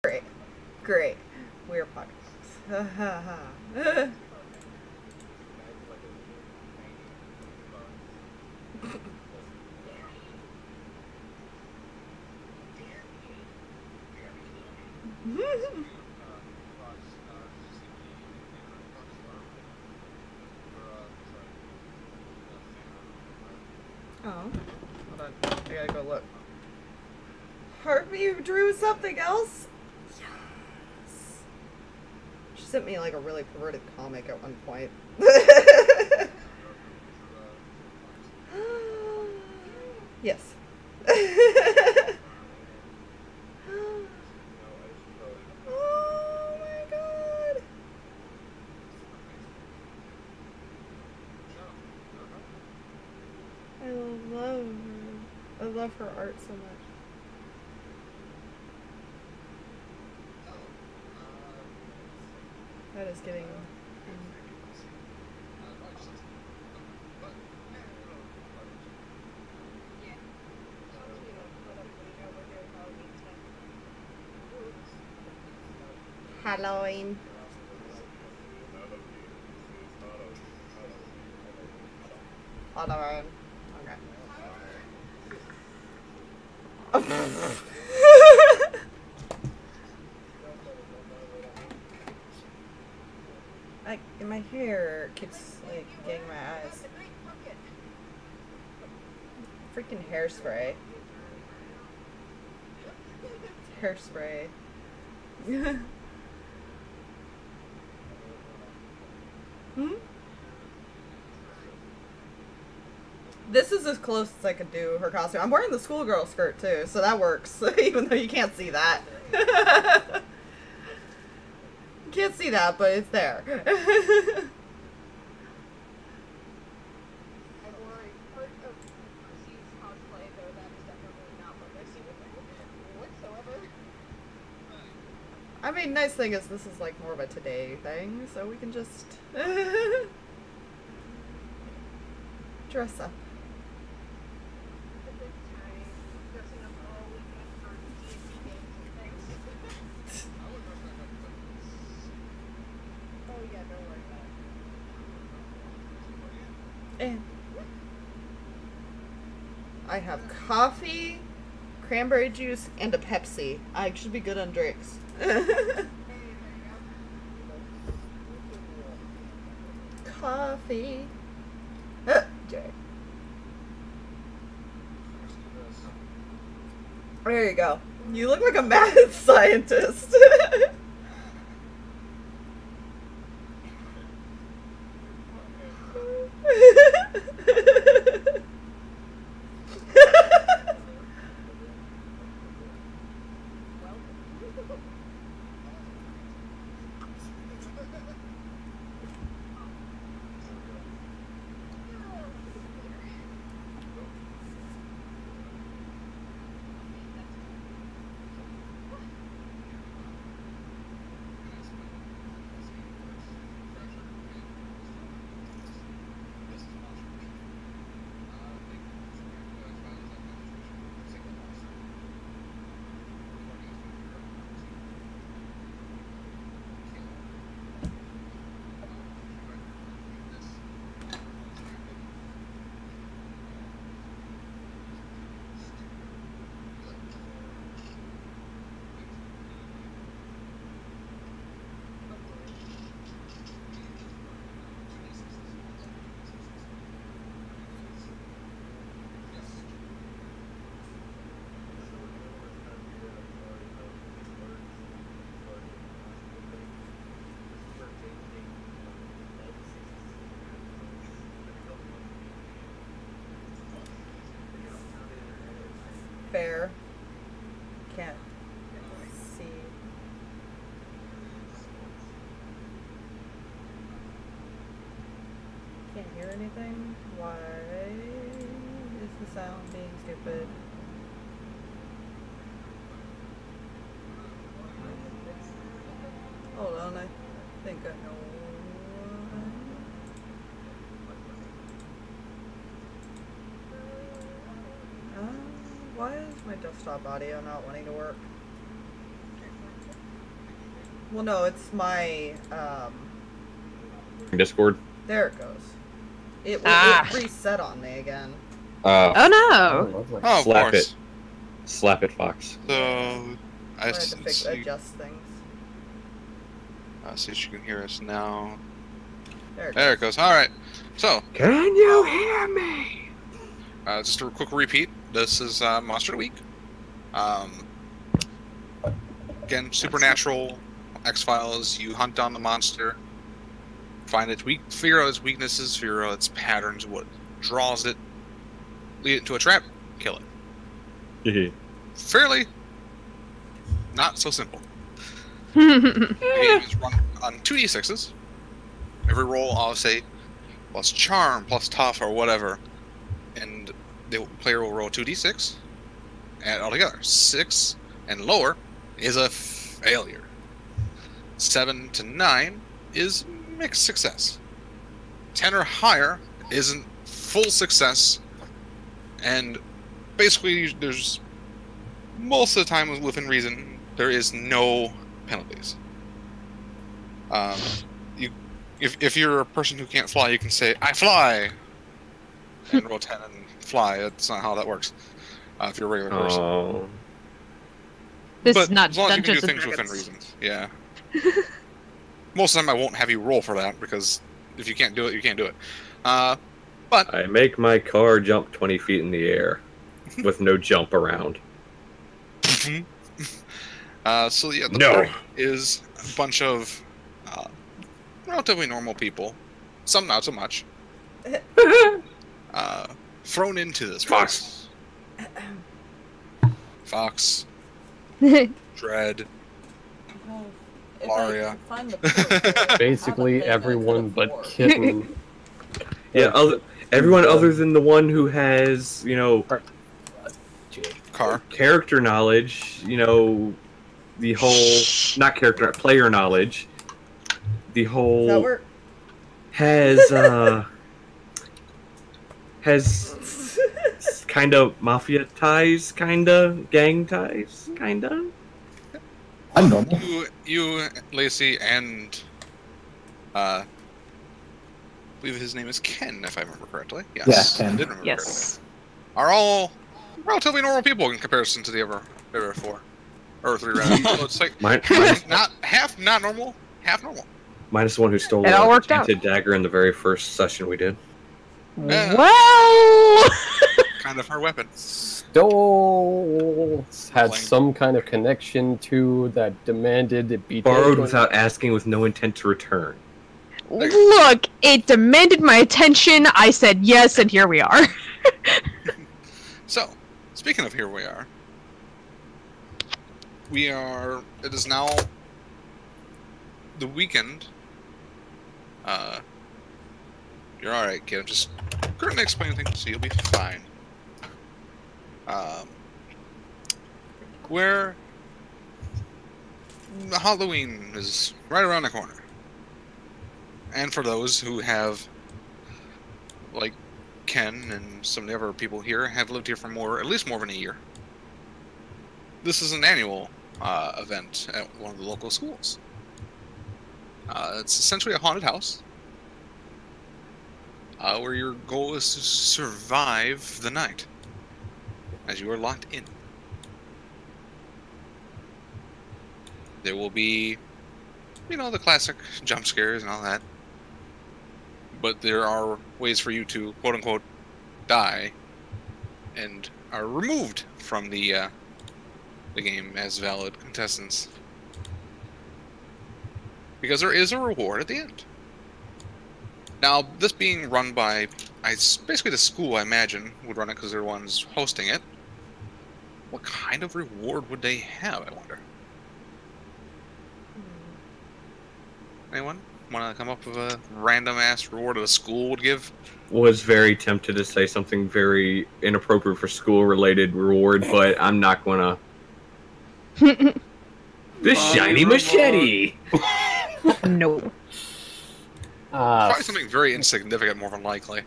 Great. Great. We're podcasts. Oh. Hold on. I gotta go look. Harvey drew something else? Yes. She sent me like a really perverted comic at one point. Yes. Oh my god. I love her. I love her art so much. That is getting... Halloween. Halloween. Okay. My hair keeps like getting my eyes. Freaking hairspray. Hairspray. Hmm? This is as close as I could do her costume. I'm wearing the schoolgirl skirt too, so that works. Even though you can't see that. You can't see that, but it's there. I mean, nice thing is this is like more of a today thing, so we can just dress up. And I have coffee, cranberry juice, and a Pepsi. I should be good on drinks. Coffee. Jay. There you go. You look like a mad scientist. Fair. Can't see. Can't hear anything. Why is the sound being stupid? Hold on, I think I know. Why is my desktop audio not wanting to work? Well, no, it's my, Discord. There it goes. It reset on me again. Oh no! Oh, Slap of course. it. Slap it, Fox. So, I had to adjust things. See if you can hear us now. There it goes. Alright. So. Can you hear me? Just a quick repeat. This is Monster of the Week. Again, supernatural X-Files. You hunt down the monster, find its figure out its weaknesses, figure out its patterns, what draws it, lead it into a trap, kill it. Fairly not so simple. The game is run on 2d6s. Every roll, I'll say, plus charm, plus tough, or whatever. And the player will roll 2d6. Add it all together. 6 and lower is a failure. 7 to 9 is mixed success. 10 or higher isn't full success. And basically, there's most of the time within reason, there is no penalties. If you're a person who can't fly, you can say, I fly! And roll 10 and fly. That's not how that works. If you're a regular person. This is not as long as you can do Dungeons things and within Dragons. reasons. Yeah. Most of the time I won't have you roll for that, because if you can't do it, you can't do it. But I make my car jump 20 feet in the air with no jump around. So yeah, the party is a bunch of relatively normal people. Some not so much. Thrown into this Fox. Fox. Dread. Laria. Basically everyone but Kitten. Yeah, everyone other than the one who has, you know, character knowledge, you know, the whole, not character, player knowledge, the whole, has kind of mafia ties, kind of, gang ties, kind of. I'm normal. You, Lacy, and I believe his name is Ken, if I remember correctly. Yes, yeah, Ken. I did remember correctly. Are all relatively normal people in comparison to the other four. Or three, rather. So it's like half not normal, half normal. Minus the one who stole It all worked out. Enchanted Dagger in the very first session we did. Well, kind of her weapon. Stole had some kind of connection to that demanded it be borrowed taken. without asking, with no intent to return. look, it demanded my attention. I said yes, and here we are. So, speaking of here we are. It is now the weekend. You're alright, kid. I'm just currently explaining things, so you'll be fine. Where Halloween is right around the corner. And for those who have, like Ken and some of the other people here, have lived here for at least more than a year, this is an annual event at one of the local schools. It's essentially a haunted house, where your goal is to survive the night, as you are locked in. There will be, you know, the classic jump scares and all that, but there are ways for you to, quote-unquote, die, and are removed from the game as valid contestants. Because there is a reward at the end. Now, this being run by, basically the school, I imagine, would run it because they're the ones hosting it. What kind of reward would they have, I wonder? Anyone want to come up with a random-ass reward that a school would give? Was very tempted to say something very inappropriate for school-related reward, but I'm not gonna. This shiny machete! No. Probably something very insignificant, more than likely.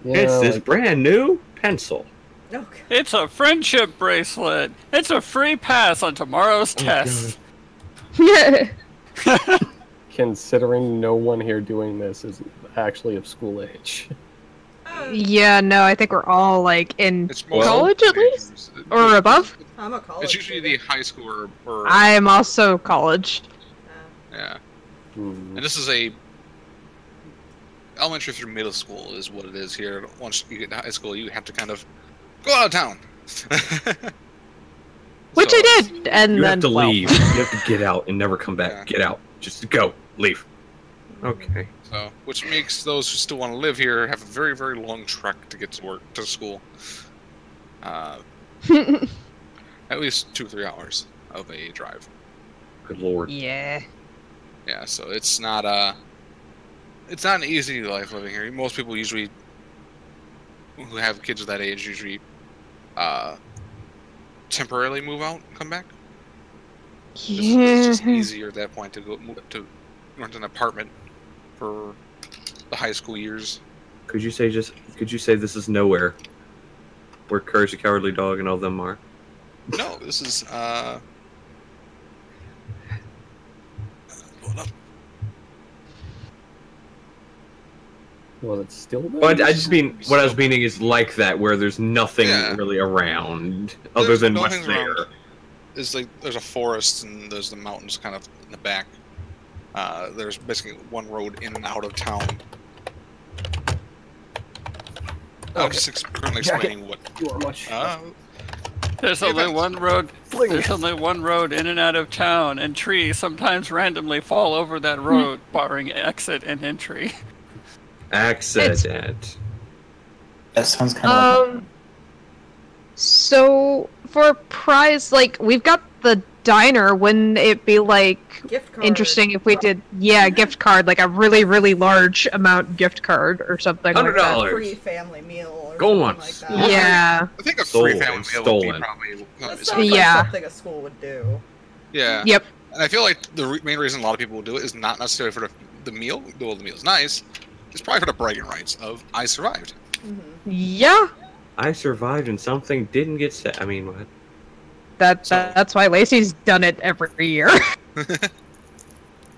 Yeah, it's this brand new pencil. Okay. It's a friendship bracelet. It's a free pass on tomorrow's test. Considering no one here doing this is actually of school age. Yeah, no, I think we're all like in It's mostly college at least, or above. I'm a college It's usually the student. high school or I am also college. yeah. Hmm. And this is a elementary through middle school is what it is here. Once you get to high school, you have to kind of go out of town. Which So, I did, and You then have to well, leave. You have to get out and never come back. Yeah. Get out. Just go. Leave. Okay. So, which makes those who still want to live here have a very, very long trek to get to work to school. At least 2 or 3 hours of a drive. Good lord. yeah. Yeah, so it's not an easy life living here. Most people usually who have kids of that age usually temporarily move out and come back. It's just easier at that point to move to rent an apartment for the high school years. Could you say this is nowhere? Where Courage the Cowardly Dog and all them are? No, this is hold up. Was it still there? But I just mean, what I was meaning is like that, where there's nothing Yeah. really around other There's than what's nothing there. around. It's like there's a forest and there's the mountains kind of in the back. There's basically one road in and out of town. I'm Okay. just currently explaining what. You are much. There's Yeah, only but- one road. Fling. There's only one road in and out of town, and trees sometimes randomly fall over that road, barring exit and entry. Accident. That sounds kind of like So for a prize, like we've got the diner. Wouldn't it be like Gift card. interesting if we did, yeah, gift card, like a really, really large amount gift card or something like that? $100. Free family meal or Go something once. like that. Yeah. I think a Stolen, free family meal would stolen. be probably. That something- sounds Yeah. like something a school would do. Yeah. Yep. And I feel like the main reason a lot of people will do it is not necessarily for the meal, though the meal's nice. It's probably for the bragging rights of I survived. Yeah. I survived and something didn't get set. I mean, what? That's why Lacy's done it every year.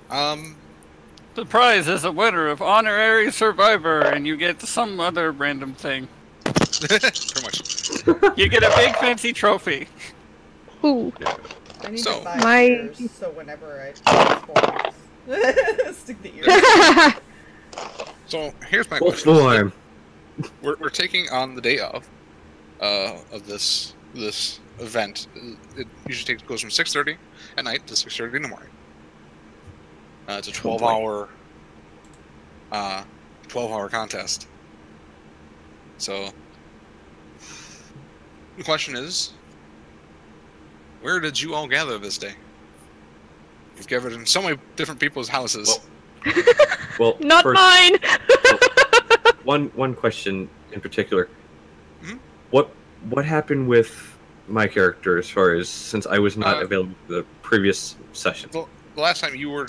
The prize is a winner of honorary survivor, and you get some other random thing. Pretty much. You get a big fancy trophy. Ooh. I need So- to buy My- ears, so whenever I transform, stick the ears. So here's my Full question. form. We're taking on the day of this event. It usually goes from 6:30 at night to 6:30 in the morning. It's a 12-hour contest. So the question is, where did you all gather this day? You've gathered in so many different people's houses. Well, Not first, mine. one question in particular. Mhm. What happened with my character as far as since I was not Uh, available for the previous session? The last time you were,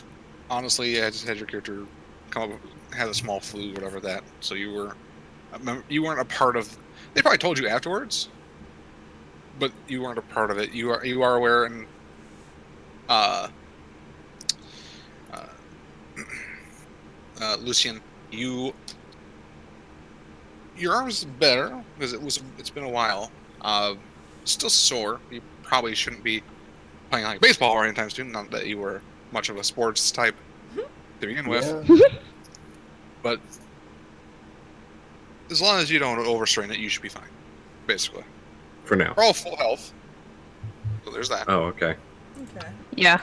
honestly, I just had your character come up, had a small flu, whatever that. So you weren't a part of. They probably told you afterwards, but you weren't a part of it. You are aware, and Lucien, your arm is better because it's been a while. Still sore. You probably shouldn't be playing like baseball or anytime soon. Not that you were much of a sports type to begin with, Yeah. but as long as you don't overstrain it, you should be fine. Basically, For now. we're all full health, so there's that. Oh, okay. Okay. Yeah.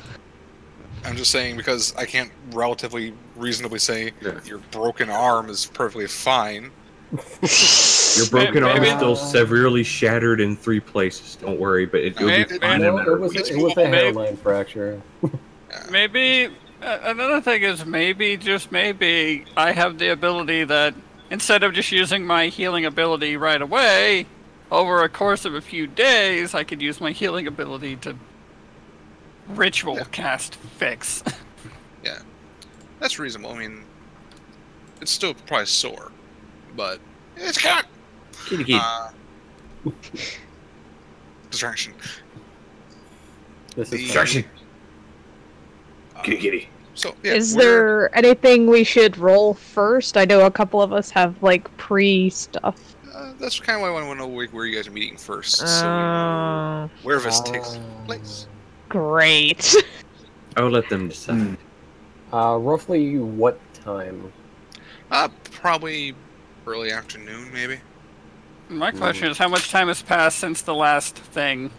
I'm just saying because I can't relatively reasonably say Yeah. your broken arm is perfectly fine. Your broken arm is Maybe- still severely shattered in 3 places. Don't worry, but it'll be Maybe- fine no No, matter it was what. a hairline fracture. Maybe another thing is maybe, just maybe, I have the ability that instead of just using my healing ability right away, over a course of a few days, I could use my healing ability to ritual Yeah. cast fix. Yeah, that's reasonable. I mean, it's still probably sore, but it's cat. Kitty kitty. Distraction. This is Distraction. Kitty kitty. So, yeah, Is there anything we should roll first? I know a couple of us have, like, pre-stuff. That's kind of why I want to know where you guys are meeting first, so we know where this takes place. Great. I will let them decide. Roughly what time? Probably early afternoon, maybe. My question is, how much time has passed since the last thing?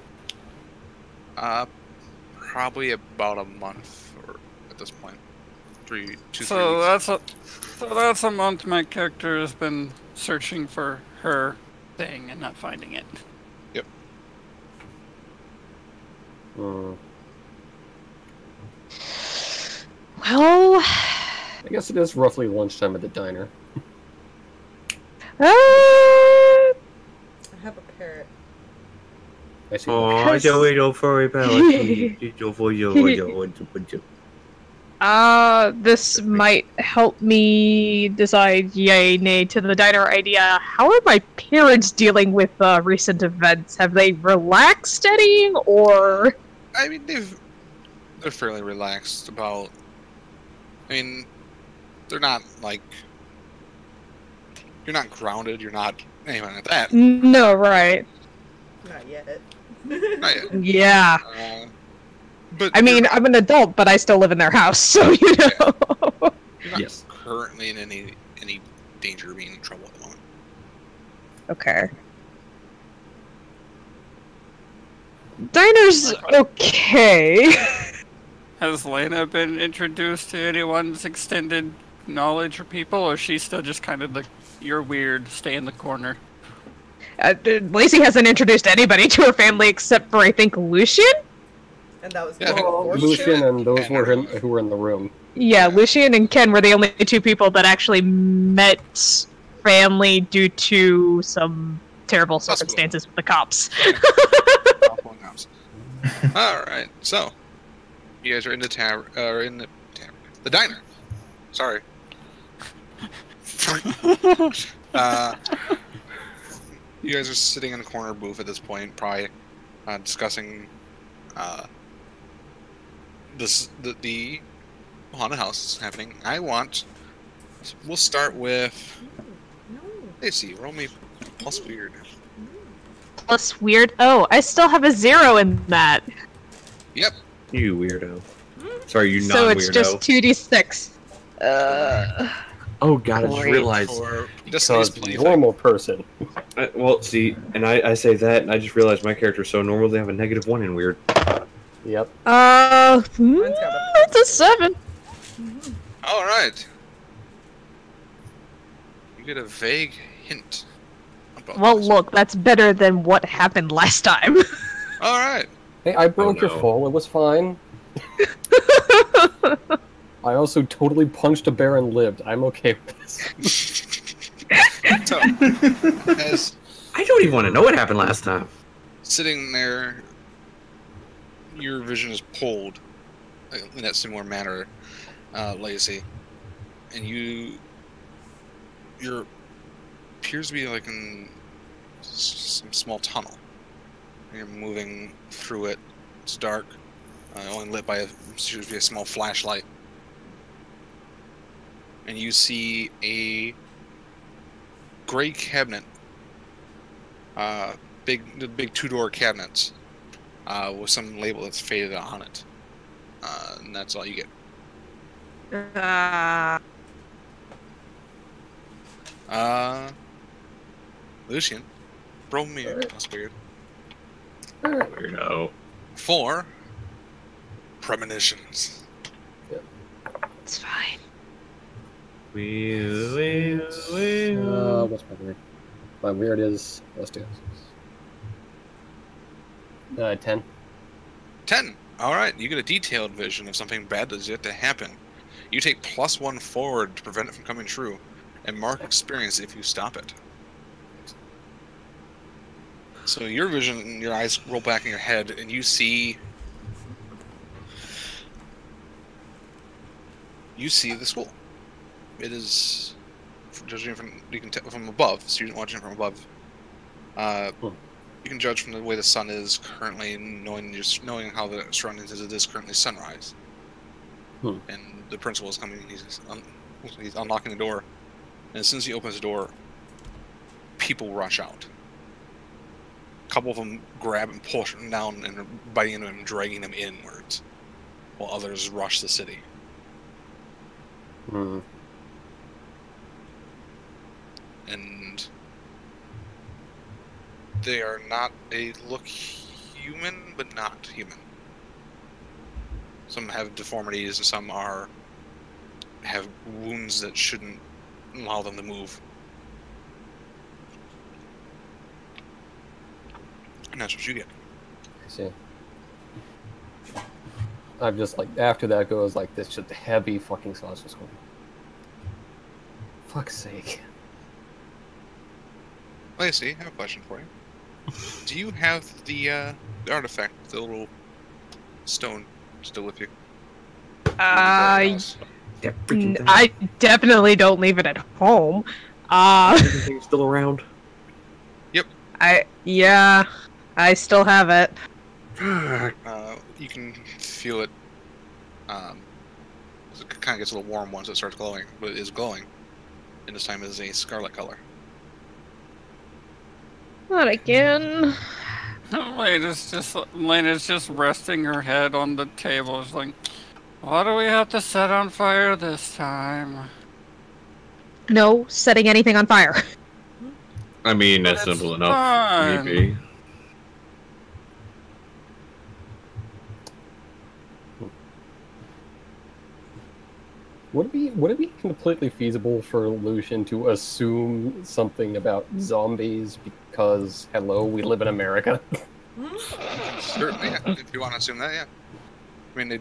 Probably about a month, or at this point, 3 weeks. So that's a month my character has been searching for her thing and not finding it. Yep. Well, I guess it is roughly lunchtime at the diner. I have a parrot. I see. Oh, Joey, don't worry about it. This might help me decide yay, nay to the diner idea. How are my parents dealing with recent events? Have they relaxed studying, or? I mean, they're fairly relaxed about. I mean, they're not like. You're not grounded. You're not anything like that. No, right. Not yet. Not yet. Yeah. But I mean, I'm an adult, but I still live in their house, so you know. You're not Yes. currently in any danger of being in trouble at the moment. Okay. Diner's okay. Has Laina been introduced to anyone's extended knowledge or people, or is she still just kind of the you're weird, stay in the corner? Lacy hasn't introduced anybody to her family except for, I think, Lucien? And that was Yeah, I think Lucien and those who were in the room. Yeah, Lucien and Ken were the only two people that actually met family due to some terrible circumstances with the cops. Alright, so you guys are in the the diner. Sorry. You guys are sitting in a corner booth at this point, probably discussing the haunted house is happening. We'll start with Lacy. Roll me plus weird. Plus weird? Oh, I still have a 0 in that. Yep. You weirdo. Sorry, you So non-weirdo. it's just 2d6. Oh god, I just realized. Because normal person. Well, see, and I say that, and I just realized my character is so normal they have a -1 in weird. Yep. It's a 7. Alright. You get a vague hint about Well, this. look, that's better than what happened last time. Alright. Hey, I broke your no. fall. It was fine. I also totally punched a bear and lived. I'm okay with this. So, as I don't even want to know what happened last time. sitting there, your vision is pulled in that similar manner, Lacy, and you're appears to be like in some small tunnel. You're moving through it. It's dark, only lit by a small flashlight, and you see a gray cabinet, the big two-door cabinets, with some label that's faded on it, and that's all you get. Lucien, roll me plus weird. Weirdo. 4 premonitions. It's fine. What's my weird? My weird is, let's do it. 10. 10. All right, you get a detailed vision of something bad that's yet to happen. You take +1 forward to prevent it from coming true, and mark experience if you stop it. So your vision, your eyes roll back in your head, and you see the school. It is, judging from you can tell from above, so you're watching it from above. You can judge from the way the sun is currently, knowing how the surroundings is. It is currently sunrise. And the principal is coming. He's unlocking the door, and as soon as he opens the door, people rush out. A couple of them grab and push him down and are biting into him, dragging him inwards, while others rush the city. And they are not, they look human, but not human. Some have deformities, and some have wounds that shouldn't allow them to move. And that's what you get. I see. I'm just like, after that goes like this just heavy fucking sausage squad. Fuck's sake. Lacy, I have a question for you. Do you have the artifact, the little stone, still with you? I definitely don't leave it at home. Everything's still around. Yep. I still have it. You can feel it. It kind of gets a little warm once it starts glowing, but it is glowing. And this time it is a scarlet color. Not again. Laina's just resting her head on the table. It's like, what do we have to set on fire this time? No setting anything on fire. I mean, that's simple enough. Maybe. Would it be completely feasible for Lucien to assume something about zombies because, hello, we live in America? Certainly, yeah. If you want to assume that, yeah. I mean, they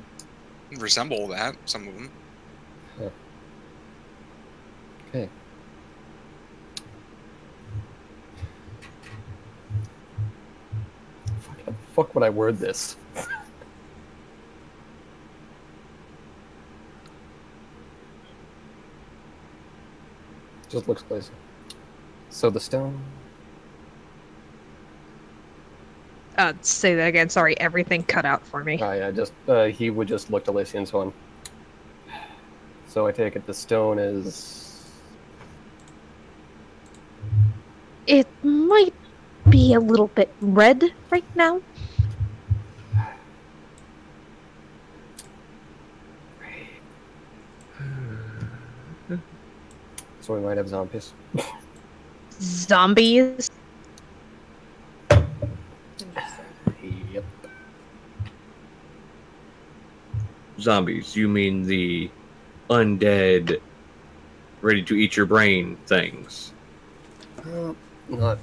resemble that, some of them. Huh. Okay. How the fuck would I word this? Just looks lazy. So the stone. Say that again. Sorry, everything cut out for me. Oh yeah, just he would just look to Lacy and so on. So I take it the stone is. It might be a little bit red right now. So we might have zombies. Zombies? Yep. Zombies, you mean the undead, ready to eat your brain things? Not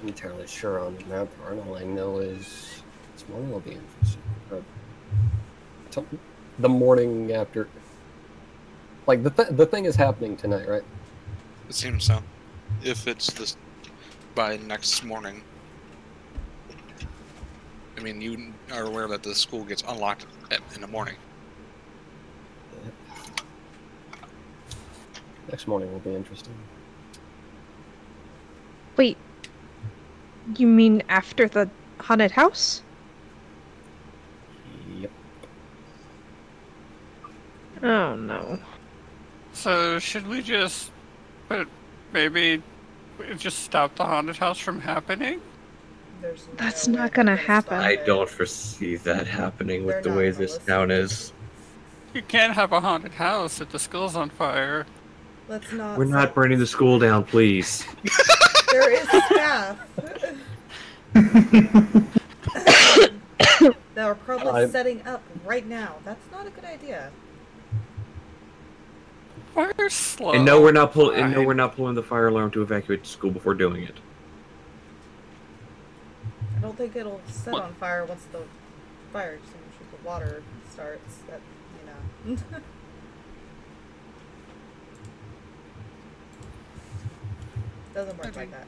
entirely sure on that part. All I know is this morning will be interesting. The morning after. Like, the thing is happening tonight, right? It seems so. If it's this by next morning. I mean, you are aware that the school gets unlocked in the morning. Next morning will be interesting. Wait. You mean after the haunted house? Yep. Oh no. So, should we just maybe just stop the haunted house from happening? That's not gonna happen. I don't foresee that happening with the way this town is. You can't have a haunted house if the school's on fire. Let's not. We're not burning the school down, please. There is staff that are probably setting up right now. That's not a good idea. Fire's slow. And no, we're not pulling the fire alarm to evacuate the school before doing it. I don't think it'll set on fire once the fire extinguisher, the water starts. That, you know. Doesn't work like that.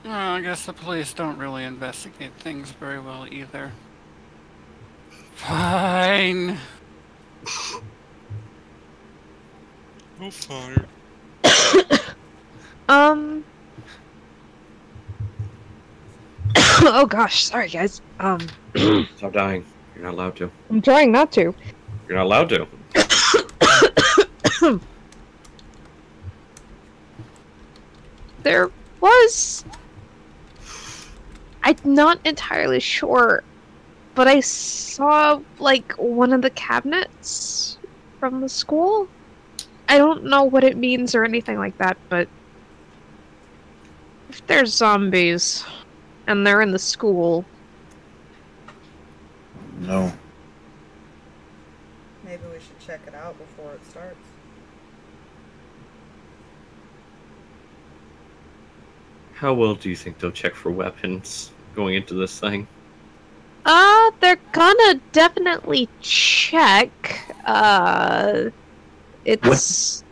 I guess the police don't really investigate things very well either. Fine. Oh, fire. Oh gosh, sorry guys. Stop dying. You're not allowed to. I'm trying not to. You're not allowed to. There was... I'm not entirely sure, but I saw, like, one of the cabinets from the school. I don't know what it means or anything like that, but... if there's zombies, and they're in the school... No. Maybe we should check it out before it starts. How well do you think they'll check for weapons going into this thing? They're gonna definitely check. It's...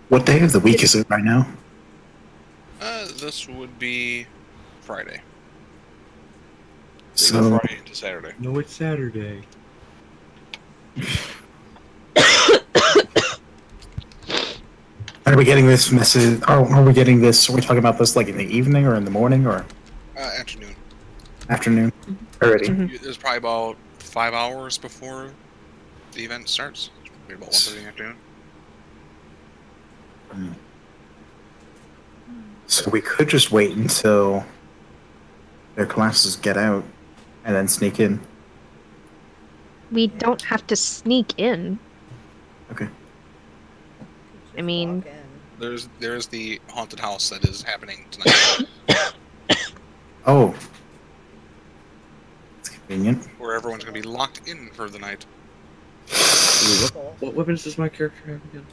What day of the week is it right now? This would be Friday. So Friday into Saturday. No, it's Saturday. are we getting this message? Are we getting this? Are we talking about this like in the evening or in the morning or Afternoon. afternoon? Already. There's probably about 5 hours before the event starts. Maybe about 1:30 in the afternoon. So we could just wait until their classes get out and then sneak in. We don't have to sneak in. Okay. I mean... Walk in. There's the haunted house that is happening tonight, Oh. It's convenient. where everyone's gonna be locked in for the night. Cool. What weapons does my character have again?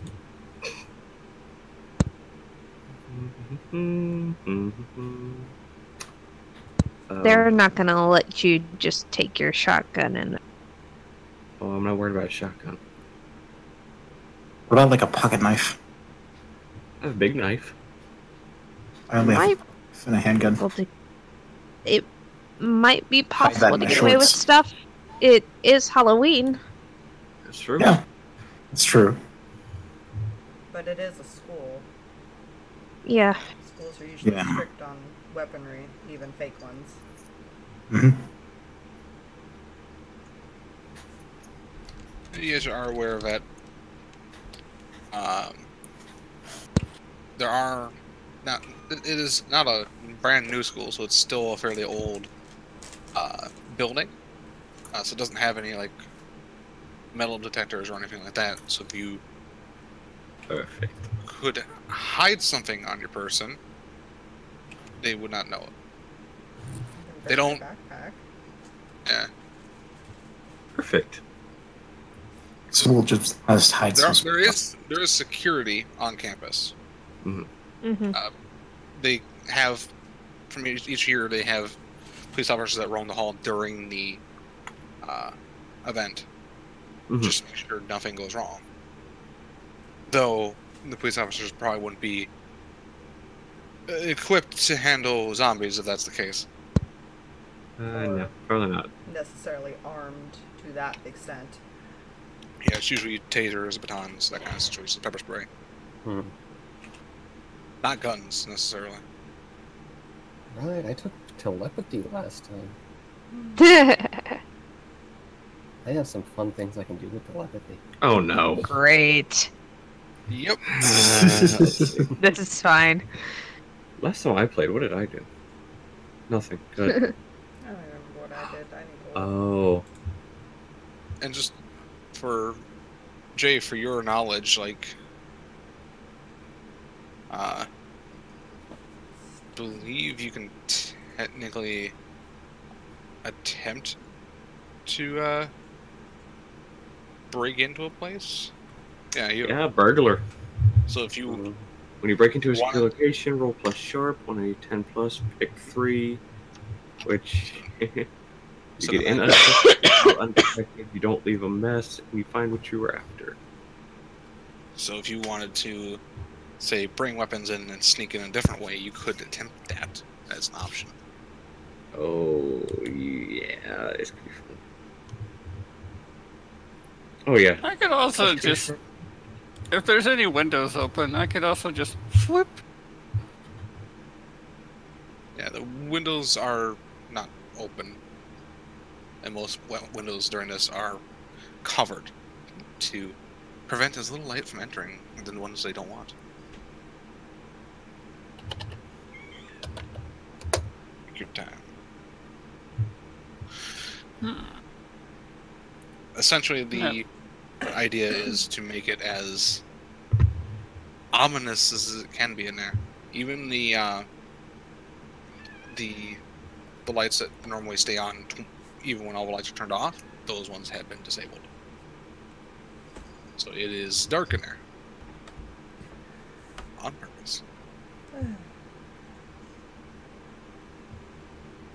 They're not gonna let you just take your shotgun and... Oh, I'm not worried about a shotgun. What about like a pocket knife? I have a big knife. I only have Might and a handgun. It might be that possible in to my get away with shorts. stuff. It is Halloween. That's true. Yeah, it's true. But it is a school. Yeah. Schools are usually Yeah. strict on weaponry, even fake ones. hmm You guys are aware that there are not. It is not a brand new school, so it's still a fairly old building. So it doesn't have any like metal detectors or anything like that. So if you Perfect. could hide something on your person, they would not know it. They don't- Backpack. Yeah. Perfect. So we'll just hide some. There is security on campus. Mm-hmm. They have from each year they have police officers that roam the hall during the event, just to make sure nothing goes wrong. Though the police officers probably wouldn't be equipped to handle zombies if that's the case. No, probably not. Necessarily armed to that extent. Yeah, it's usually tasers, batons, that kind of situation, pepper spray. Not guns necessarily. Right, I took telepathy last time. I have some fun things I can do with telepathy. Oh no. Great. Yep. Let's see. This is fine. Last time I played, what did I do? Nothing. Good. I don't remember what I did. I need to look. Oh. And just for Jay, for your knowledge, like, believe you can technically attempt to break into a place. Yeah, Yeah, burglar. So if you When you break into a secure One- location, roll plus sharp on a 10 plus, pick 3, which you So get in then- undetected, you don't leave a mess, and you find what you were after. So if you wanted to, say, bring weapons in and sneak in a different way, you could attempt that as an option. Oh, yeah, it's pretty fun. Oh, yeah. I could also That's pretty just, fun. if there's any windows open, I could also just flip. Yeah, the windows are not open. and most windows during this are covered to prevent as little light from entering than the ones they don't want. Take your time. Essentially, the idea is to make it as ominous as it can be in there. Even the lights that normally stay on, even when all the lights are turned off, those ones have been disabled. So it is dark in there. On purpose.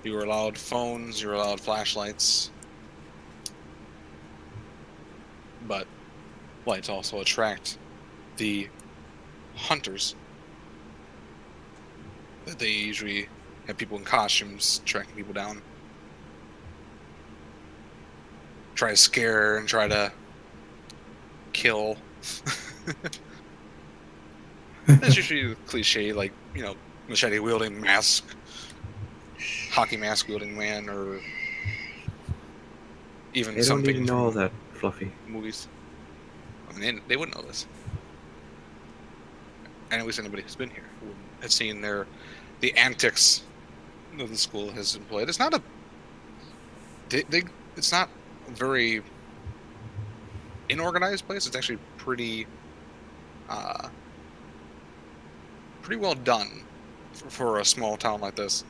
You are allowed phones, you're allowed flashlights. But lights also attract the hunters. That they usually have people in costumes tracking people down. Try to scare and try to kill. It's usually cliche, like, you know, machete wielding mask, hockey mask wielding man, or even They something don't even know from all that, Fluffy. movies. I mean, they wouldn't know this. And at least anybody who's been here who has seen the antics that the school has employed. It's not a it's not a very inorganized place. It's actually pretty well done for a small town like this.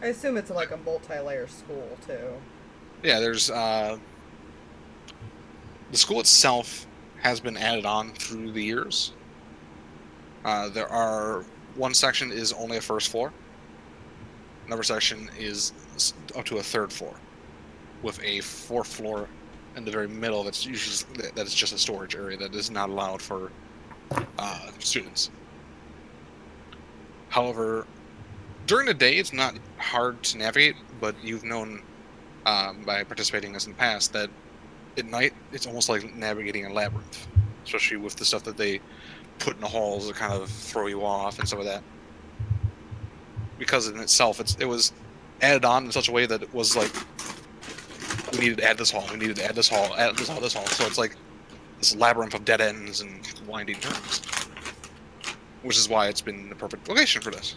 I assume it's like a multi-layer school too. Yeah, there's the school itself has been added on through the years. There are one section is only a first floor. Another section is up to a third floor, with a fourth floor in the very middle. That's usually that is just a storage area that is not allowed for students. However, during the day it's not hard to navigate, but you've known by participating in this in the past that at night it's almost like navigating a labyrinth, especially with the stuff that they put in the halls to kind of throw you off and stuff like that. Because in itself, it was added on in such a way that it was like, we needed to add this hall, we needed to add this hall, add this hall, this hall. So it's like this labyrinth of dead ends and winding turns. Which is why it's been the perfect location for this.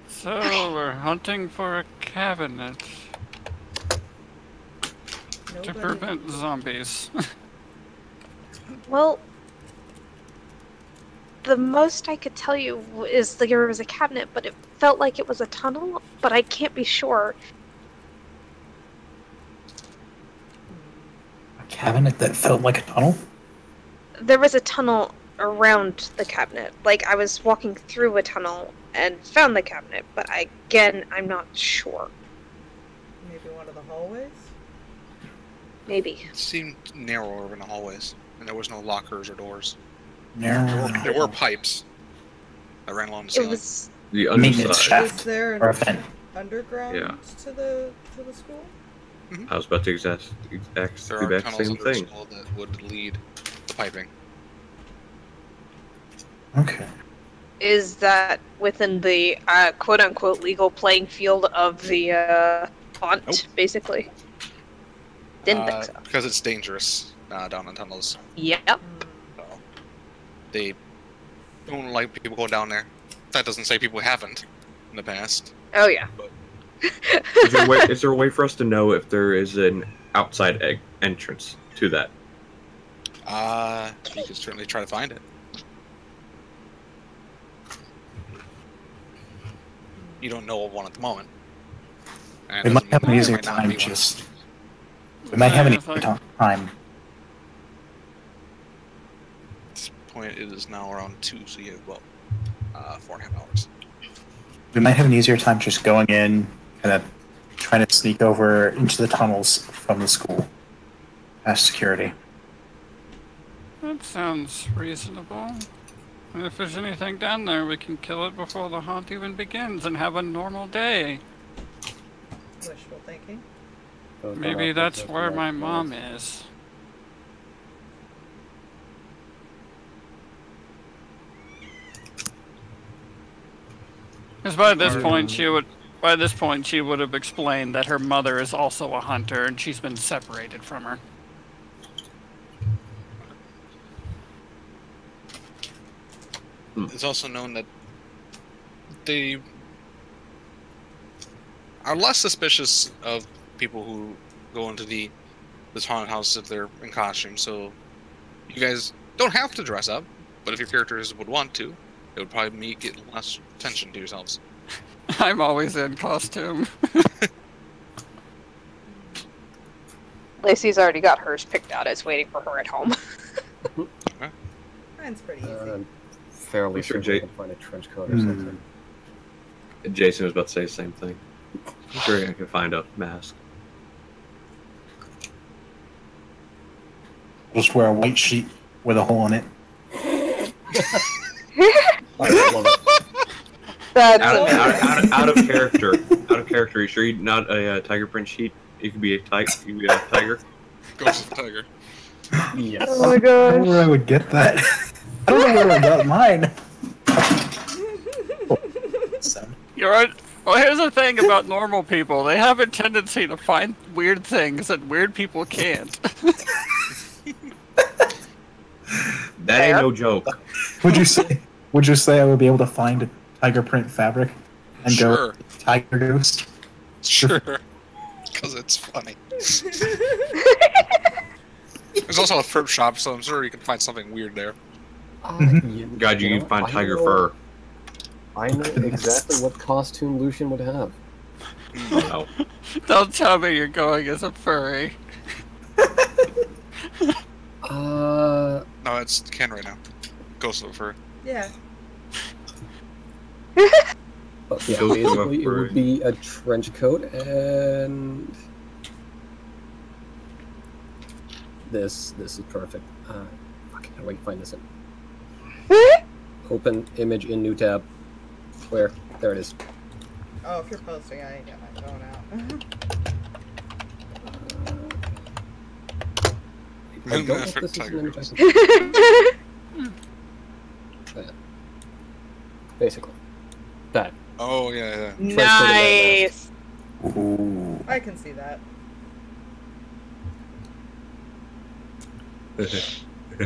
So we're hunting for a cabinet to prevent zombies. Well, the most I could tell you is there was a cabinet, but it felt like it was a tunnel, but I can't be sure. A cabinet that felt like a tunnel? There was a tunnel around the cabinet. Like, I was walking through a tunnel and found the cabinet, but I'm not sure. Maybe one of the hallways? Maybe. It seemed narrower in the hallways, and there was no lockers or doors. Narrower. There were pipes that ran along the It ceiling. was... The Maintenance underside. shaft. Is there Or a an vent. underground Yeah. to the school? I was about to There the are exact tunnels same under the thing. school that would lead to piping. Okay. Is that within the quote-unquote legal playing field of the haunt, Nope. basically? Didn't think so. Because it's dangerous down in tunnels. Yep. So they don't like people going down there. That doesn't say people haven't in the past. Oh, yeah. Is there a way for us to know if there is an outside entrance to that? You can certainly try to find it. You don't know of one at the moment. And We might doesn't have an mean there easier might not time be one. just... We might have an Yeah, it's easier like- time. At this point, it is now around 2, so you have about 4.5 hours. We might have an easier time just going in and trying to sneak over into the tunnels from the school. Past security. That sounds reasonable. And if there's anything down there, we can kill it before the haunt even begins and have a normal day. Wishful thinking. Maybe that's where my mom is. Because by this point she would have explained that her mother is also a hunter and she's been separated from her. It's also known that they are less suspicious of people who go into this haunted house if they're in costume. So you guys don't have to dress up, but if your characters would want to, it would probably get less attention to yourselves. I'm always in costume. Lacy's already got hers picked out. It's waiting for her at home. Mine's pretty easy. Fairly sure Jay can find a trench coat or something. Jason was about to say the same thing. I'm sure I can find a mask. Just wear a white sheet with a hole in it. I love it. That's out of character. Out of character. Are you sure you're not a tiger print sheet? You could be a tiger. Ghost of Tiger. Yes. Oh my I don't know gosh. where I would get that. I don't know where I got mine. You're right. Well, here's the thing about normal people. They have a tendency to find weird things that weird people can't. That ain't no joke. Would you say I would be able to find a tiger print fabric and Sure. go tiger ghost? Sure. Because it's funny. There's also a thrift shop, so I'm sure you can find something weird there. God, you can find tiger fur. I know exactly what costume Lucien would have. No. Don't tell me you're going as a furry. No, it's Ken right now. Ghost of Fur. Yeah. But yeah, Go to a basically it furry. would be a trench coat and this is perfect. Fuck, how do I find this in? Open image in new tab. Where? There it is. Oh, if you're posting, I ain't got my phone out. I don't know if this is an Tiger image I ghost. can... Yeah. Basically. That. Oh, yeah. Nice. Ooh. I can see that.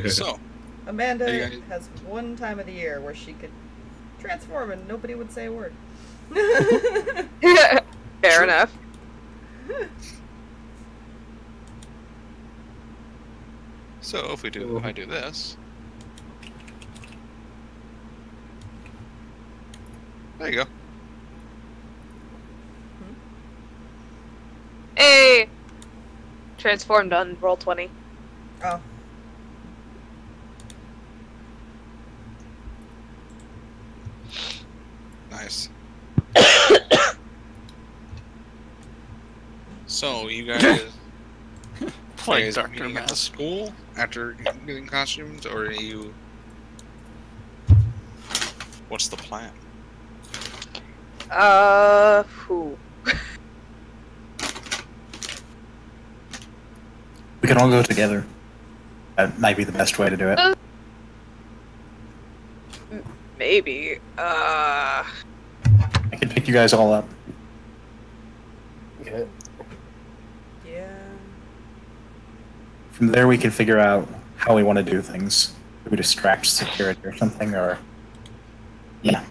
So, Amanda Are you guys- has one time of the year where she could transform and nobody would say a word. Fair enough. if I do this. There you go. Hey! Transformed on roll 20. Oh. Nice. So, you guys... Play guys Dr. meeting at the Mask. school after getting costumes, or are you... What's the plan? Who? We can all go together. That might be the best way to do it. Maybe. I can pick you guys all up. Yeah. Yeah. From there, we can figure out how we want to do things. Do we distract security or something, or... Yeah.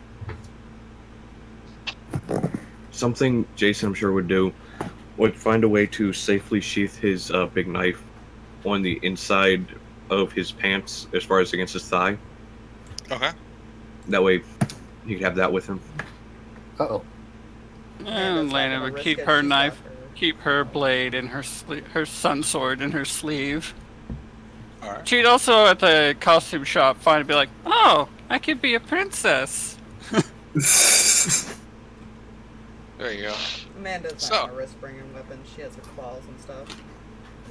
Something Jason, I'm sure, would find a way to safely sheath his big knife on the inside of his pants, as far as against his thigh. Okay. That way, he could have that with him. Uh-oh. And Laina would keep her knife, keep her blade in her her sun sword in her sleeve. Alright. She'd also at the costume shop find and be like, "Oh, I could be a princess." There you go. Amanda's not So- gonna risk bringing weapons. She has her claws and stuff.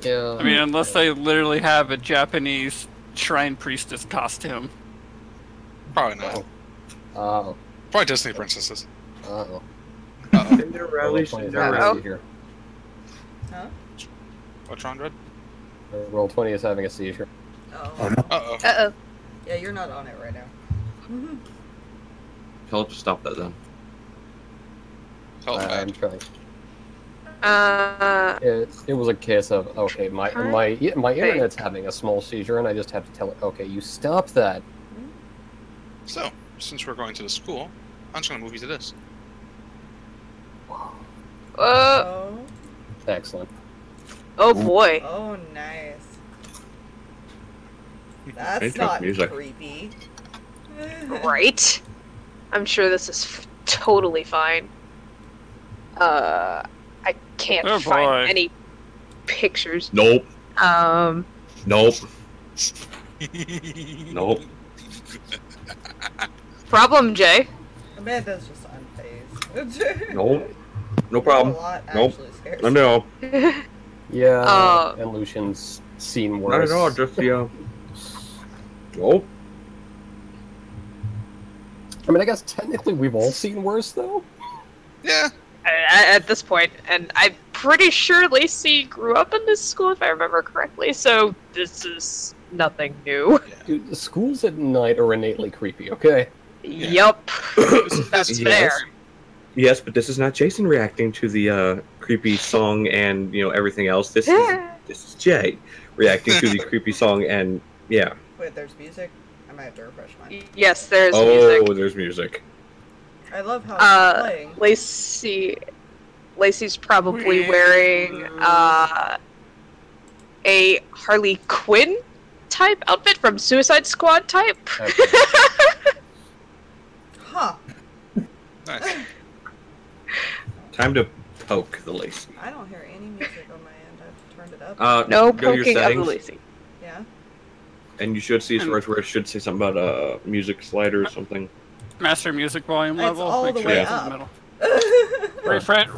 Yeah. I mean, unless they literally have a Japanese shrine priestess costume. Probably not. Oh. Probably Disney princesses. Uh-oh. Uh-oh. Cinderella, Cinderella. Here. Huh? What's wrong, Dread? Roll 20 is having a seizure. Oh. Oh no. Uh-oh. Uh-oh. Yeah, you're not on it right now. Tell it to stop that then. Felt I'm bad. trying. Uh, It was a case of, okay, my internet's having a small seizure, and I just have to tell it, okay, you stop that. So, since we're going to the school, I'm just gonna move you to this. Oh. Excellent. oh boy. Oh, nice. That's Anytime not music. creepy. Right? I'm sure this is totally fine. I can't Oh, boy. find any pictures. Nope. Um, Nope. Nope. problem, Jay. Amanda's just unfazed. Nope. No A problem. lot Nope. actually scares No, me. no. Yeah, and Lucian's seen Not worse. at all. Just the. Nope. I mean, I guess technically we've all seen worse, though. Yeah. At this point, and I'm pretty sure Lacy grew up in this school, if I remember correctly, so this is nothing new. Dude, the schools at night are innately creepy, okay? Yup. That's fair. Yes, but this is not Jason reacting to the creepy song and everything else. This is Jay reacting to the creepy song and yeah. Wait, there's music? I might have to refresh mine. Yes, there's Oh, music. there's music. I love how it's playing. Lacy's probably wearing a Harley Quinn type outfit from Suicide Squad type. Okay. Huh. Nice. Time to poke the Lacy. I don't hear any music on my end. I've turned it up. No go to your poking of the settings, Lacy. Yeah. and you should see a source where it should say something about music slider or something. Master music volume It's level. all Make the sure way it's in the up. middle.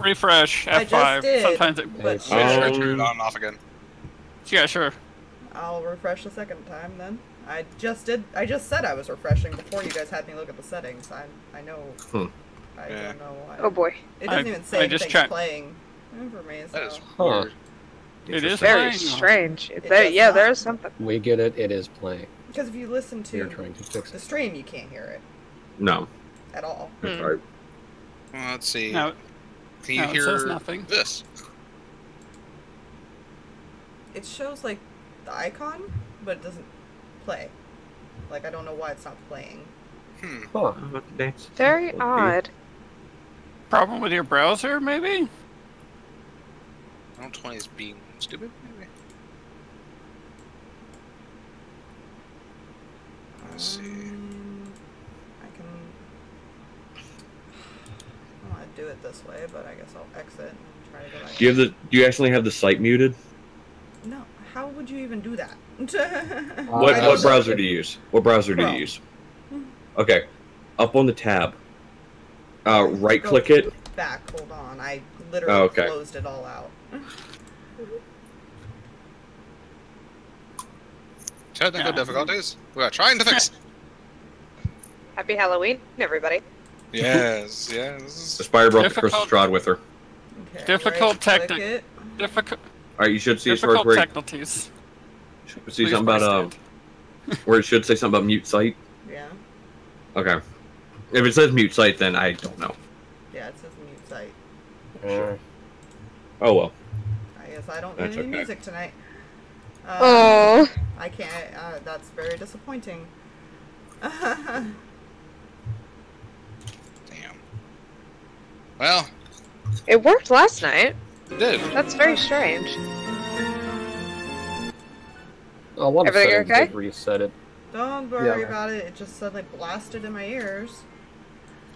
Refresh I F5. just did, Sometimes it. but Sure, Um, turn it on and off again. Yeah, sure. I'll refresh the second time then. I just said I was refreshing before you guys had me look at the settings. I know. I Yeah. don't know why. Oh boy. It doesn't even say I just anything's checked. playing for me. That is So. weird. It is Very playing. strange. It There, does yeah, not. there's something. We get it, it is playing. Because if you listen We are to trying to fix the it. stream, you can't hear it No, at all. that's right. Well, let's see. No, Can you no, it says hear nothing. this? It shows like the icon, but it doesn't play. Like I don't know why it's not playing. Huh. Very odd. Problem with your browser, maybe? I don't 20 is being stupid, maybe? Let's see. I can. I want to do it this way, but I guess I'll exit and try to go back. Do you actually have the site muted? No, how would you even do that? What I don't browser know. do you use? What browser do you Chrome. use? Okay, up on the tab. Right Go click it. Back, hold on. I literally Oh, okay. closed it all out. Technical Yeah. difficulties? We are trying to fix. Happy Halloween, everybody. Yes, yes. Aspire brought the crystal Difficult. strad with her. Okay, Difficult right-click technic- it. Difficult, All right, you should see a source difficult where technicalities. see Please something about understand. where it should say something about mute site. Yeah, Okay, if it says mute site, then I don't know. yeah, it says mute site. Oh well. I guess I don't That's get any okay. music tonight. Oh. I can't. That's very disappointing. Damn. Well, It worked last night. it did. That's very strange. A lot of Everything settings okay? did reset it. Don't worry Yeah. about it. It just suddenly blasted in my ears.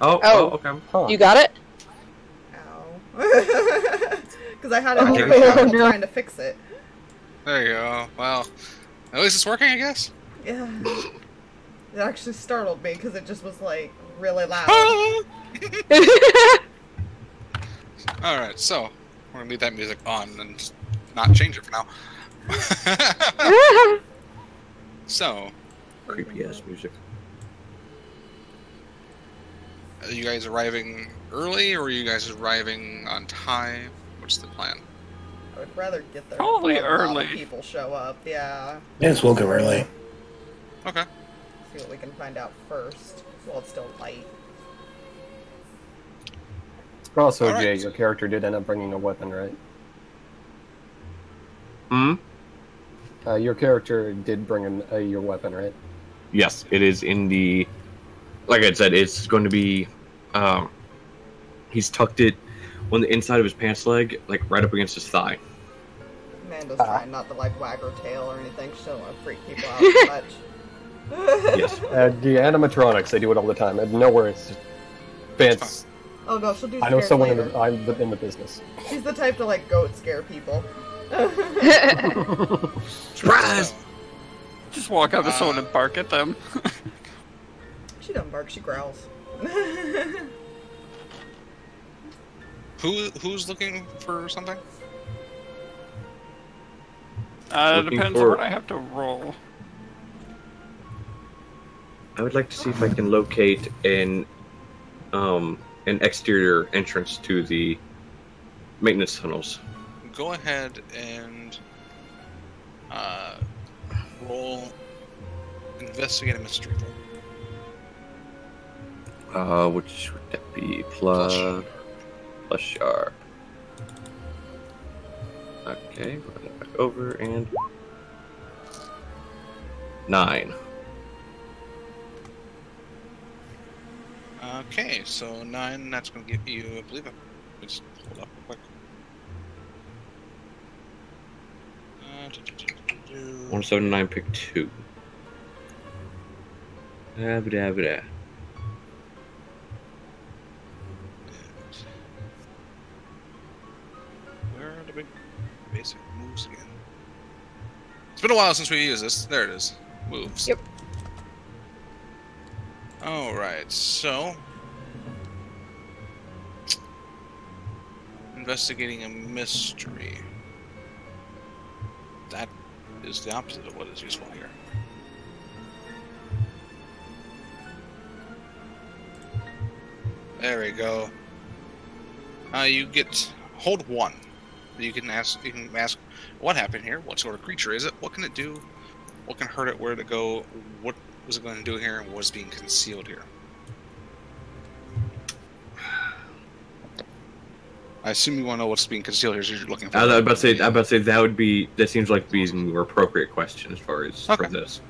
Oh, Oh. okay. Huh. You got it? Ow. Because I had it Oh, very trouble no. trying to fix it. There you go. Well, at least it's working, I guess. Yeah. It actually startled me because it just was like really loud. Alright, so we're gonna leave that music on and just not change it for now. So, Creepy ass music. are you guys arriving early or are you guys arriving on time? What's the plan? I would rather get there Probably before a lot of early. people show up. Yeah. May as well go early. Okay. See what we can find out first while it's still light. Also, All Jay, right. your character did end up bringing a weapon, right? Hmm? Your character did bring your weapon, right? Yes, it is in the. Like I said, it's going to be. He's tucked it on the inside of his pants leg, like right up against his thigh. Amanda's trying not to like wag her tail or anything. She don't want to freak people out too much. Yes. The animatronics, they do it all the time. And nowhere it's just fans. Oh no, she'll do. I know scared someone later. I'm in the business. She's the type to like goat scare people. Surprise! Just walk up to someone and bark at them. She doesn't bark, she growls. Who's looking for something? It Looking depends for- on what I have to roll. I would like to see if I can locate an exterior entrance to the maintenance tunnels. Go ahead and roll investigate a mystery roll. Which would that be? Plus sharp. Okay, run it back over and 9. Okay, so 9. That's going to give you, I believe. Just hold up real quick. 179, pick 2. Abda. Where are the big basic moves again? It's been a while since we used this. There it is. Moves. Yep. Alright, so. Investigating a mystery. That is the opposite of what is useful here. There we go. You get hold 1. You can ask what happened here, what sort of creature is it, what can it do, what can hurt it, where did it go, what was it going to do here, and what is being concealed here. I assume you want to know what's being concealed here, so you're looking for. I was about to say that seems like be a more appropriate question as far as for this.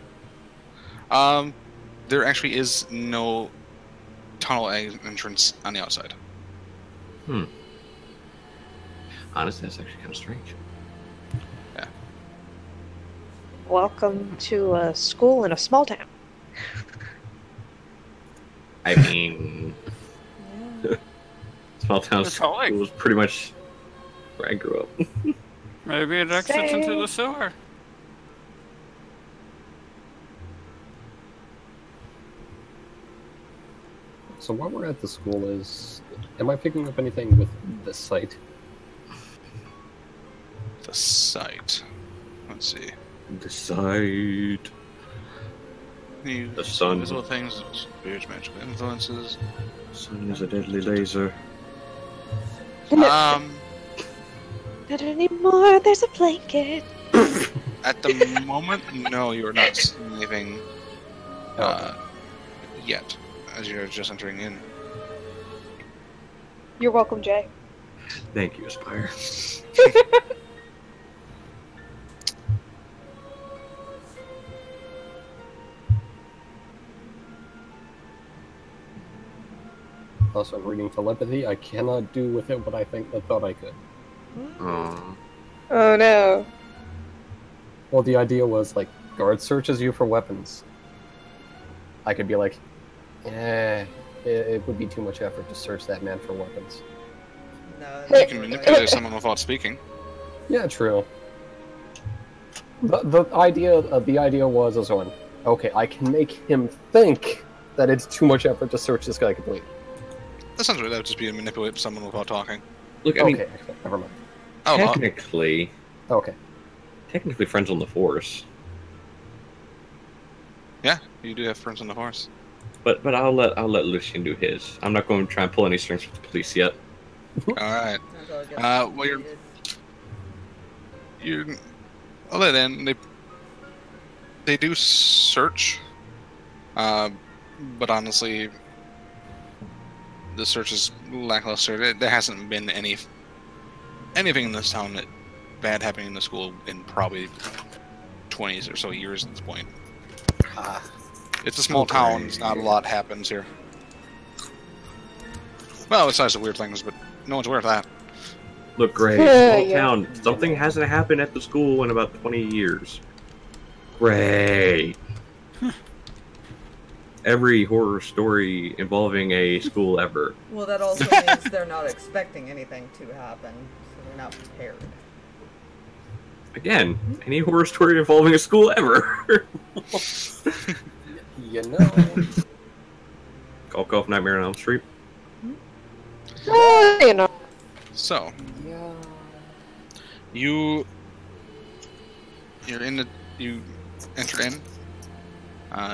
There actually is no tunnel entrance on the outside. Honestly, that's actually kind of strange. Yeah. Welcome to a school in a small town. I mean, small town It's all like- school was pretty much where I grew up. Maybe it exits into the sewer. So while we're at the school, am I picking up anything with this site? The site. Let's see. The site. The sun. Visible things, spirits, magical influences. Sun is a deadly laser. Not anymore, there's a blanket. At the moment, no, you are not saving yet, as you're just entering in. You're welcome, Jay. Thank you, Aspire. Also, I'm reading telepathy. I cannot do with it what I thought I could. Oh. Oh no. Well, the idea was, like, guard searches you for weapons. I could be like, it would be too much effort to search that man for weapons. No, You can manipulate someone without speaking. Yeah, true. The idea was as one. Okay, I can make him think that it's too much effort to search this guy completely. Essentially, that would just be to manipulate someone without talking. Look, I mean, Okay, never mind. Oh, well, technically friends on the force. yeah, you do have friends on the horse. But I'll let Lucien do his. I'm not going to try and pull any strings with the police yet. All right. Well, you're I'll let in. They do search, but honestly, the search is lackluster. There hasn't been anything in this town that bad happening in the school in probably 20 or so years at this point. It's a small town. It's not a lot happens here. Well, besides the weird things, but no one's aware of that. Look, Gray, small town. Something hasn't happened at the school in about 20 years. Great. Every horror story involving a school ever. Well, that also means they're not expecting anything to happen, so they're not prepared. Again, any horror story involving a school ever. You know. Golf Nightmare on Elm Street. You know. So, Yeah. you enter in.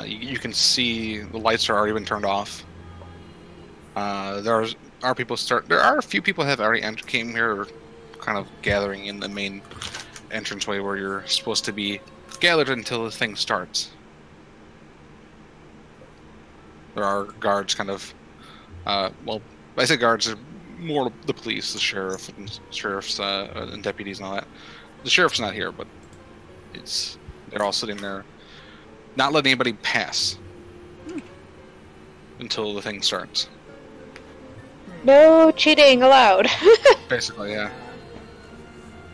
You can see the lights are already been turned off. There are a few people have already came here, kind of gathering in the main entranceway where you're supposed to be gathered until the thing starts. There are guards, kind of. Well, I say guards are more the police, the sheriffs and deputies and all that. The sheriff's not here, but they're all sitting there, not letting anybody pass until the thing starts. No cheating allowed. Basically, yeah.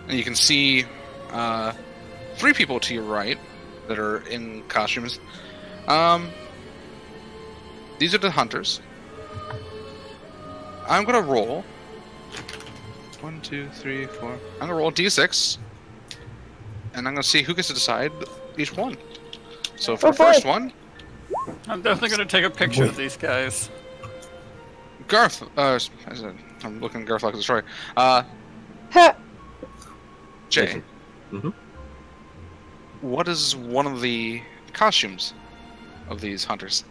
And you can see 3 people to your right that are in costumes. These are the hunters. I'm gonna roll 1, 2, 3, 4. I'm gonna roll a d6, and I'm gonna see who gets to decide each one. So for the first one, I'm definitely gonna take a picture of these guys. Garth. I'm looking at Garth like a story. Jay. Mm-hmm. What is one of the costumes of these hunters?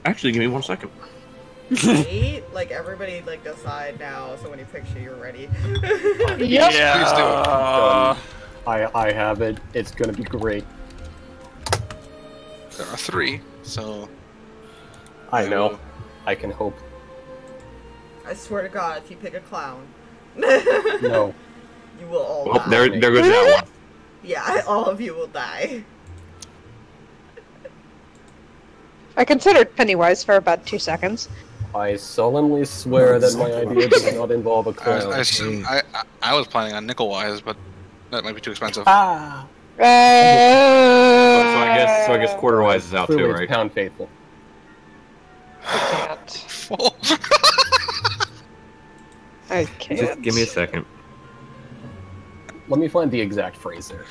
Actually, give me 1 second. Wait, like everybody like decide now, so when you picture you're ready. Yep. Yeah. Please do. I have it. It's gonna be great. There are 3, so I know. I can hope. I swear to God, if you pick a clown, No. you will all Well, die. there goes that one. Yeah, all of you will die. I considered Pennywise for about 2 seconds. I solemnly swear that my idea does not involve a clown. I was planning on nickel-wise, but that might be too expensive. Ah! So I guess quarter-wise is out too, Clearly right? it's pound faithful. I can't. I can't. Just give me a second. Let me find the exact phrase there.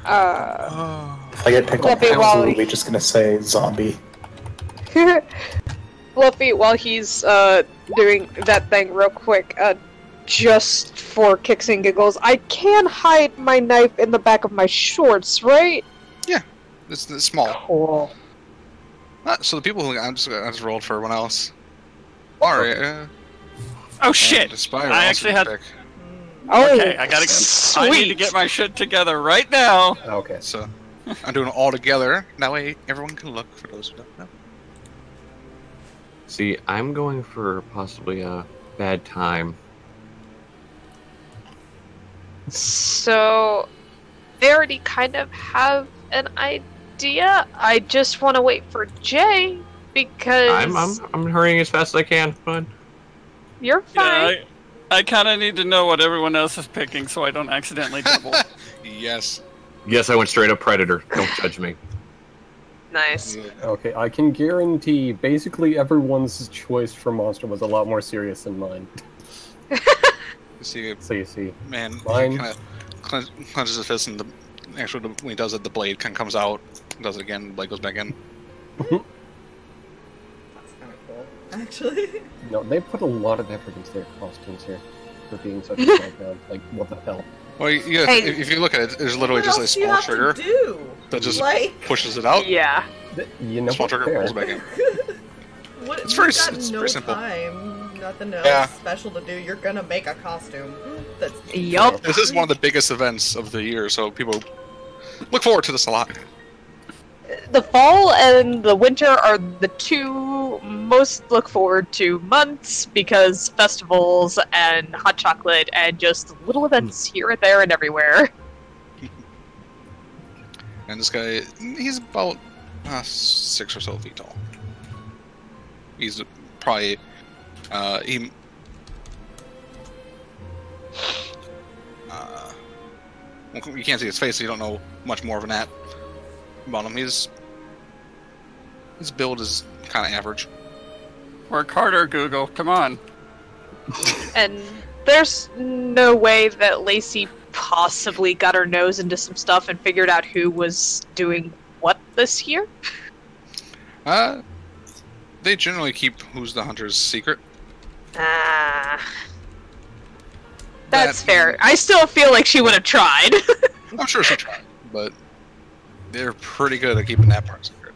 If I get picked on, Fluffy I'm Wally. absolutely just gonna say zombie. Fluffy, while he's doing that thing real quick, just for kicks and giggles, I can hide my knife in the back of my shorts, right? Yeah, it's small. Cool. So the people who I just rolled for everyone else. Laria. Oh shit! I actually had. Oh, Okay, I gotta. sweet. I need to get my shit together right now. Okay. So I'm doing it all together. That way everyone can look, for those who don't know. See, I'm going for possibly a bad time. So, I already kind of have an idea. I just want to wait for Jay because I'm hurrying as fast as I can. Fine. you're fine. Yeah, I kind of need to know what everyone else is picking so I don't accidentally double. Yes. Yes, I went straight up Predator. Don't judge me. Nice. Okay, I can guarantee basically everyone's choice for monster was a lot more serious than mine. You see, So you see. man, Mine- kind of clenches his fist, and when he does it, the blade kind of comes out. Does it again, the blade goes back in. That's kind of cool, actually. No, they put a lot of effort into their costumes here for being such a small town. Like, what the hell? Well, Hey. if you look at it, there's literally What just a else do you small have to trigger do? that just Like, pushes it out. Yeah. You know Small what? trigger Fair. pulls back in. what, It's you've very got it's no very simple. time, nothing else Yeah. special to do. You're gonna make a costume. That's Yup. This is one of the biggest events of the year, so people look forward to this a lot. the fall and the winter are the two most look forward to months because festivals and hot chocolate and just little events here and there and everywhere. And this guy, he's about 6 or so feet tall. He's probably you can't see his face, so you don't know much more of that about him. His build is kind of average. Work harder, Google. Come on. And there's no way that Lacy possibly got her nose into some stuff and figured out who was doing what this year? They generally keep who's the hunter's secret. That's fair. I still feel like she would have tried. I'm sure she tried, but they're pretty good at keeping that part secret.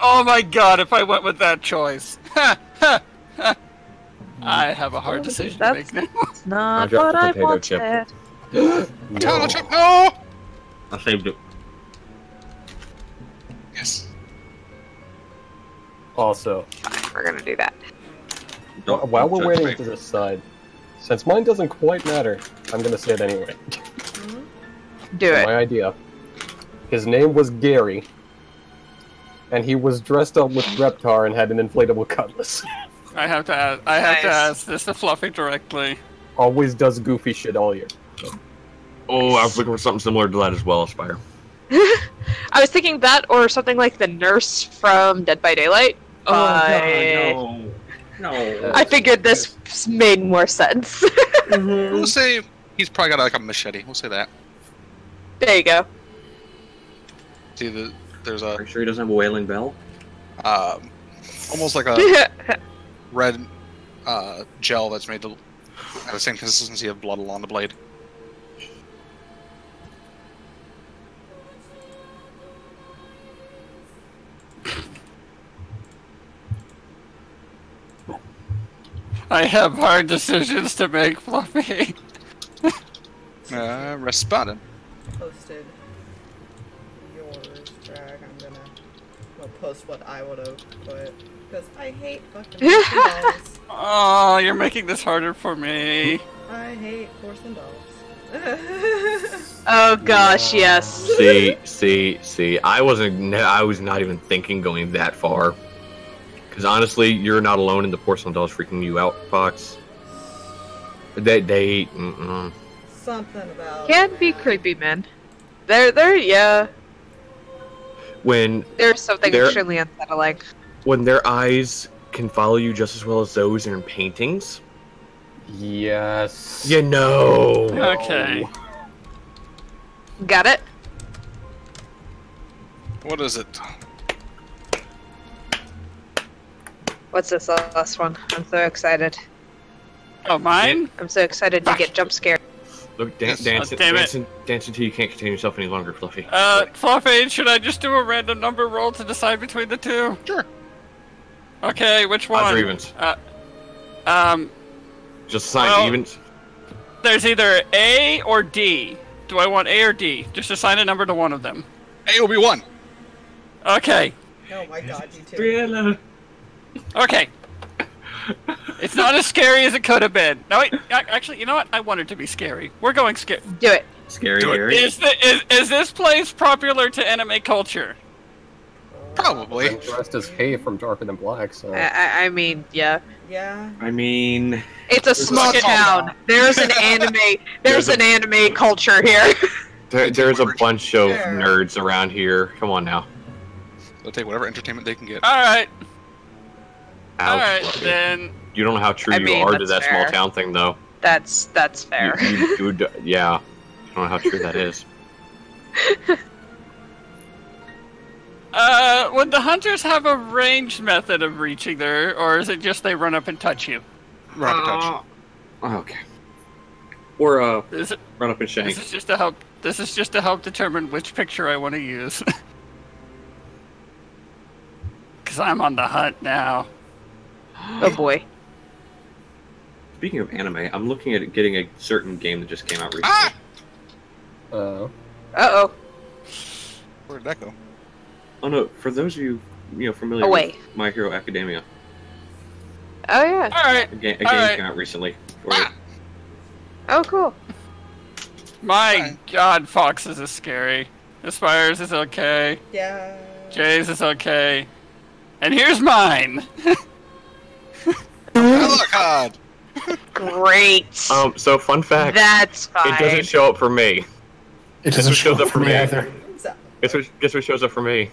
Oh my god, if I went with that choice. I have a hard decision to make now. That's not what I wanted. Potato chip, no! I saved it. Yes. Also, We're gonna do that. while we're waiting to decide, since mine doesn't quite matter, I'm gonna say it anyway. Do it. My idea. His name was Gary, and he was dressed up with Reptar and had an inflatable cutlass. I have to ask. I have to ask this to Fluffy directly. Always does goofy shit all year. Oh, I was looking for something similar to that as well, Aspire. I was thinking that or something like the nurse from Dead by Daylight. No. I figured this made more sense. We'll say he's probably got like a machete. We'll say that. There you go. See, there's a Are you sure he doesn't have a wailing bell? almost like a red gel that's made to have the same consistency of blood along the blade. I have hard decisions to make, Fluffy. Responded. Posted yours, drag. I'll post what I would have put because I hate fucking dolls. Oh, you're making this harder for me. I hate porcelain dolls. Oh gosh, yes. See. I was not even thinking going that far. Because honestly, you're not alone in the porcelain dolls freaking you out, Fox. They Something about Can be creepy, man. Yeah. When There's something They're- extremely unsettling. when their eyes can follow you just as well as those in paintings, Yes. you know. Okay. Got it? What is it? What's this last one? I'm so excited. Oh, mine? I'm so excited to get jump scared. Look, Yes. dance damn it. until you can't contain yourself any longer, Fluffy. Fluffy, should I just do a random number roll to decide between the two? Sure. Okay, which one? Odds or evens? Just assign well- evens. There's either A or D. Do I want A or D? Just assign a number to one of them. A will be 1. Okay. oh my god, you too. Okay. It's not as scary as it could have been. No, wait. Actually, you know what? I want it to be scary. We're going scary. Do it. Scary, Do it. Gary. Is this place popular to anime culture? Probably. I'm dressed as Hay from Darker Than Black, so... I mean, yeah. Yeah. I mean, It's a small a small town. town. There's an anime. There's an anime culture here. there's a bunch of Sure. nerds around here. Come on now. They'll take whatever entertainment they can get. Alright. Ouch, Alright, Fluffy. then. You don't know how true I you mean, are to that's that small fair. town thing, though. That's fair. Yeah. You don't know how true that is. Would the hunters have a ranged method of reaching there, or is it just they run up and touch you? Run up and touch. Okay. Or Is it, run up and shank. this is just to help. This is just to help determine which picture I want to use. Cause I'm on the hunt now. Oh boy. Speaking of anime, I'm looking at getting a certain game that just came out recently. Ah! Uh, Uh-oh. Where did that go? Oh no, for those of you, familiar Away. with My Hero Academia, Oh yeah. Alright. a game Alright. came out recently. Where Oh cool. My Fine. god, Foxes is scary. Aspires is okay. Yeah. Jay's is okay. And here's mine! Alucard! Great. So fun fact, That's fine. it doesn't show up for me. It doesn't what shows show up up for me for me. either. So, Guess what shows up for me?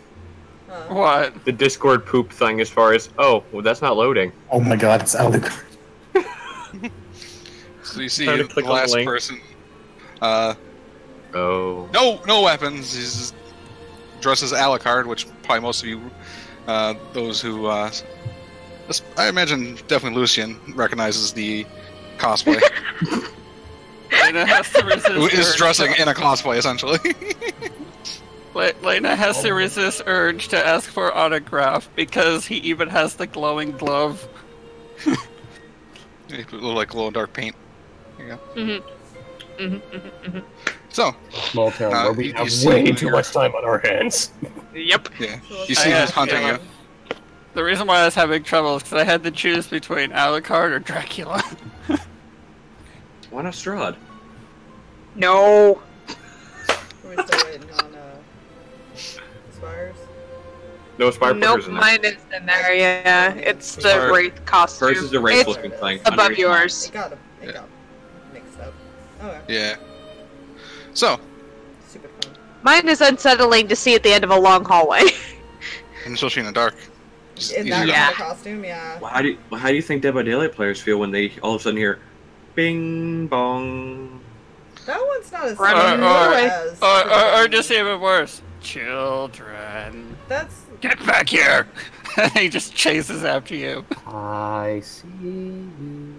What? The Discord poop thing as far as, oh, well that's not loading. Oh my god, it's Alucard. So you see Time to the click on the last link. person. Oh. No weapons. He's dressed as Alucard, which probably most of you, those who, I imagine definitely Lucien recognizes the cosplay. Laina has to resist. Who is urge dressing to- in a cosplay, essentially. Laina has to resist urge to ask for autograph because he even has the glowing glove. You put a little like glow in dark paint. There you go. So, Small town where we you have see way who too you're- much time on our hands. Yep. yeah, So you see I who's hunting yeah. you. The reason why I was having trouble is because I had to choose between Alucard or Dracula. Why not Strahd? No. we're still waiting on Spires. No, Spire Nope, Porter's in there. mine is in there, yeah. It's the Spire- Wraith costume. Hers is the Wraith It's looking thing. above underneath mine. yours. It got Yeah. mixed up. Okay. Yeah. So, Super fun. Mine is unsettling to see at the end of a long hallway. and especially in the dark. Just In easier that to- Yeah. kind of costume, yeah. Well, how do you think Dead by Daylight players feel when they all of a sudden hear, "Bing bong"? That one's not as Or- scary Or just even worse, children. That's Get back here! He just chases after you. I see you.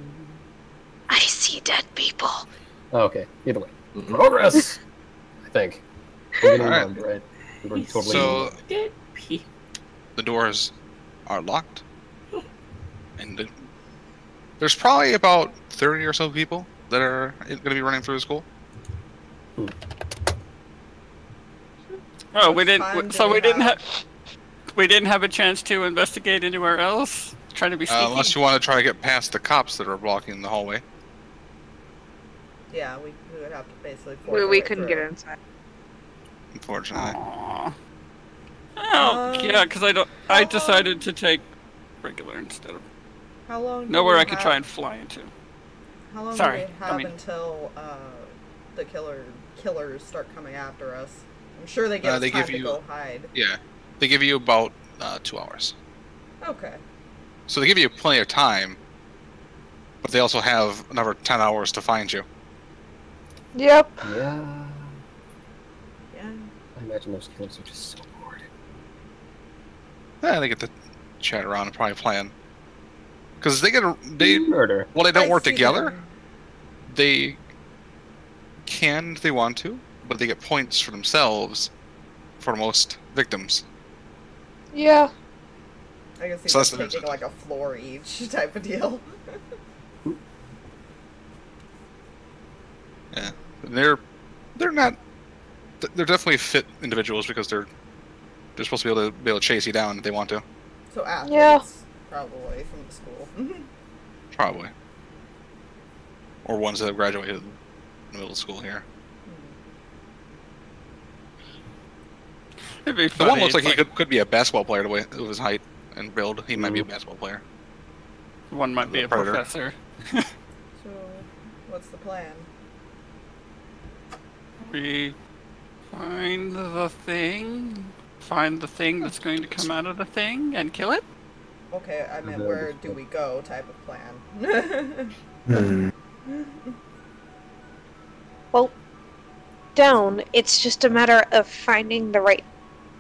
I see dead people. Oh, okay, either way. Mm-mm. Progress! I think. We're getting Alright. armed, right? We're totally So, the doors are locked. And there's probably about 30 or so people that are going to be running through the school. Oh, What time do So we we didn't have? have. We didn't have a chance to investigate anywhere else. Trying to be sneaky. Unless you want to try to get past the cops that are blocking the hallway. yeah. We would have to basically. force We our way couldn't through. get inside. Unfortunately. Aww. Oh, yeah, because I decided to take regular instead of How long? do nowhere we I could have- try and fly into. How long Sorry, do we I have mean- until the killers start coming after us? I'm sure they give us They time give to you- go hide. Yeah. They give you about 2 hours. Okay. So they give you plenty of time, but they also have another 10 hours to find you. Yep. Yeah. Yeah. I imagine those killers are just so bored. Yeah, they get to chat around and probably plan. Because they Murder. well, they don't I work see together. them. They can if they want to, but they get points for themselves for most victims. Yeah. I guess So he's that's the taking like a floor each type of deal. Yeah, and they're not. They're definitely fit individuals because they're supposed to be able to chase you down if they want to. So athletes, Yeah. probably from the school. Probably. Or ones that have graduated in the middle of school here. It'd be The funny. one looks like if, he could be a basketball player the way of his height and build. He might be a basketball player. One might be a Predator. professor. So, what's the plan? We find the thing. Find the thing that's going to come out of the thing and kill it. Okay, I meant where do we go type of plan. Hmm. Well, down. It's just a matter of finding the right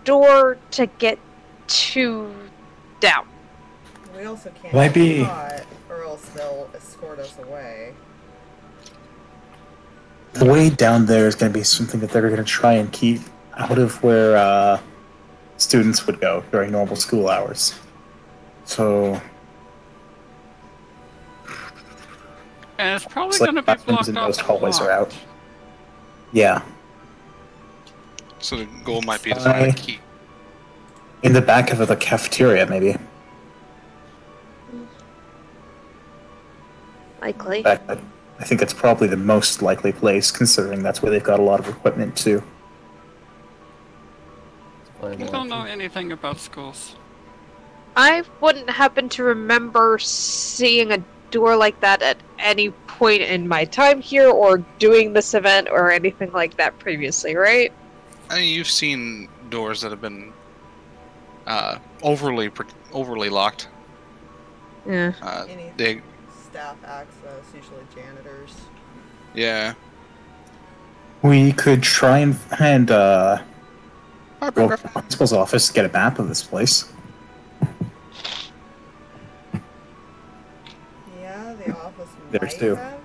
door to get to down. We also can't Might get be- caught, or else they'll escort us away. The way down there is going to be something that they're going to try and keep out of where students would go during normal school hours. So And it's probably it's like going to be bathrooms blocked in off. most and hallways are locked. out. Yeah. So the goal might be to find a key. In the back of the cafeteria, maybe. Likely. In fact, I think it's probably the most likely place, considering that's where they've got a lot of equipment too. I don't know anything about schools. I wouldn't happen to remember seeing a door like that at any point in my time here or doing this event or anything like that previously, right? I mean, you've seen doors that have been overly locked. Yeah. They Staff access, usually janitors. Yeah. We could try and go to the principal's office to get a map of this place. Yeah, the office There's might two. have it.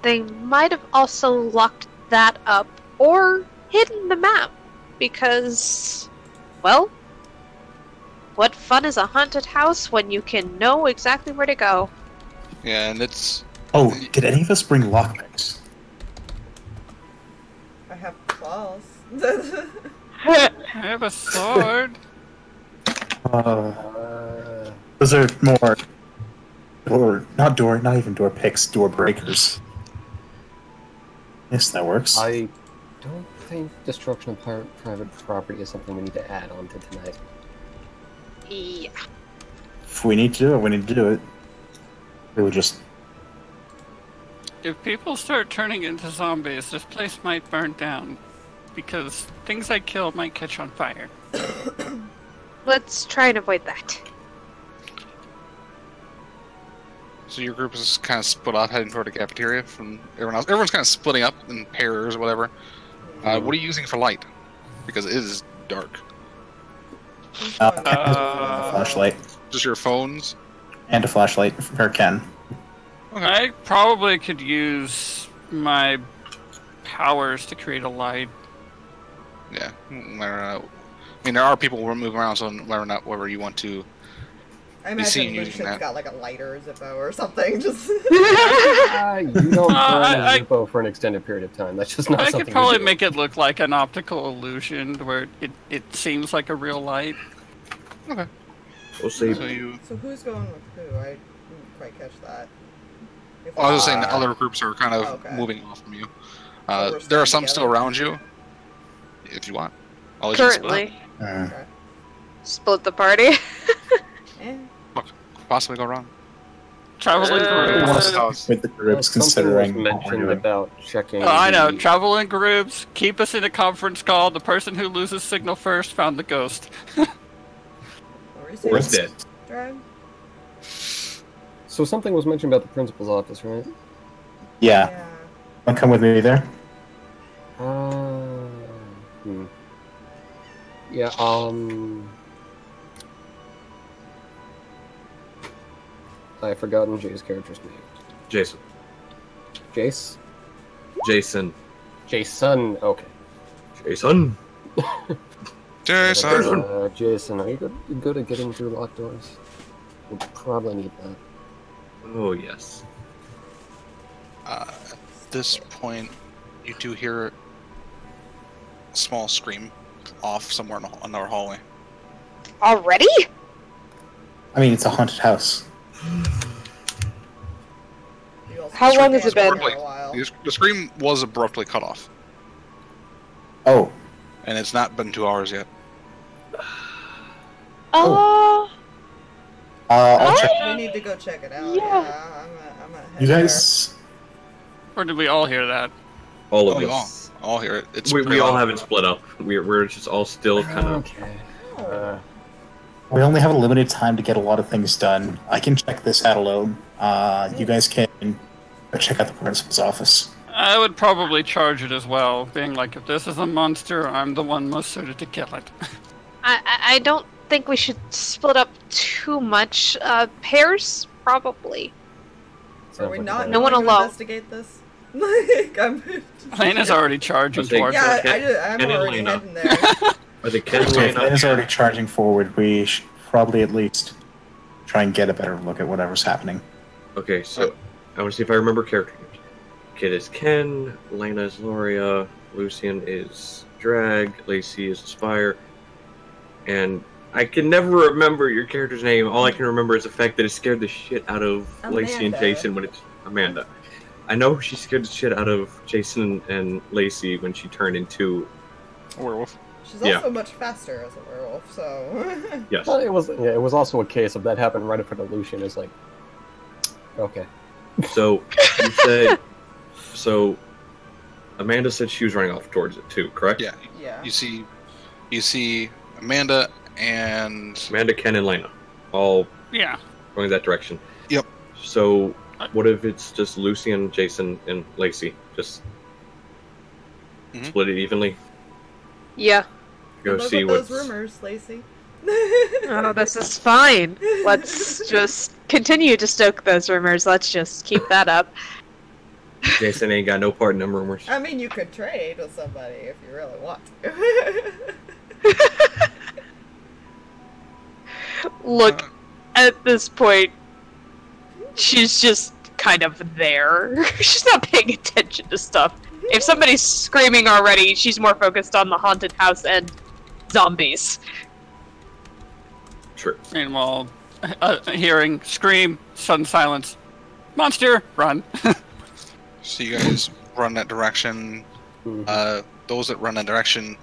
They might have also locked that up or hidden the map because, well, what fun is a haunted house when you can know exactly where to go? Yeah, and it's... Oh, did any of us bring lockpicks? I have claws. I have a sword. Those are more... not even door picks, door breakers. Yes, that works. I don't think destruction of private property is something we need to add on to tonight. Yeah. If we need to do it, we need to do it. We would just... If people start turning into zombies, this place might burn down. Because things I kill might catch on fire. Let's try and avoid that. So your group is kind of split off heading toward the cafeteria from everyone else. Everyone's kind of splitting up in pairs or whatever. What are you using for light? Because it is dark. a flashlight. Just your phones? And a flashlight for Ken. Okay. I probably could use my powers to create a light. Yeah. I mean, there are people moving around, so whether you want to... I You see imagine you using Lucian's that. got like a lighter or Zippo or something. Just You don't burn I- a Zippo for an extended period of time. That's just not I something could probably we do. make it look like an optical illusion where it seems like a real light. Okay. We'll see. So you... so who's going with who? I didn't quite catch that. If I was just saying we- the other groups are kind of Okay. moving off from you. So we're There are staying some still together? around you, if you want. I'll let you split up. Currently, Okay. split the party. Eh. Possibly go wrong. Traveling groups. With the groups, Something considering was mentioned about checking. I know, the- travel in groups, keep us in a conference call, the person who loses signal first found the ghost. What were you saying? Where's dead? Drag? So something was mentioned about the principal's office, right? Yeah. Want to come with me there? Yeah, I've forgotten Jay's character's name. Jason. Jace? Jason. Jason, okay. Jason. Jason! Jason, are you good at getting through locked doors? We'll probably need that. Oh, yes. At this point, you do hear a small scream off somewhere in another hallway. Already? I mean, it's a haunted house. You also How long has it been? For a while. The scream was abruptly cut off, Oh, and it's not been 2 hours yet. Oh. I'll check. We need to go check it out. Yeah. I'm gonna head You guys, Or did we all hear that? All of Oh, we us. all hear it. It's We pretty all loud. haven't split up. We're just all still kind of... Okay. there. we only have a limited time to get a lot of things done. I can check this out alone. You guys can check out the principal's office. I would probably charge it as well, being like, if this is a monster, I'm the one most suited to kill it. I don't think we should split up too much. Pairs, probably. Are we Sounds like not a No going one to alone. investigate this? Like, I'm... Laina's already charging Okay. towards Yeah, it. I'm Ken and already Laina. heading there. I think Ken So if Laina- Lynn is already charging forward, we should probably at least try and get a better look at whatever's happening. Okay, so I want to see if I remember character names. Kid is Ken, Laina is Laria, Lucien is Drag, Lacy is Aspire, and I can never remember your character's name. All I can remember is the fact that it scared the shit out of Lacy and Jason when it's Amanda. I know she scared the shit out of Jason and Lacy when she turned into A werewolf. She's also much faster as a werewolf, so... Yes. Well, it was also a case of that happened right in front of Lucien. It's like, okay. So, you say... So, Amanda said she was running off towards it too, correct? Yeah. Yeah. You see Amanda and... Amanda, Ken, and Laina. All Yeah. going that direction. Yep. So, what if it's just Lucien, Jason, and Lacy? Just split it evenly? Yeah. Go Look see at what's... those rumors, Lacy. Oh, this is fine. Let's just continue to stoke those rumors. Let's just keep that up. Jason ain't got no part in them rumors. I mean, you could trade with somebody if you really want to. Look, at this point, she's just kind of there. She's not paying attention to stuff. If somebody's screaming already, she's more focused on the haunted house and zombies. True. Meanwhile, hearing scream, sudden silence. Monster, run. So you guys run that direction. Mhm. Those that run that direction,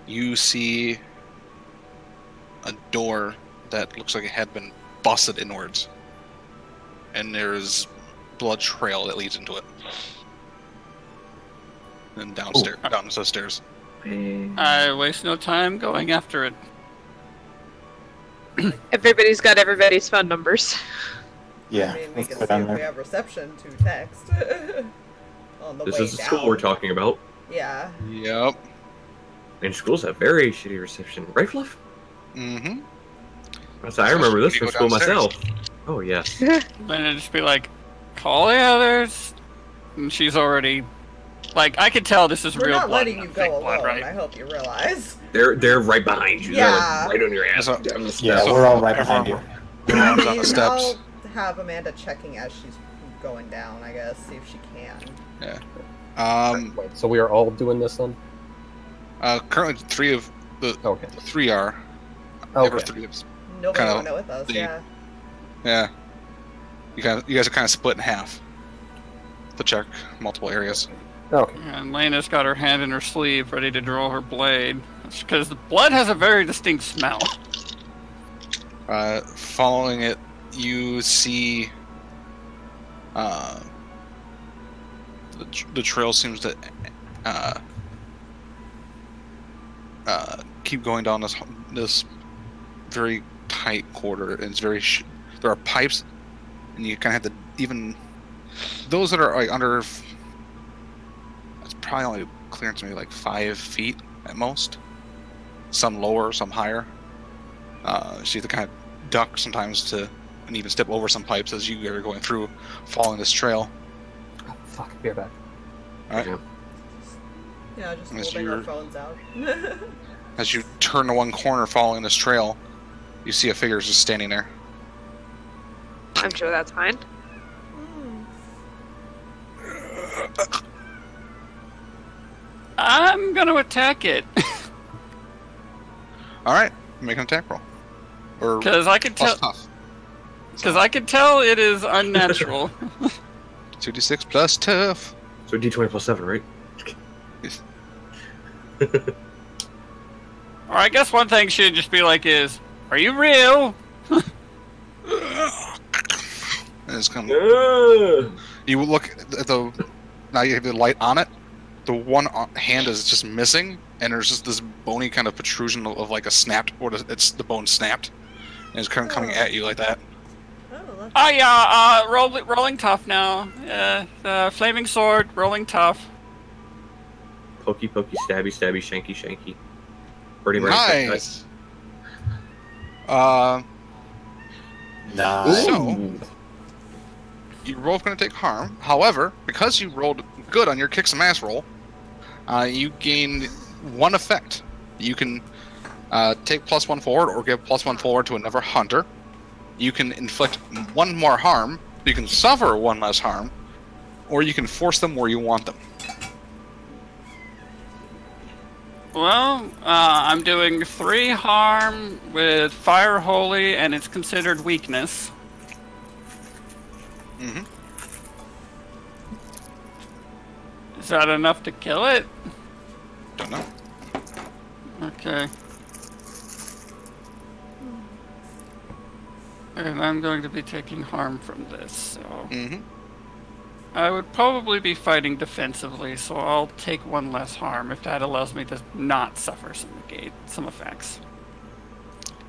you see a door that looks like it had been busted inwards. And there's blood trail that leads into it. And downstairs, down the stairs. I waste no time going after it. Everybody's got everybody's phone numbers. Yeah. I mean, we let's can go see down if we there. have reception to text. On the This way is the down. school we're talking about. Yeah. Yep. And schools have very shitty reception. Right, Fluff? Mm-hmm. I remember this When from you school go downstairs. myself. Oh, yes. Then it'd just be like, call the others. And she's already... Like, I could tell this is We're real not blood. letting you not go fake alone, blood, right? I hope you realize. They're right behind you. Yeah. They're like right on your ass. So- down the Yeah, steps. we're all right behind you. Everyone's on the I'll steps. have Amanda checking as she's going down, I guess, see if she can. Wait, so we are all doing this then? Currently, three of the Okay. three are. There were Okay. three of us. Nobody Kinda went with us, the- yeah. Yeah. You guys are kind of split in half to check multiple areas. Okay. And Laina's got her hand in her sleeve, ready to draw her blade. Because the blood has a very distinct smell. Following it, you see the trail seems to keep going down this very tight corridor, and it's very there are pipes, and you kind of have to even those that are like under. It's probably only clearance maybe like 5 feet at most. Some lower, some higher. So you have to kind of duck sometimes to, and even step over some pipes as you are going through, following this trail. Oh, fuck, be right back. All right. Yeah. Yeah, just As holding our you're- phones out. As you turn to one corner following this trail, you see a figure just standing there. I'm sure that's fine. I'm gonna attack it. All right, make an attack roll. Or Because I can plus tell. tough. Because I can tell it is unnatural. 2d6 plus tough. So D20 plus 7, right? Or I guess one thing should just be like is, are you real? And it's come. Ah! You will look at the. Now you have the light on it. The one hand is just missing, and there's just this bony kind of protrusion of like a snapped, or it's the bone snapped, and it's kind of coming at you like that. Oh, that's Oh yeah, rolling tough now. Flaming sword, rolling tough. Pokey, pokey, stabby, stabby, shanky, shanky. Pretty much. Nice. Nice. So you're both going to take harm. However, because you rolled good on your kick some ass roll, you gain one effect. You can take +1 forward or give +1 forward to another hunter. You can inflict one more harm. You can suffer one less harm, or you can force them where you want them. Well, I'm doing 3 harm with Fire Holy, and it's considered weakness. Mm-hmm. Is that enough to kill it? Don't know. Okay. And I'm going to be taking harm from this, so... Mm-hmm. I would probably be fighting defensively, so I'll take 1 less harm if that allows me to not suffer some effects.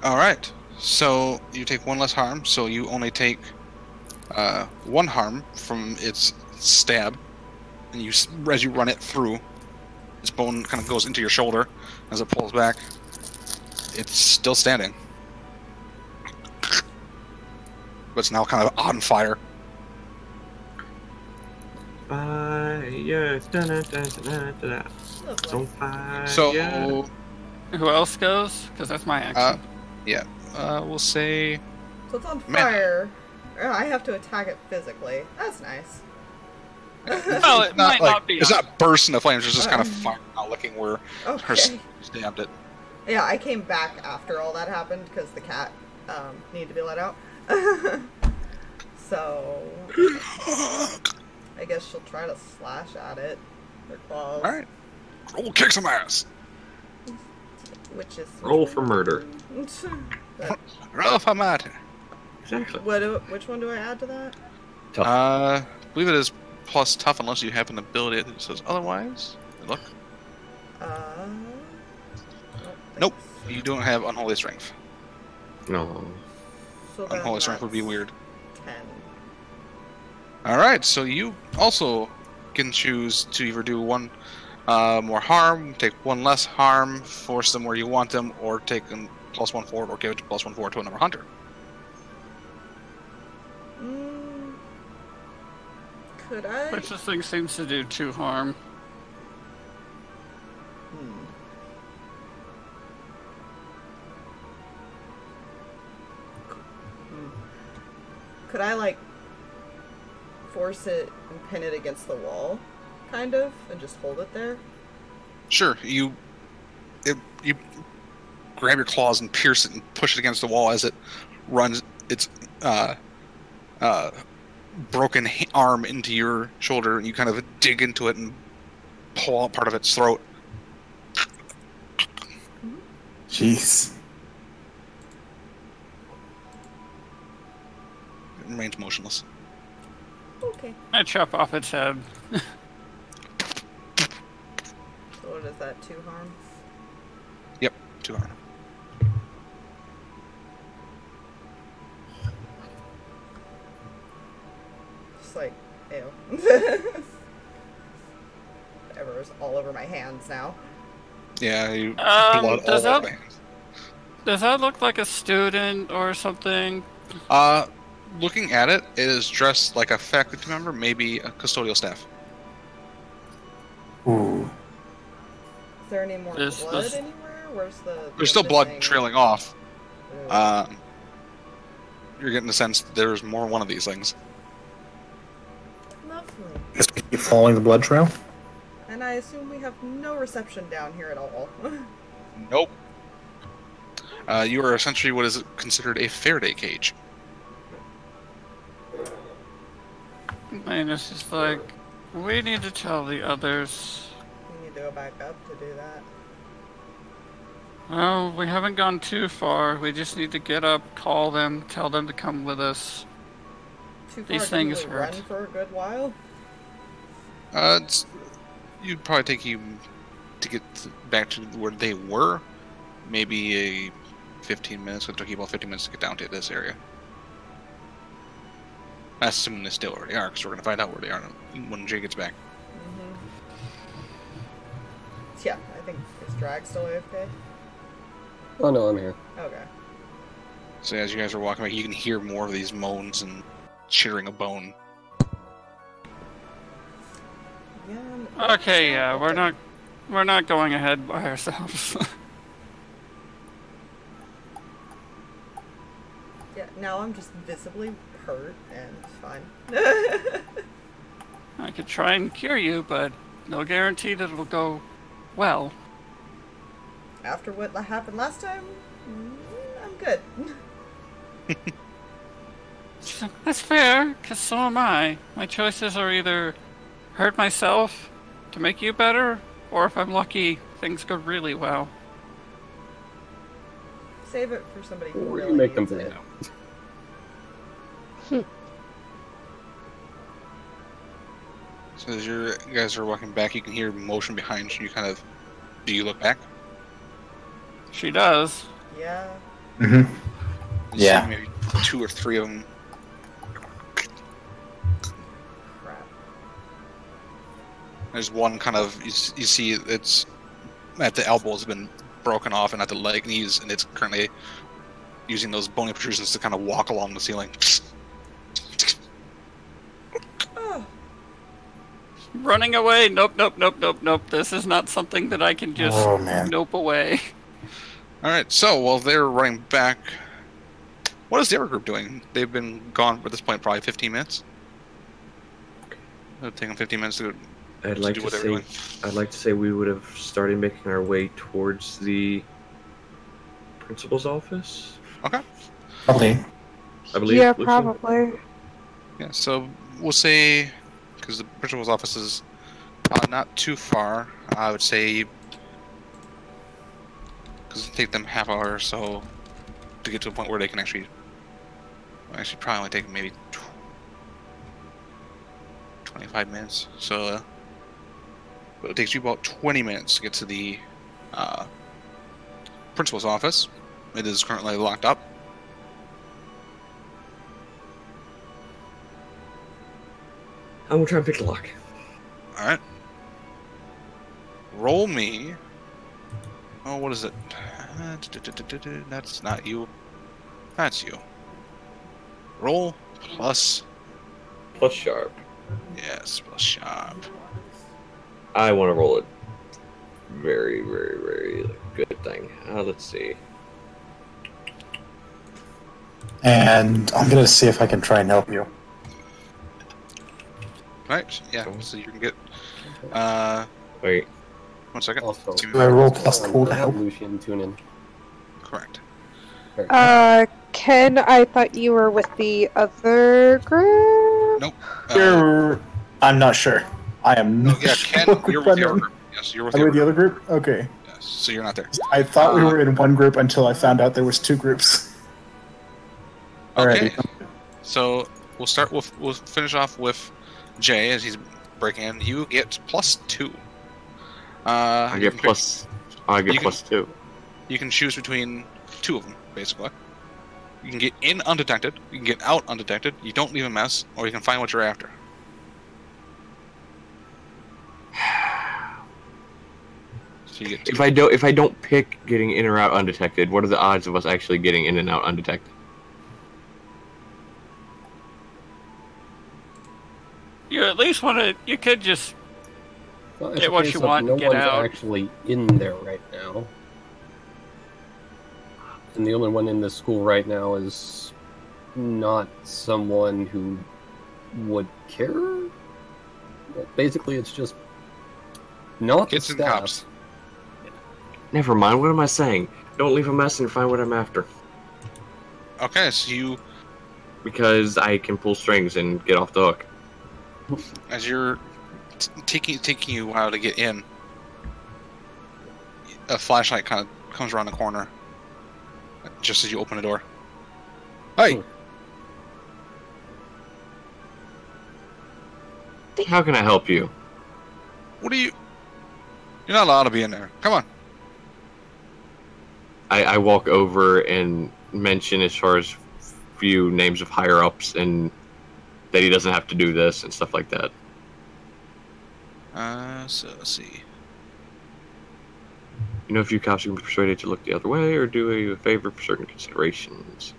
Alright, so you take 1 less harm, so you only take 1 harm from its stab, and as you run it through, its bone kind of goes into your shoulder as it pulls back. It's still standing. But it's now kind of on fire. Fire, on fire. So, Who else goes? Because that's my action. yeah, we'll say... So it's on fire. I have to attack it physically. That's nice. Well, it might not be. It's not bursting into flames, it's just kind of fire out looking where her Okay. stabbed it. Yeah, I came back after all that happened because the cat needed to be let out. So I guess she'll try to slash at it. Her claws. Alright. Roll, kick some ass! Which is Roll for murder. Roll for murder. Exactly. Which one do I add to that? Tough. I believe it is plus tough unless you have an ability that says otherwise. Look. Nope. You don't have unholy strength. No. So Unholy strength would be weird. 10. Alright, so you also can choose to either do 1 more harm, take 1 less harm, force them where you want them, or take them +1 forward, or give it +1 forward to another hunter. Could I? Which this thing seems to do 2 harm. Could I, like, force it and pin it against the wall, kind of, and just hold it there? Sure, you grab your claws and pierce it and push it against the wall as it runs its broken arm into your shoulder, and you kind of dig into it and pull out part of its throat. Jeez. It remains motionless. Okay. I chop off its head. So what is that, 2 harm? Yep, 2 harm. Just like, ew. Whatever's all over my hands now. Yeah, you blood all over my hands. Does that look like a student or something? Looking at it, it is dressed like a faculty member, maybe a custodial staff. Ooh. Is there any more blood anywhere? Where's the... There's still blood trailing off. Ooh. You're getting the sense that there's more one of these things. Lovely. Guess we keep following the blood trail? And I assume we have no reception down here at all. Nope. You are essentially what is considered a Faraday cage. And it's just like, we need to tell the others. We need to go back up to do that. Well, we haven't gone too far. We just need to get up, call them, tell them to come with us. Too far? These things Didn't we hurt. run for a good while? You'd probably take you to get back to where they were. Maybe 15 minutes. It took you about 15 minutes to get down to this area. Assuming they still already are, because we're going to find out where they are when Jay gets back. Yeah, I think, is Drag still AFK? Oh no, I'm here. Okay. So as you guys are walking back, you can hear more of these moans and chittering of bone. Yeah, Okay, yeah, we're not going ahead by ourselves. Yeah, now I'm just visibly hurt and it's fine. I could try and cure you, but no guarantee that it'll go well. After what happened last time, I'm good. That's fair, because so am I. My choices are either hurt myself to make you better, or if I'm lucky, things go really well. Save it for somebody who Or really you make them needs it. bleed. So as you guys are walking back, you can hear motion behind you. Do you look back? She does. Yeah. Mm-hmm. You Yeah. see maybe 2 or 3 of them. Crap. There's one you see it's at the elbow has been broken off, and at the knees, and it's currently using those bony protrusions to kind of walk along the ceiling. Oh. Running away. Nope, nope, nope, nope, nope. This is not something that I can just Oh, man. nope away. Alright, so while they're running back, what is the other group doing? They've been gone at this point probably 15 minutes. It'll take them 15 minutes to I'd like do to what they're say, doing. I'd like to say we would have started making our way towards the principal's office. Okay. Probably. I believe. Yeah, Lucien? probably. Yeah, so we'll say, because the principal's office is not too far, I would say, because it'll take them half hour or so to get to a point where they can actually probably only take maybe 25 minutes. So but it takes you about 20 minutes to get to the principal's office. It is currently locked up. I'm gonna try and pick the lock. Alright. Roll me. Oh, what is it? That's not you. That's you. Roll plus. Plus sharp. Yes, plus sharp. I want to roll it. Very, very, very good thing. Let's see. And I'm gonna see if I can try and help you. Right? Yeah, so you can get. Wait. 1 second. Also, Do I roll plus cool to help? Lucian, tune in. Correct. Ken, I thought you were with the other group? Nope. I'm not sure. I am No, not yeah, sure. Ken, you're with the other group. Yes, you're with I'm the with the other other group? Okay. Yes, so you're not there. I thought we were in one group until I found out there was 2 groups. Okay. Alrighty. So we'll finish off with Jay as he's breaking in. You get +2. I get plus 2. You can choose between 2 of them, basically. You can get in undetected, you can get out undetected, you don't leave a mess, or you can find what you're after. So you get 2. If I don't pick getting in or out undetected, what are the odds of us actually getting in and out undetected? You at least want to. You could just Well, it's get a what case you of want no and get one's out. actually in there right now. And the only one in this school right now is not someone who would care. Well, basically, it's just not Kids the and staff. cops. Never mind. What am I saying? Don't leave a mess and find what I'm after. Okay, so you, Because I can pull strings and get off the hook. as you're taking you a while to get in, a flashlight kind of comes around the corner just as you open the door. Hey! How can I help you? What are you... You're not allowed to be in there. Come on. I walk over and mention as far as few names of higher ups and that he doesn't have to do this and stuff like that. So let's see. You know, a few cops you can be persuaded to look the other way or do you a favor for certain considerations.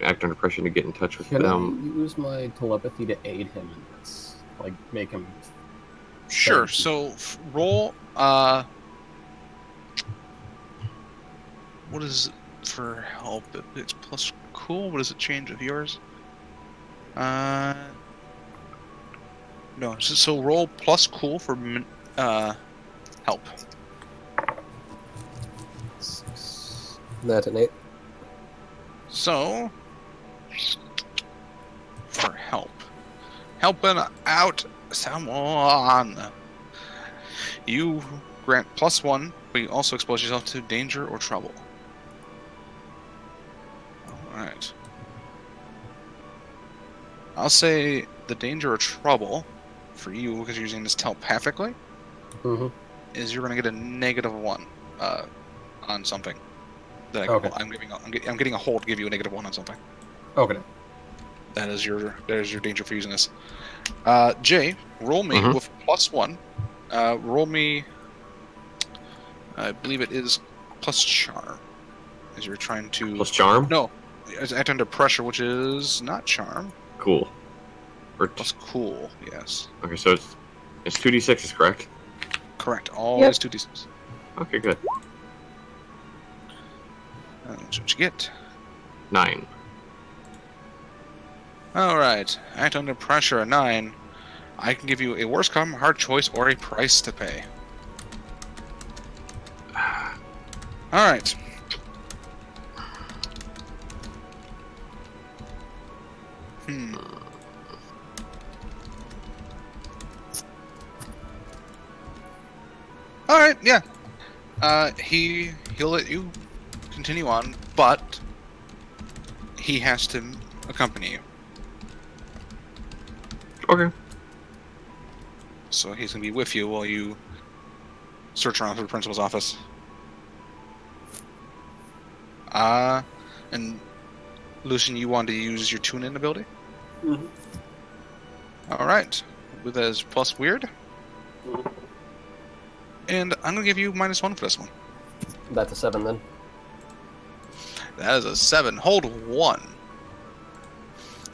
Act under pressure to get in touch with Can them. I use my telepathy to aid him in this? Like, make him... Sure, so roll, what is it for help? It's plus cool. What does it change of yours? No, so roll plus cool for help. That's an 8. So, for helping out someone, you grant +1, but you also expose yourself to danger or trouble. Alright. I'll say the danger or trouble for you, because you're using this telepathically, is you're going to get a -1 on something. That I'm getting a hold to give you a -1 on something. Okay. That is your danger for using this. Jay, roll me with +1. Roll me. I believe it is plus charm, as you're trying to. Plus charm? No, it's act under pressure, which is not charm. Cool. Or Plus cool, yes. okay, so it's 2d6s, correct? Correct. Always 2d6. Okay, good. That's what you get. 9. Alright. Act under pressure, a 9. I can give you a worst come, hard choice, or a price to pay. Alright. Alright, yeah. He'll let you continue on, but he has to accompany you. Okay. So he's gonna be with you while you search around for the principal's office. And Lucien, you want to use your tune-in ability? Alright. With that as plus weird. And I'm gonna give you -1 for this one. That's a 7 then. That is a 7. Hold 1.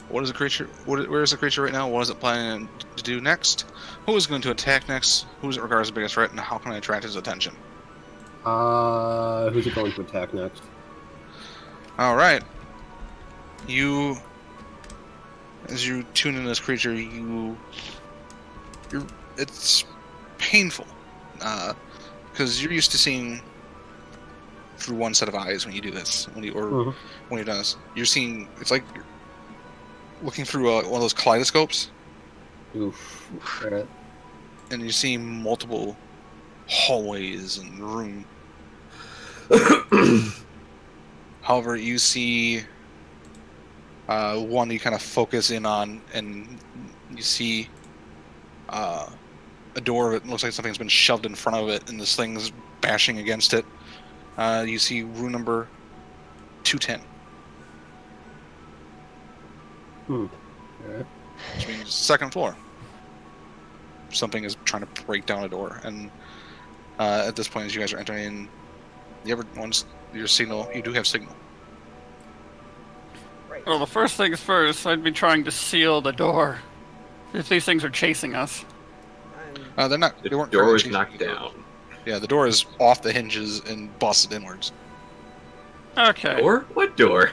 What is the creature? Where is the creature right now? What is it planning to do next? Who is going to attack next? Who is it regards as the biggest threat, and how can I attract his attention? Who's it going to attack next? All right. As you tune in this creature, it's painful, because you're used to seeing through one set of eyes when you do this, when you've done this. You're seeing, it's like you're looking through one of those kaleidoscopes. Oof. Right. And you see multiple hallways and room. However, you see one you kind of focus in on, and you see a door that looks like something's been shoved in front of it, and this thing's bashing against it. You see room number 210. Alright. Which means second floor. Something is trying to break down a door, and at this point, as you guys are entering, once your signal, you do have signal. Right. Well, the first things first, I'd be trying to seal the door. If these things are chasing us. They're not. The They weren't door is chasing knocked you. down. Yeah, the door is off the hinges and busted inwards. Okay. Door? What door?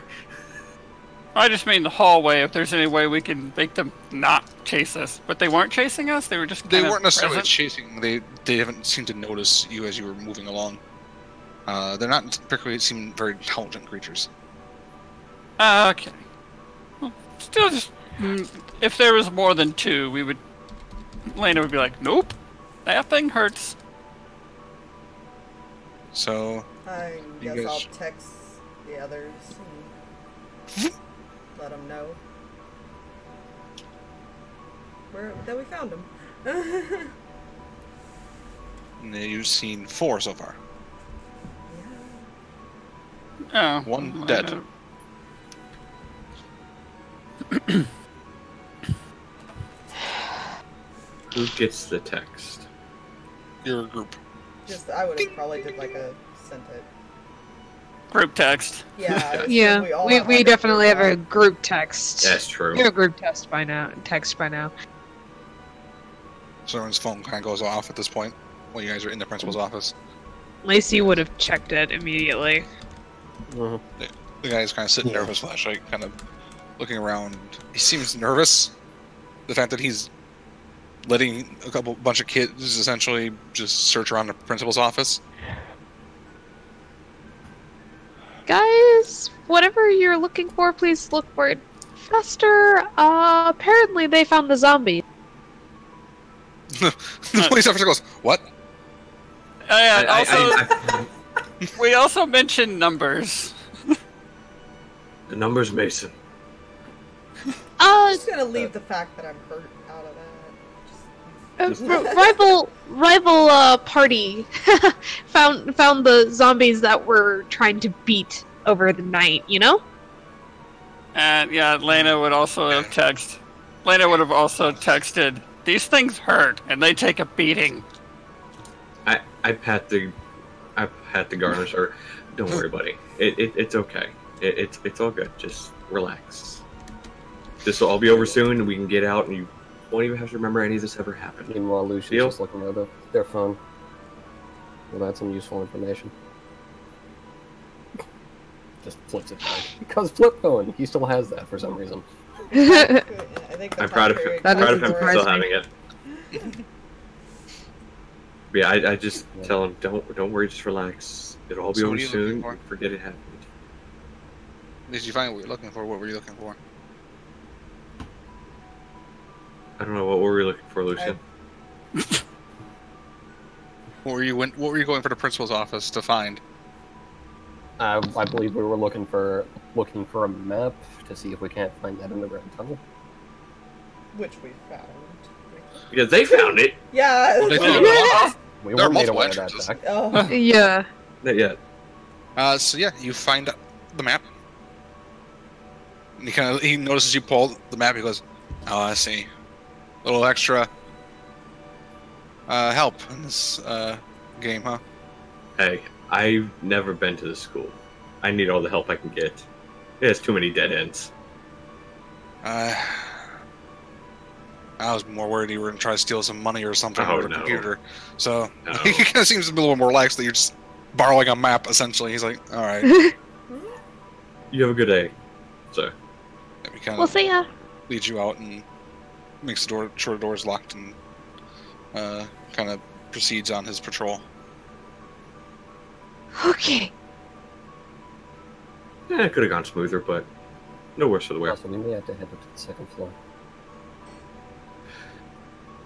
I just mean the hallway, if there's any way we can make them not chase us. But they weren't chasing us? They were just They kind of weren't necessarily present? chasing. They haven't seemed to notice you as you were moving along. They're not particularly seem very intelligent creatures. Okay. Well, still just... if there was more than 2, we would... Laina would be like, nope, that thing hurts. So, I You guess guys- I'll text the others and let them know that we found him. you've seen 4 so far. Oh. 1 dead. Who gets the text? Your group. Just I would have probably did like a sent it. Group text. Yeah. Yeah, all we have, like, definitely have a group group text. That's true. We have a group text by now. Text by now. So everyone's phone kind of goes off at this point when you guys are in the principal's office. Lacy would have checked it immediately. The guy's kind of sitting there with his flashlight, kind of looking around. He seems nervous. The fact that he's letting bunch of kids essentially just search around the principal's office. Guys, whatever you're looking for, please look for it faster. Apparently they found the zombie. The police officer goes, "What?" We also mentioned numbers. The numbers, Mason. I'm just gonna leave the fact that I'm hurt out of that. Rival party found the zombies that we're trying to beat over the night, you know? And yeah, Laina would also have texted, "These things hurt, and they take a beating." I pat the Garner, sir. Don't worry, buddy. It's okay. It's all good. Just relax. This will all be over soon, and we can get out, and you won't even have to remember any of this ever happened. Meanwhile, Lucian's just looking at their phone. Well, that's some useful information. Just flips it back. Because flip phone, he still has that for some reason. I'm proud of him. Proud of him for still having it. Yeah, I just tell him, don't worry, just relax. It'll all be over soon. Forget it happened. Did you find what you're looking for? What were you looking for? I don't know, what were we looking for, Lucien? What were you going for the principal's office to find? I believe we were looking for a map to see if we can't find that underground tunnel. Which we found. Yeah, they found it. Yeah. Well, they found it. We There are weren't made multiple aware of that entrances. fact. Oh. Yeah. Not yet. So yeah, you find the map. And he notices you pull the map. He goes, "Oh, I see. A little extra help in this game, huh?" Hey, I've never been to this school. I need all the help I can get. It has too many dead ends. I was more worried you were going to try to steal some money or something Oh, out of the no. computer. So No. he kind of seems a little more relaxed that you're just borrowing a map, essentially. He's like, "All right." You have a good day. So. And he kind We'll of see ya. leads you out and makes the doors locked and kind of proceeds on his patrol. Okay. Yeah, it could have gone smoother, but no worse for the wear. Also, we may have to head up to the second floor.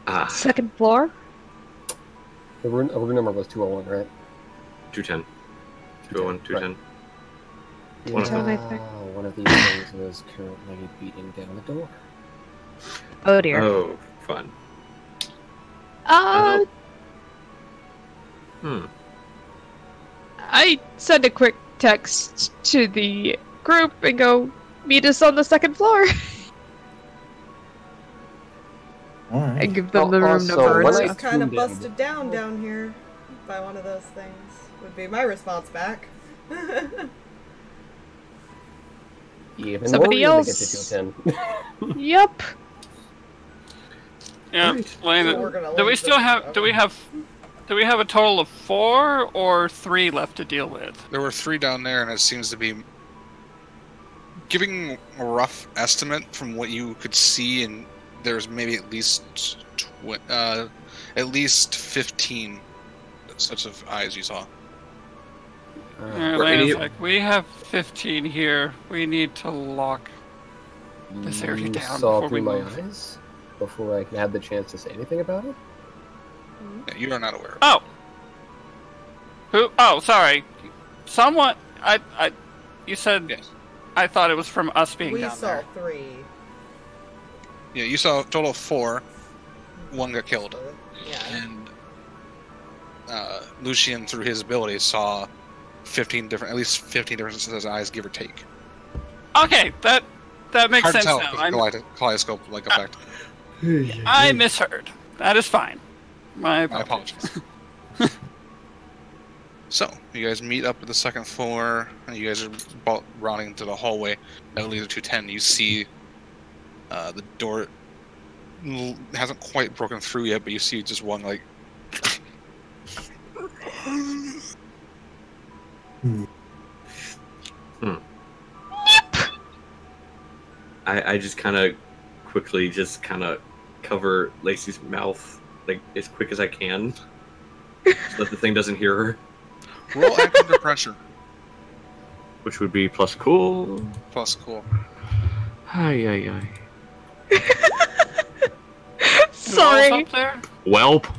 Ah, Second floor? The room number was 201, right? 210. 201, 210. One of them, I think. One of these things is currently beating down the door. Oh dear. Oh, fun. I send a quick text to the group and go, "Meet us on the second floor." Alright. And give them the room Also, number. when and I stuff. Kind of tuned in. busted down here by one of those things. Would be my response back. Even Somebody more else. reason to get to 210. Yep. Yeah, Right. So we're Laina, gonna do we leave still this- have? Do we have a total of 4 or 3 left to deal with? There were 3 down there, and it seems to be giving a rough estimate from what you could see, and there's maybe at least 15 sets of eyes you saw. Were any Laina's of- like, we have 15 here. We need to lock this area You down saw before through we my move. eyes before I had the chance to say anything about it? Yeah, you are not aware of it. Oh. Who? Oh, sorry. Someone. You said. Yes. I thought it was from us being We down saw there. 3. Yeah, you saw a total of 4. 1 got killed. Yeah. And Lucien, through his ability, saw at least 15 different sets of eyes, give or take. Okay, that makes Hard to sense tell now. with the kaleidoscope-like effect. I misheard. That is fine. My My apologies. apologies. So, you guys meet up at the second floor, and you guys are rounding to the hallway that leads to 210. You see the door hasn't quite broken through yet, but you see just one, like... I just kind of quickly just kind of cover Lacy's mouth like as quick as I can, so that the thing doesn't hear her. Roll active under pressure. Which would be plus cool. Plus cool. Ay. Sorry. Up there? Welp.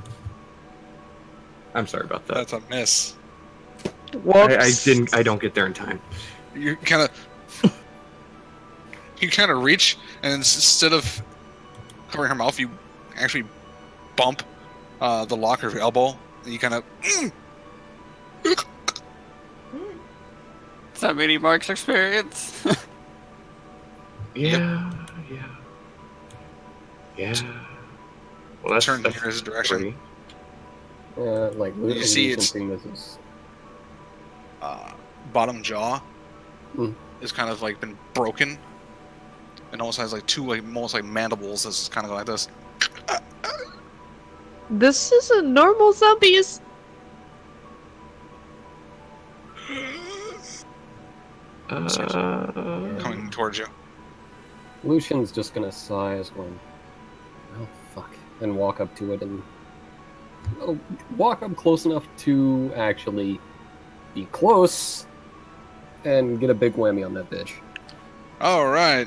I'm sorry about that. That's a miss. Whoops. I don't get there in time. You kind of reach, and instead of covering her mouth, you actually bump the locker of your elbow. And you kind of. Is that Mini Mark's experience? Yeah. Well, that's Turn in his direction. Like, You see it's- think this is... Bottom jaw Hmm. is kind of like been broken, and almost has like two like almost like mandibles. That's kind of like this. This isn't normal zombies. Coming towards you. Lucian's just gonna sigh as going, oh fuck, and walk up to it and walk up close enough to actually be close and get a big whammy on that bitch. All right,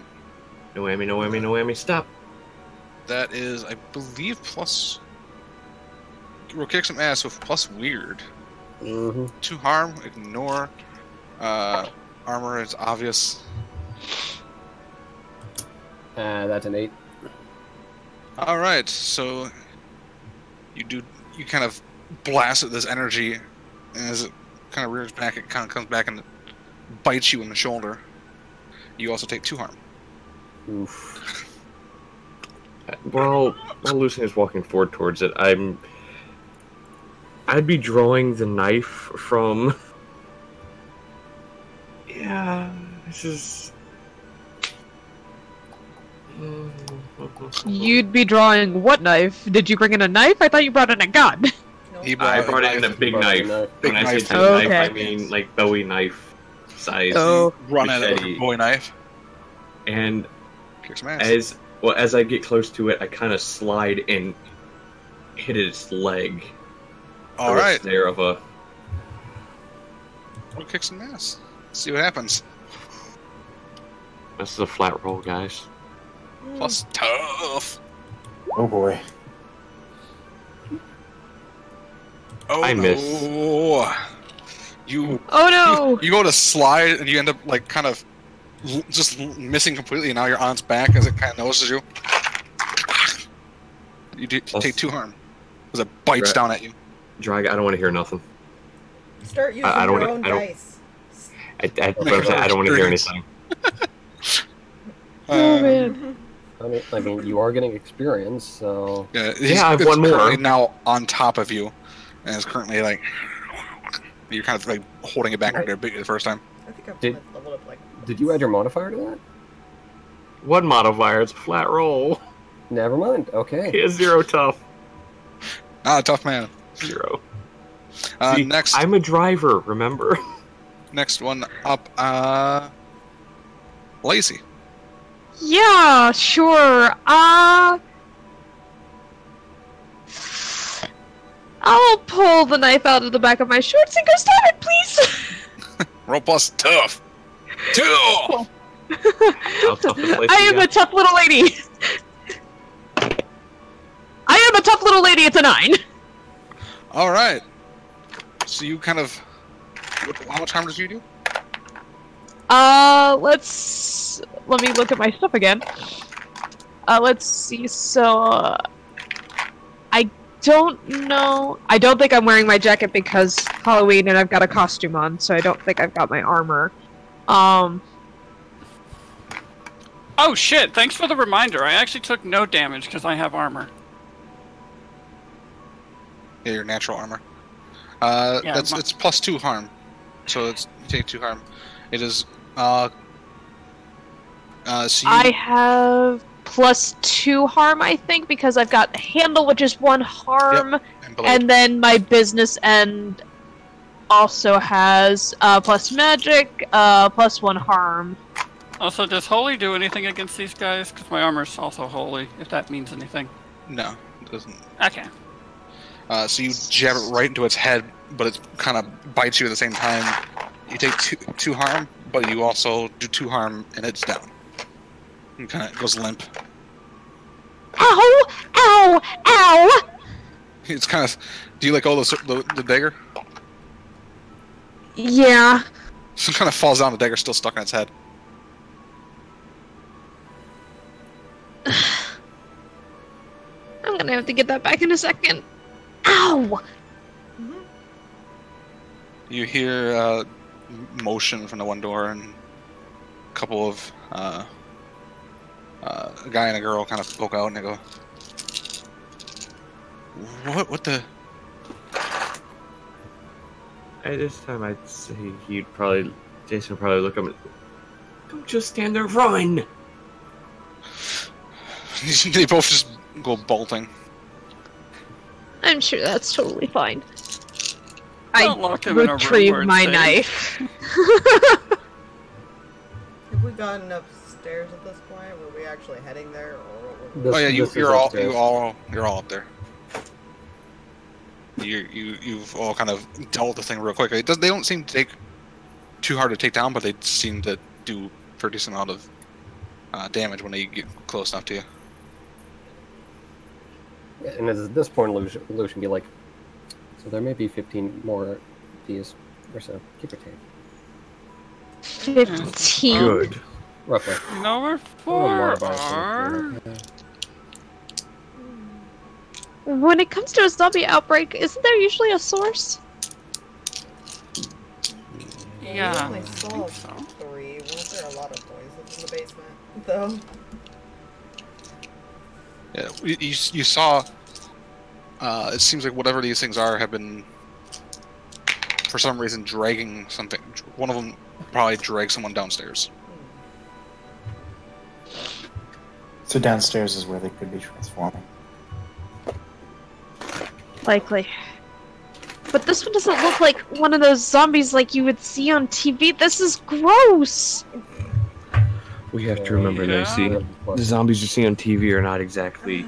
No whammy, stop. that is, I believe, plus. We'll kick some ass with plus weird. Mm-hmm. 2 harm, ignore. Armor is obvious. That's an 8. All right, so you kind of blast at this energy, and as it kind of rears back, it kind of comes back and bites you in the shoulder. You also take 2 harm. Oof. While Lucien is walking forward towards it, I'd be drawing the knife from. Yeah, this is. You'd be drawing what knife? Did you bring in a knife? I thought you brought in a gun. He I brought it in a big knife. Big When I knife. say big Oh, knife, okay. I mean like Bowie knife size. Oh. Run at it with machete. a bowie knife. And Kick some ass. as I get close to it, I kind of slide and hit its leg. All right, There of a. we'll kick some ass. See what happens. This is a flat roll, guys. Plus tough. Oh boy. Oh, I miss. no. You Oh no! you go to slide and you end up like kind of just missing completely. And now you're on its back as it kind of notices you. You take 2 harm as it bites Right. down at you. Drag, I don't want to hear nothing. Start using I don't your wanna- own I don't- dice. I don't want to hear anything. Oh man. I mean, you are getting experience, so... Yeah, I have one more. Currently now on top of you, and it's currently like you're kind of like holding it back under the first time. I think I've Did- leveled up like. Did you add your modifier to that? One modifier, it's a flat roll. Never mind, okay. He has 0 tough. Ah, tough man. 0. See, Next, I'm a driver, remember? next one up, Lacy. Yeah, sure. I'll pull the knife out of the back of my shorts and go stab it, please. Roll plus tough. 2. How tough is Lacy I am a got? tough little lady. I am a tough little lady. It's a 9. All right. So you kind of. How much harm did you do? Let me look at my stuff again. Let's see. So, I don't know. I don't think I'm wearing my jacket because Halloween and I've got a costume on, so I don't think I've got my armor. Oh shit, thanks for the reminder. I actually took no damage because I have armor. Yeah, your natural armor. Yeah, It's plus 2 harm. So you take 2 harm. It is. So you, I have plus 2 harm, I think, because I've got handle, which is 1 harm, and blade. and then my business end also has plus magic, plus 1 harm. Also, does holy do anything against these guys? Because my armor's also holy, if that means anything. No, it doesn't. Okay. So you jab it right into its head, but it kind of bites you at the same time. You take two harm, but you also do 2 harm, and it's down. And kind of goes limp. Ow! Ow! Ow! It's kind of. Do you let go of the dagger? Yeah. So it kind of falls down. The dagger's still stuck in its head. I'm gonna have to get that back in a second. Ow! You hear motion from the one door, and a couple of a guy and a girl kind of poke out, and they go, "What the?" At this time, I'd say Jason would probably look up and, don't just stand there, run! They both just go bolting. I'm sure that's totally fine. Don't lock them in a room Retrieve where it's my safe. knife. Have we gotten upstairs at this point? Were we actually heading there, or what were we? This- Oh yeah, this is you're all upstairs. you're all up there. You've all kind of dealt with the thing real quick. They don't seem to take too hard to take down, but they seem to do a pretty decent amount of damage when they get close enough to you. And at this point, Lucian be like, so there may be 15 more of these or so, give or take. 15. Good. Roughly. No, we're A four. lot of items. When it comes to a zombie outbreak, isn't there usually a source? Yeah. We only I saw think so. 3. Weren't there a lot of poisons in the basement, though? Yeah, you saw. It seems like whatever these things are have been, for some reason, dragging something. One of them probably dragged someone downstairs. So downstairs is where they could be transforming. Likely. But this one doesn't look like one of those zombies like you would see on TV. This is gross! We have to remember, Yeah. Lacy, the zombies you see on TV are not exactly...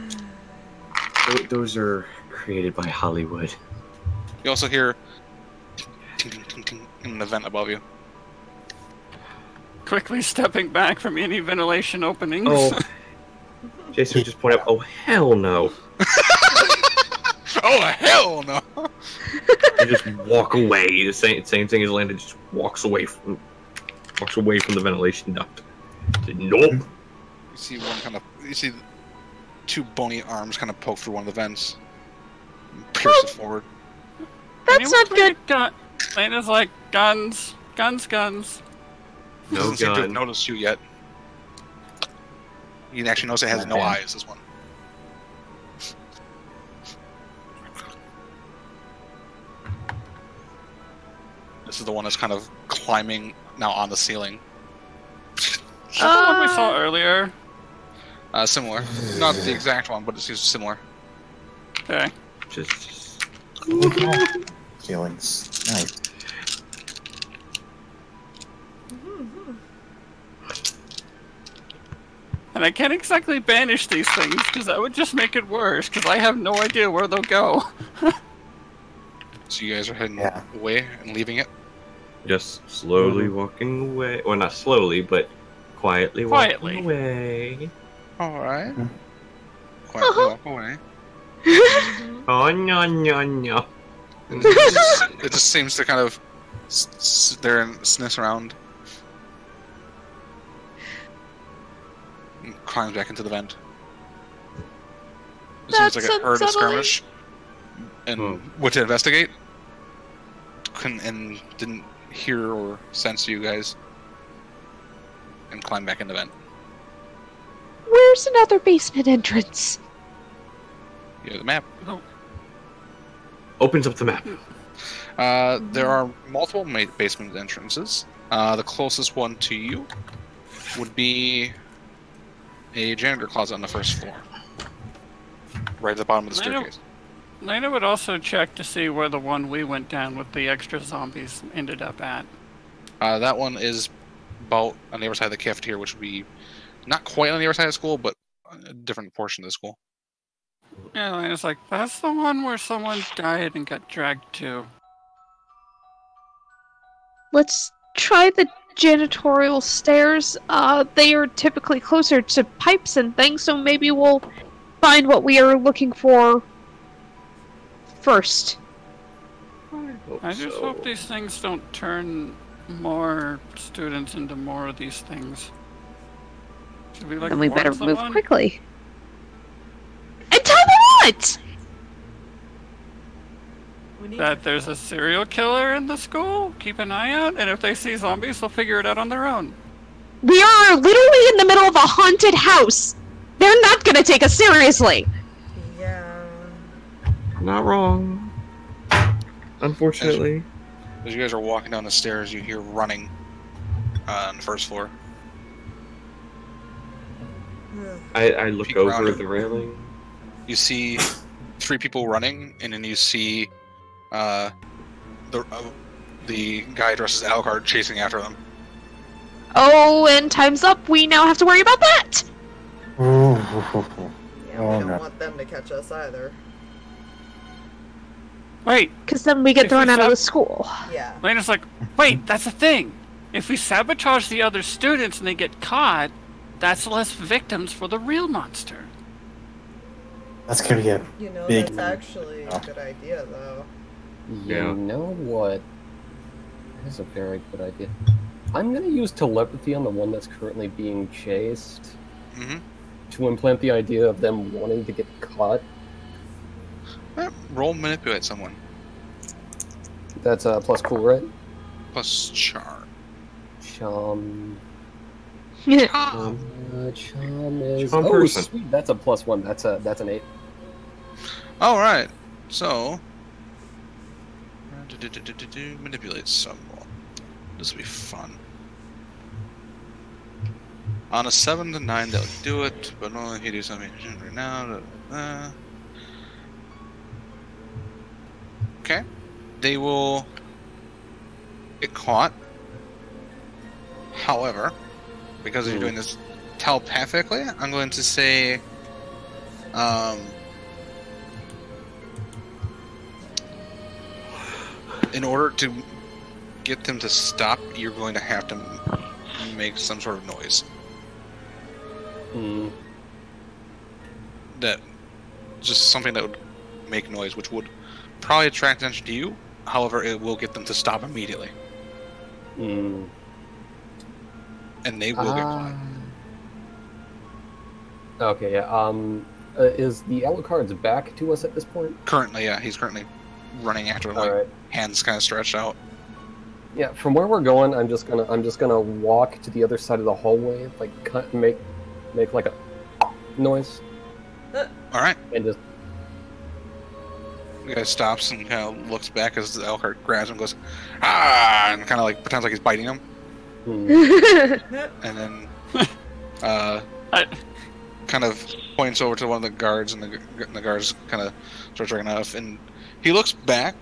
Those are created by Hollywood. You also hear ting, ting, ting, ting in the vent above you. Quickly stepping back from any ventilation openings. Oh. Jason would just point out, oh, hell no. Oh hell no! And just walk away. The same thing as Landon just walks away from the ventilation duct. Nope. You see one kind of. You see 2 bony arms kind of poke through one of the vents, and pierce it forward. That's not good. Lena's like, guns. Guns. It No doesn't seem to have gun. noticed you yet. You can actually notice it has no eyes. This one. This is the one that's kind of climbing now on the ceiling. That's the one we saw earlier. Similar, not the exact one, but it's similar. Okay. Just Feelings. Nice. And I can't exactly banish these things, because that would just make it worse, because I have no idea where they'll go. So you guys are heading Yeah. away and leaving it. just slowly walking away. Well, not slowly, but quietly Quietly. walking away. All right. Mhm. Quietly walk away. Oh, no. And it just seems to kind of sit there and sniffs around. And climbs back into the vent. It seems That's like it heard a unsettling. skirmish and went to investigate. And didn't hear or sense you guys. And climbed back in the vent. Where's another basement entrance? You have the map. Opens up the map. There are multiple basement entrances. The closest one to you would be a janitor closet on the first floor. Right at the bottom of the staircase. Laina would also check to see where the one we went down with the extra zombies ended up at. That one is about on the other side of the cafeteria, which would be not quite on the other side of the school, but a different portion of the school. Yeah, and it's like, that's the one where someone died and got dragged to. Let's try the janitorial stairs. They are typically closer to pipes and things, so maybe we'll find what we are looking for first. I just hope these things don't turn more students into more of these things. Should we, like, Then we warn better move someone? quickly. And tell them what? We need That there's a serial killer in the school? Keep an eye out, and if they see zombies, they'll figure it out on their own. We are literally in the middle of a haunted house. They're not gonna take us seriously. Yeah. Not wrong. Unfortunately. As you guys are walking down the stairs, you hear running on the first floor. I look Peek over around. the railing. You see 3 people running, and then you see the guy dressed as Alucard chasing after them. Oh, and time's up. We now have to worry about that. Ooh. Yeah, Oh, we don't no. want them to catch us either. Wait, Because then we get If thrown we out of stop- the school. Yeah. Lena's like, wait, that's a thing. If we sabotage the other students and they get caught, that's less victims for the real monster. That's gonna be a You know, big. that's actually a good idea, though. Yeah. You know what? That is a very good idea. I'm gonna use telepathy on the one that's currently being chased Mm-hmm. to implant the idea of them wanting to get caught. Roll manipulate someone. That's plus cool, right? Plus charm. Charm. Ah. Charm is. Charm Oh, person. sweet. That's a +1. That's an 8. All right. So manipulate someone. This will be fun. On a 7 to 9, they'll do it, but only if you do something right now. Okay. They will get caught. However, because you're doing this telepathically, I'm going to say, in order to get them to stop, you're going to have to make some sort of noise. Hmm. That just something that would make noise, which would probably attract attention to you. However, it will get them to stop immediately, Hmm. and they will get caught. Okay, yeah. Is the Alucard's back to us at this point? Currently, yeah, he's currently running after him, like All right. hands kind of stretched out. Yeah, from where we're going, I'm just gonna walk to the other side of the hallway, like make like a noise, All right, and just the guy stops and kind of looks back as the Elkhart grabs him, and goes, ah, and kind of like pretends like he's biting him, and then kind of points over to one of the guards, and the guards kind of starts dragging off, and he looks back,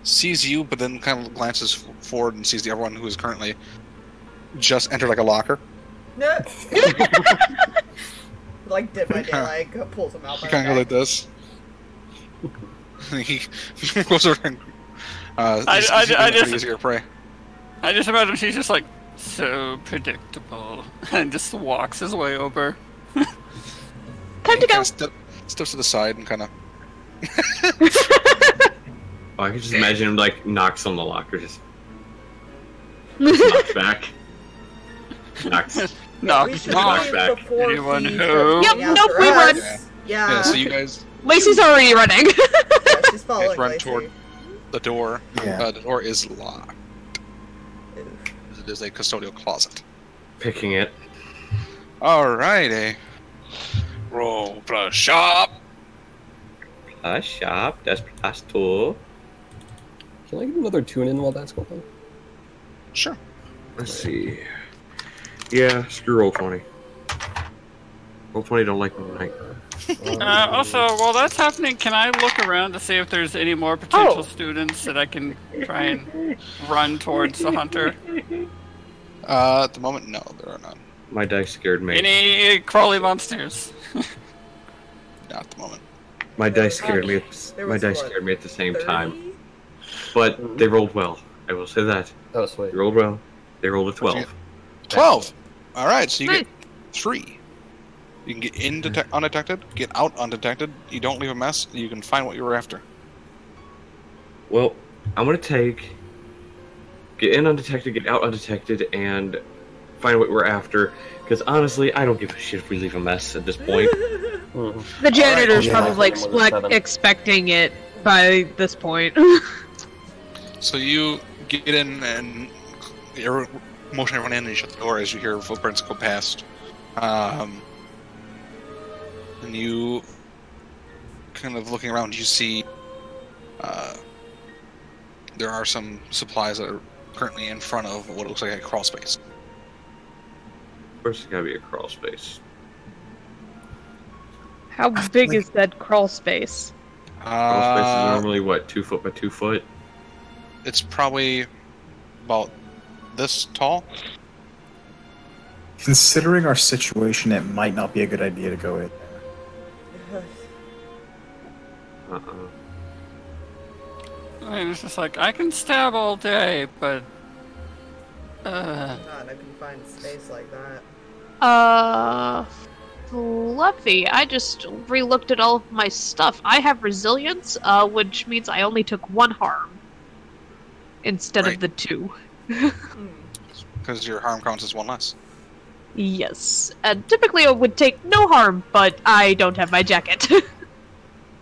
sees you, but then kind of glances forward and sees everyone who is currently just entered like a locker. No. Like Dead by Daylight pulls him out. He By kind of the goes like this. He goes over and I just- easier prey. I just imagine she's just like, so predictable, and just walks his way over. Time to He go. kinda steps to the side and kind of. Oh, I can just imagine him like knocks on the locker, just knocks back. Knocks. No, We should knock leave back. before Anyone he who- starts Yep, running nope, after we us. run. Yeah. Yeah, so you guys Lacey's already running. Yeah, she's following run Lacy. toward the door. Yeah. The door is locked. Oof. It is a custodial closet. Picking it. Alrighty. Roll plus shop. Plus shop, that's plus 2. can I get another tune in while that's going? Sure. Let's see. Yeah, screw roll 20. Roll 20 don't like me tonight. Also, while that's happening, can I look around to see if there's any more potential students that I can try and run towards the hunter? At the moment, no, there are none. My dice scared me. Any crawly monsters? Not at the moment. My dice scared me. There My was, dice what, scared me at the same 30? time. But they rolled well. I will say that. Oh, sweet. They rolled well. They rolled a 12. 12. All right, so you Nice. get 3. You can get in undetected, get out undetected. You don't leave a mess. You can find what you were after. Well, I'm gonna take get in undetected, get out undetected, and find what we're after. Because honestly, I don't give a shit if we leave a mess at this point. The janitor's yeah. probably Seven. expecting it by this point. So you get in and you're motioning everyone in, and you shut the door as you hear footprints go past. And you kind of looking around, you see there are some supplies that are currently in front of what looks like a crawl space. Of course, it's gotta be a crawl space. How big is that crawl space? Crawl space is normally what, 2 foot by 2 foot? It's probably about this tall. Considering our situation, it might not be a good idea to go in there. I mean, it's just like, I can stab all day, but... Not in a confined space like that. Fluffy, I just re-looked at all of my stuff. I have resilience, which means I only took 1 harm instead Right. of the 2. Because your harm counts as 1 less. Yes, and typically I would take no harm, but I don't have my jacket.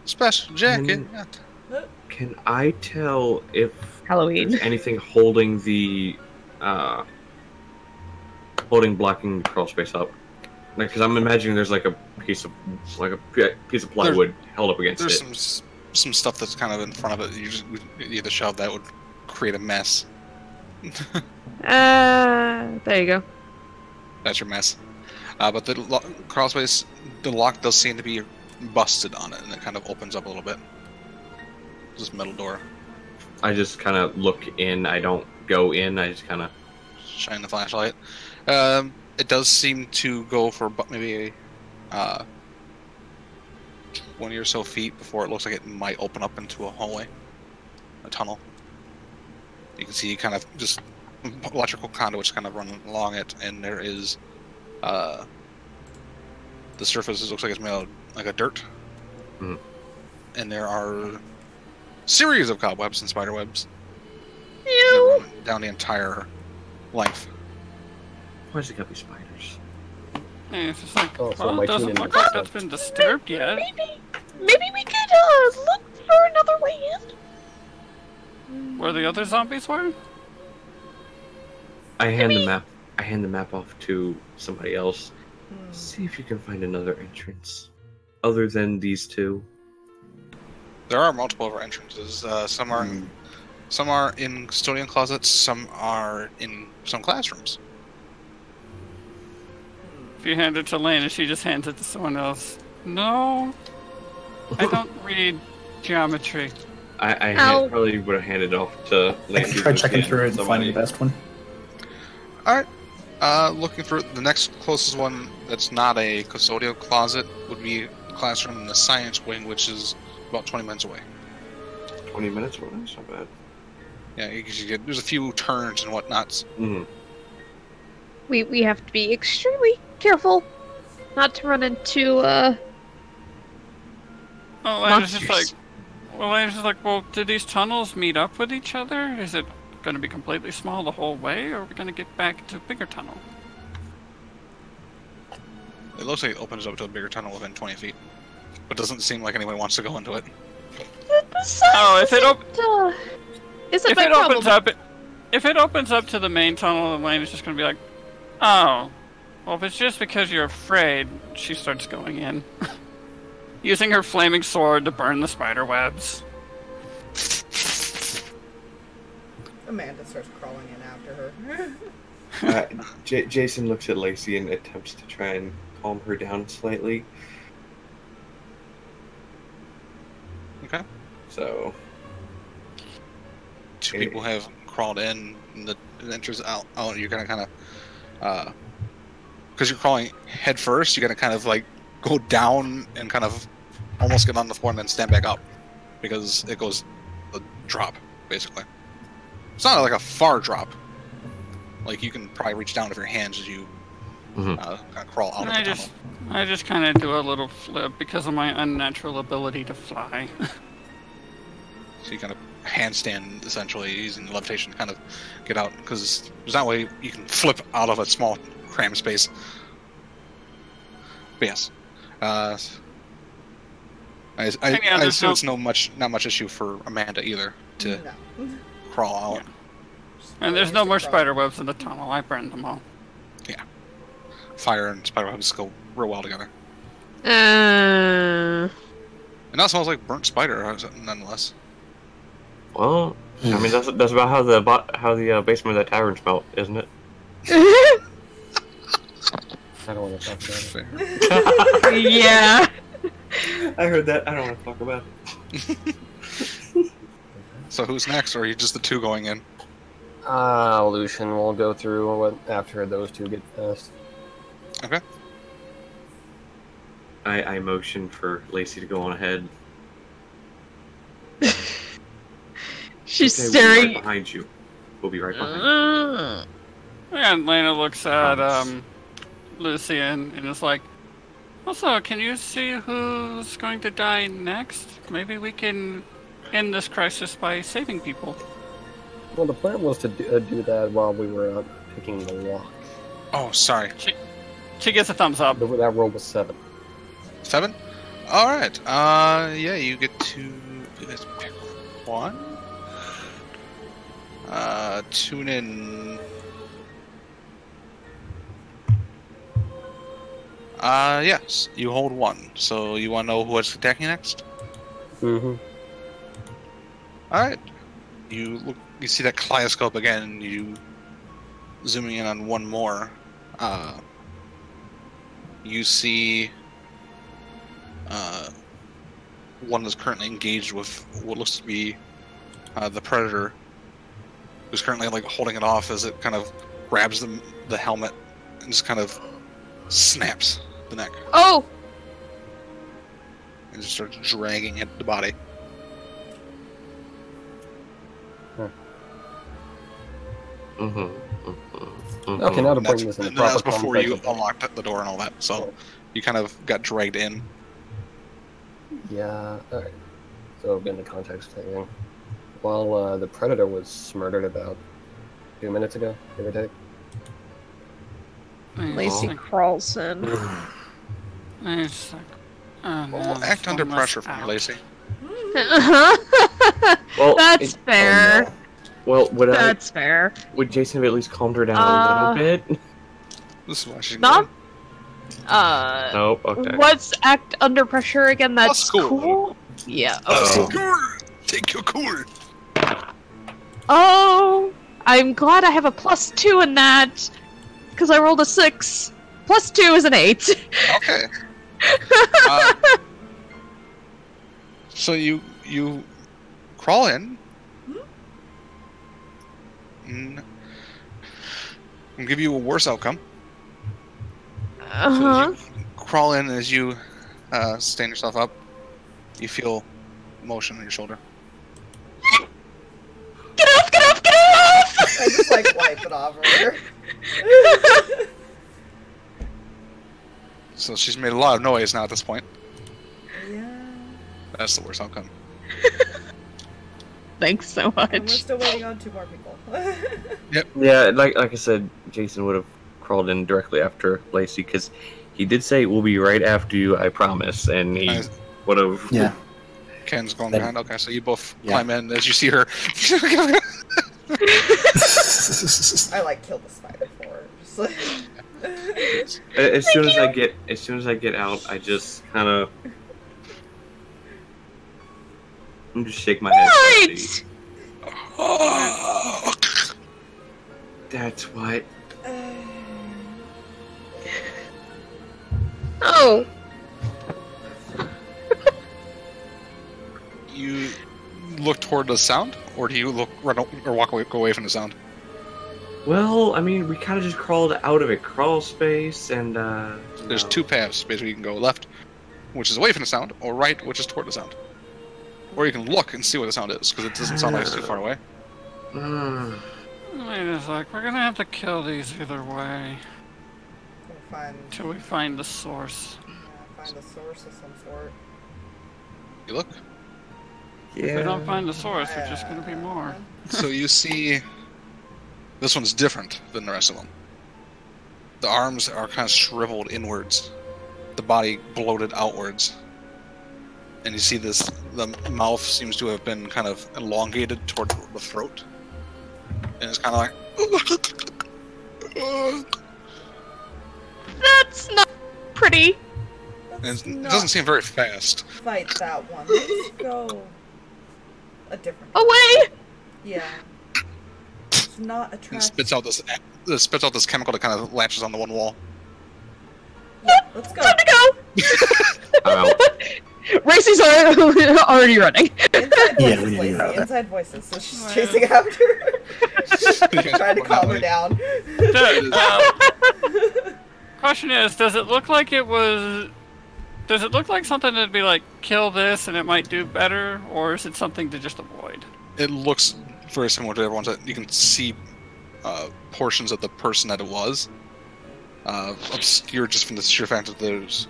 Special jacket. Can I tell if Halloween. there's anything holding the blocking the crawl space up? Because I'm imagining there's like a piece of plywood held up against There's it. some stuff that's kind of in front of it. You just either shove that would create a mess. There you go. That's your mess. But the crawl space, the lock does seem to be busted on it, and it kind of opens up a little bit. This metal door. I just kind of look in. I don't go in. I just kind of. Shine the flashlight. It does seem to go for maybe 20 or so feet before it looks like it might open up into a hallway, a tunnel. You can see kind of just electrical conduits kind of running along it, and there is the surface looks like it's made of like a dirt, and there are series of cobwebs and spider webs down the entire length. Why's it gotta be spiders? Yeah, it's just like, Oh, so well, my it doesn't tuning look is like up. that's been disturbed yet. Maybe we could look for another way in. Where the other zombies were? I hand the map off to somebody else. See if you can find another entrance, other than these 2. There are multiple other entrances. Some are in custodian closets. Some are in some classrooms. If you hand it to Laina, she just hands it to someone else. No, I don't read geometry. I probably would have handed it off to I Lacy. can try checking through it and finding the best one. All right. Looking for the next closest one that's not a custodial closet would be a classroom in the science wing, which is about 20 minutes away. 20 minutes? Well, that's not bad. Yeah, there's a few turns and whatnots. We have to be extremely careful not to run into Oh, Laina's just monsters. well, did these tunnels meet up with each other? Is it going to be completely small the whole way, or are we going to get back to a bigger tunnel? It looks like it opens up to a bigger tunnel within 20 feet, but doesn't seem like anyone wants to go into it. Oh, if it isn't my problem. If it opens up to the main tunnel, then Laina's just going to be like, oh, well, if it's just because you're afraid, she starts going in. Using her flaming sword to burn the spider webs. Amanda starts crawling in after her. Jason looks at Lacy and attempts to try and calm her down slightly. Okay. So 2 people have crawled in, and the entrance out. You're gonna kind of because you're crawling head first, you gotta kind of like go down and kind of almost get on the floor and then stand back up because it goes a drop basically. It's not like a far drop. Like you can probably reach down with your hands as you kind of crawl out of the tunnel. I just kind of do a little flip because of my unnatural ability to fly. So you kind of handstand essentially using levitation to kind of get out because there's that way you can flip out of a small cramped space. But yes, I assume it's not much issue for Amanda either to crawl out. And there's no more spider webs in the tunnel. I burned them all. Yeah, fire and spider webs go real well together. Uh, And that smells like burnt spider, nonetheless. Well, I mean that's about how the basement of the tavern smelled, isn't it? I don't want to talk about it. Yeah. I heard that. I don't want to talk about it. So who's next, or are you just the two going in? Lucien will go through after those two get past. Okay. I motion for Lacy to go on ahead. She's Okay, staring. We'll be right behind you. We'll be right behind you. And Laina looks at Lucien and is like, also, can you see who's going to die next? Maybe we can end this crisis by saving people. Well, the plan was to do that while we were out picking the lock. Oh, sorry. She gets a thumbs up. That roll was 7. 7? Alright. Yeah, you get to pick one. Tune in. Yes, you hold 1. So you want to know what's attacking next? Mm-hmm. Alright. You see that kaleidoscope again, you zooming in on one more. You see one that's currently engaged with what looks to be the predator, who's currently like holding it off as it kind of grabs the helmet and just kind of snaps the neck oh! and just starts dragging at the body. Okay, now to And bring this in and proper that was before you context. unlocked the door and all that, so you kind of got dragged in. Yeah, alright. So, in the context thing. While the Predator was murdered about 2 minutes ago, give or take. Lacy crawls in. It's like, oh, no, Well, there's act under one less pressure from you, out. Lacy. Well, That's fair. Well, That's fair. would Jason have at least calmed her down a little bit? This is why she's Not. good. Nope. Okay. What's act under pressure again? That's Plus cool. cool. Yeah. Oh. Take your cooler. Oh, I'm glad I have a +2 in that because I rolled a 6. +2 is an 8. Okay. So you crawl in. I'll give you a worse outcome. So as you crawl in, as you stand yourself up, you feel motion on your shoulder. Get off! Get off! Get off! I just like wipe it off of her. So she's made a lot of noise now at this point. Yeah. That's the worst outcome. Thanks so And we're much. still waiting on 2 more people. Yeah, like I said, Jason would have crawled in directly after Lacy because he did say we'll be right after you. I promise, and he would have. Yeah. Ken's going Then- behind. Okay, so you both Yeah. climb in as you see her. I like killed the spider for her. Just like... As soon as I get out, I just kind of. I'm just shake my head. What? That's what. Oh! You look toward the sound, or do you look run or walk away, go away from the sound? Well, I mean, we kind of just crawled out of it. Crawl space, and There's two paths. Basically, you can go left, which is away from the sound, or right, which is toward the sound. Or you can look and see what the sound is, because it doesn't sound like it's too far away. Wait a sec, we're gonna have to kill these either way. Till we find the source. Find a source of some sort. You look. Yeah. If we don't find the source, there's just gonna be more. So you see, this one's different than the rest of them. The arms are kind of shriveled inwards, the body bloated outwards, and you see this. The mouth seems to have been kind of elongated toward the throat, and it's kind of like. That's not pretty. And it doesn't seem very fast. Fight that one. Let's go a different. Away! Yeah. It's not And attractive. spits out this chemical that kind of latches on the one wall. Yeah, let's go. Time to go! I'm out. Racy's already running. Inside Yeah, voices, we need to Lacy. get out of Inside voices. So she's chasing after her. Trying to calm her down. Question is, does it look like something that'd be like, kill this and it might do better, or is it something to just avoid? It looks very similar to everyone's. You can see portions of the person that it was, obscured just from the sheer fact that there's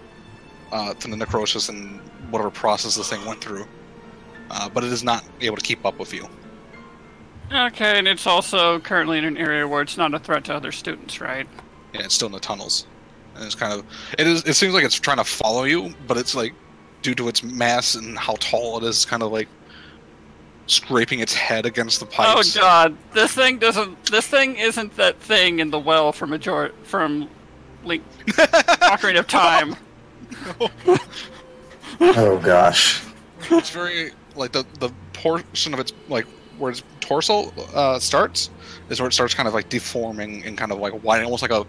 from the necrosis and whatever process this thing went through. But it is not able to keep up with you. Okay, and it's also currently in an area where it's not a threat to other students, right? Yeah, it's still in the tunnels, and it's kind of it seems like it's trying to follow you, but it's like due to its mass and how tall it is, kind of like scraping its head against the pipes. Oh god, this thing isn't that thing in the well from Link Ocarina of Time. Oh gosh. It's very like the portion of its like where its torso starts is where it starts kind of like deforming and kind of like widening, almost like a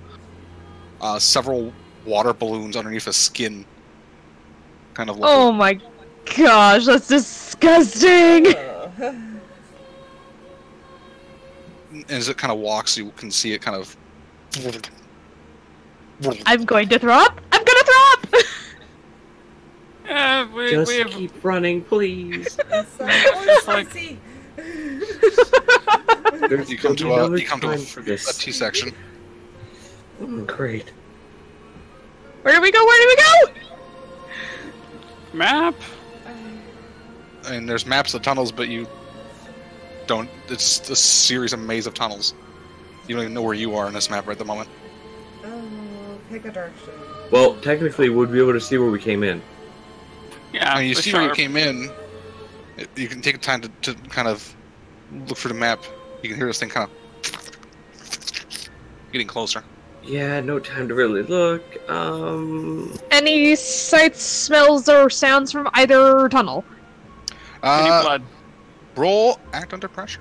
several water balloons underneath the skin. Kind of. Oh my gosh, that's disgusting! As it kind of walks, you can see it kind of. I'm going to throw up! I'm gonna throw up! Yeah, we Just have keep running, please. Lacy. There's You come to another a time for this. T-section. Great. Where do we go? Where do we go? map. And there's maps of tunnels, but you don't. It's a series of maze of tunnels. You don't even know where you are in this map right at the moment. Oh, pick a direction. Well, technically, we'd be able to see where we came in. Yeah, When you for see sure. where you came in, you can take time to kind of look through the map. You can hear this thing kind of getting closer. Yeah, no time to really look. Any sights, smells, or sounds from either tunnel? Any blood? Roll act under pressure.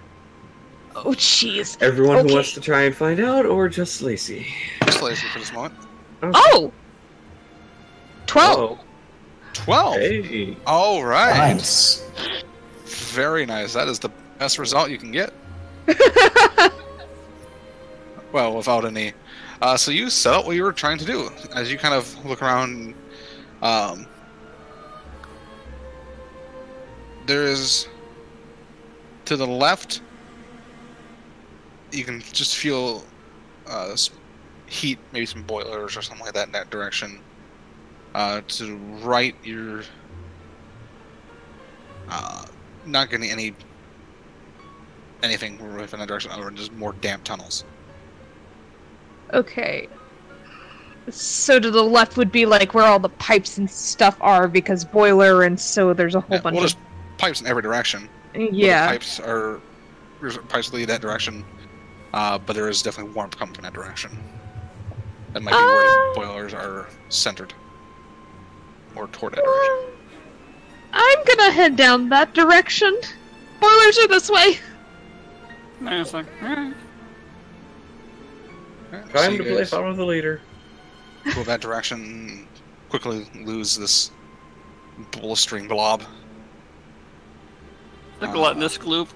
Oh, jeez. Everyone Okay. who wants to try and find out, or just Lacy? Just Lacy for this moment. Oh! 12! Oh, 12. hey. All right. Nice. Very nice. That is the best result you can get. Well, without any. So you set out what you were trying to do. As you kind of look around, there's to the left. You can just feel heat, maybe some boilers or something like that in that direction. To the right, you're not getting anything really from that direction other than just more damp tunnels. Okay. So to the left would be like where all the pipes and stuff are because boiler and so there's a whole bunch Well, of... there's pipes in every direction. Yeah. There's pipes lead that direction, but there is definitely warmth coming from that direction. That might be where the boilers are centered, or toward that direction. I'm gonna head down that direction. Boilers are this way. And it's like, alright. Alright, so Time you to play guys follow the leader. go that direction, quickly lose this blistering blob. The gluttonous gloop.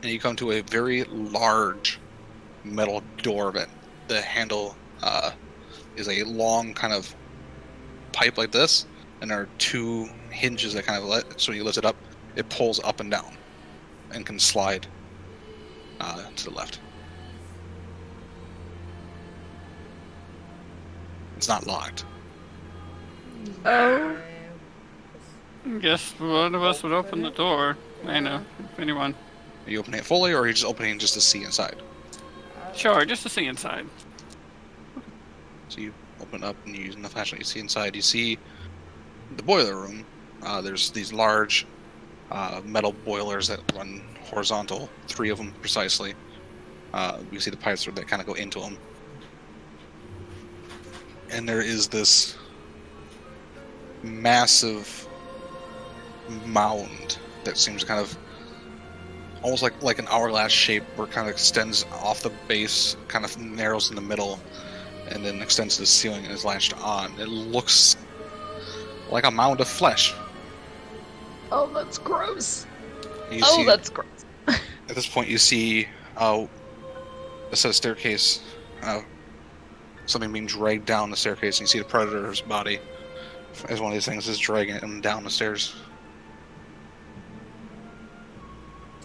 and you come to a very large metal door. The handle is a long kind of pipe like this, and there are two hinges that kind of so when you lift it up, it pulls up and down, and can slide to the left. It's not locked. Oh. Guess one of us would open the door. I know, if anyone. Are you opening it fully, or are you just opening just to see inside? Sure, just to see inside. So you open it up, and using the flashlight, you see inside. You see the boiler room. There's these large metal boilers that run horizontal, 3 of them precisely. You see the pipes that kind of go into them. And there is this massive mound that seems kind of almost like an hourglass shape, where it kind of extends off the base, kind of narrows in the middle, and then extends to the ceiling and is latched on. It looks like a mound of flesh. Oh, that's gross. That's gross. At this point, you see a set of staircase, something being dragged down the staircase, and you see the predator's body as one of these things is dragging him down the stairs.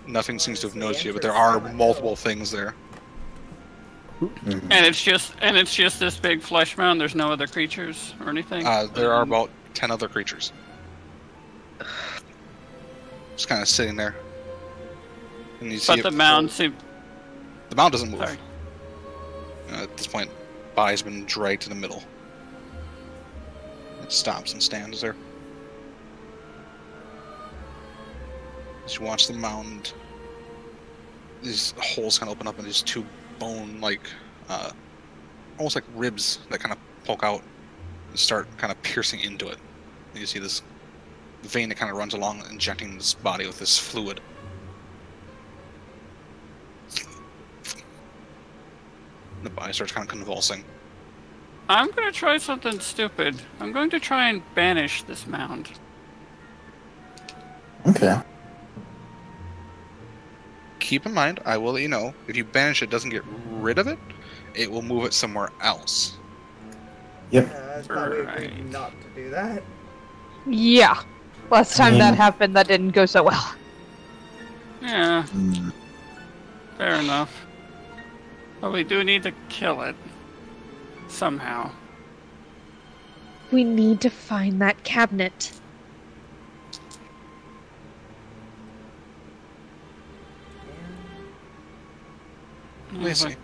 Nothing seems to have noticed you, but there are multiple things there. And it's just this big flesh mound. There's no other creatures or anything. There are about 10 other creatures, just kind of sitting there. And you see but the mound seems. The mound doesn't move. Sorry. At this point, body's been dragged to the middle. It stops and stands there. As you watch the mound, these holes kind of open up, and these 2 bone-like, almost like ribs that kind of poke out and start kind of piercing into it. And you see this vein that kind of runs along, injecting this body with this fluid. The body starts kind of convulsing. I'm gonna try something stupid. I'm going to try and banish this mound. Okay. Keep in mind, I will let you know, if you banish it, doesn't get rid of it, it will move it somewhere else. Yep. It's probably agreed not to do that. Yeah. Last time that happened, that didn't go so well. Yeah. Fair enough. But we do need to kill it. Somehow. We need to find that cabinet. Lacy,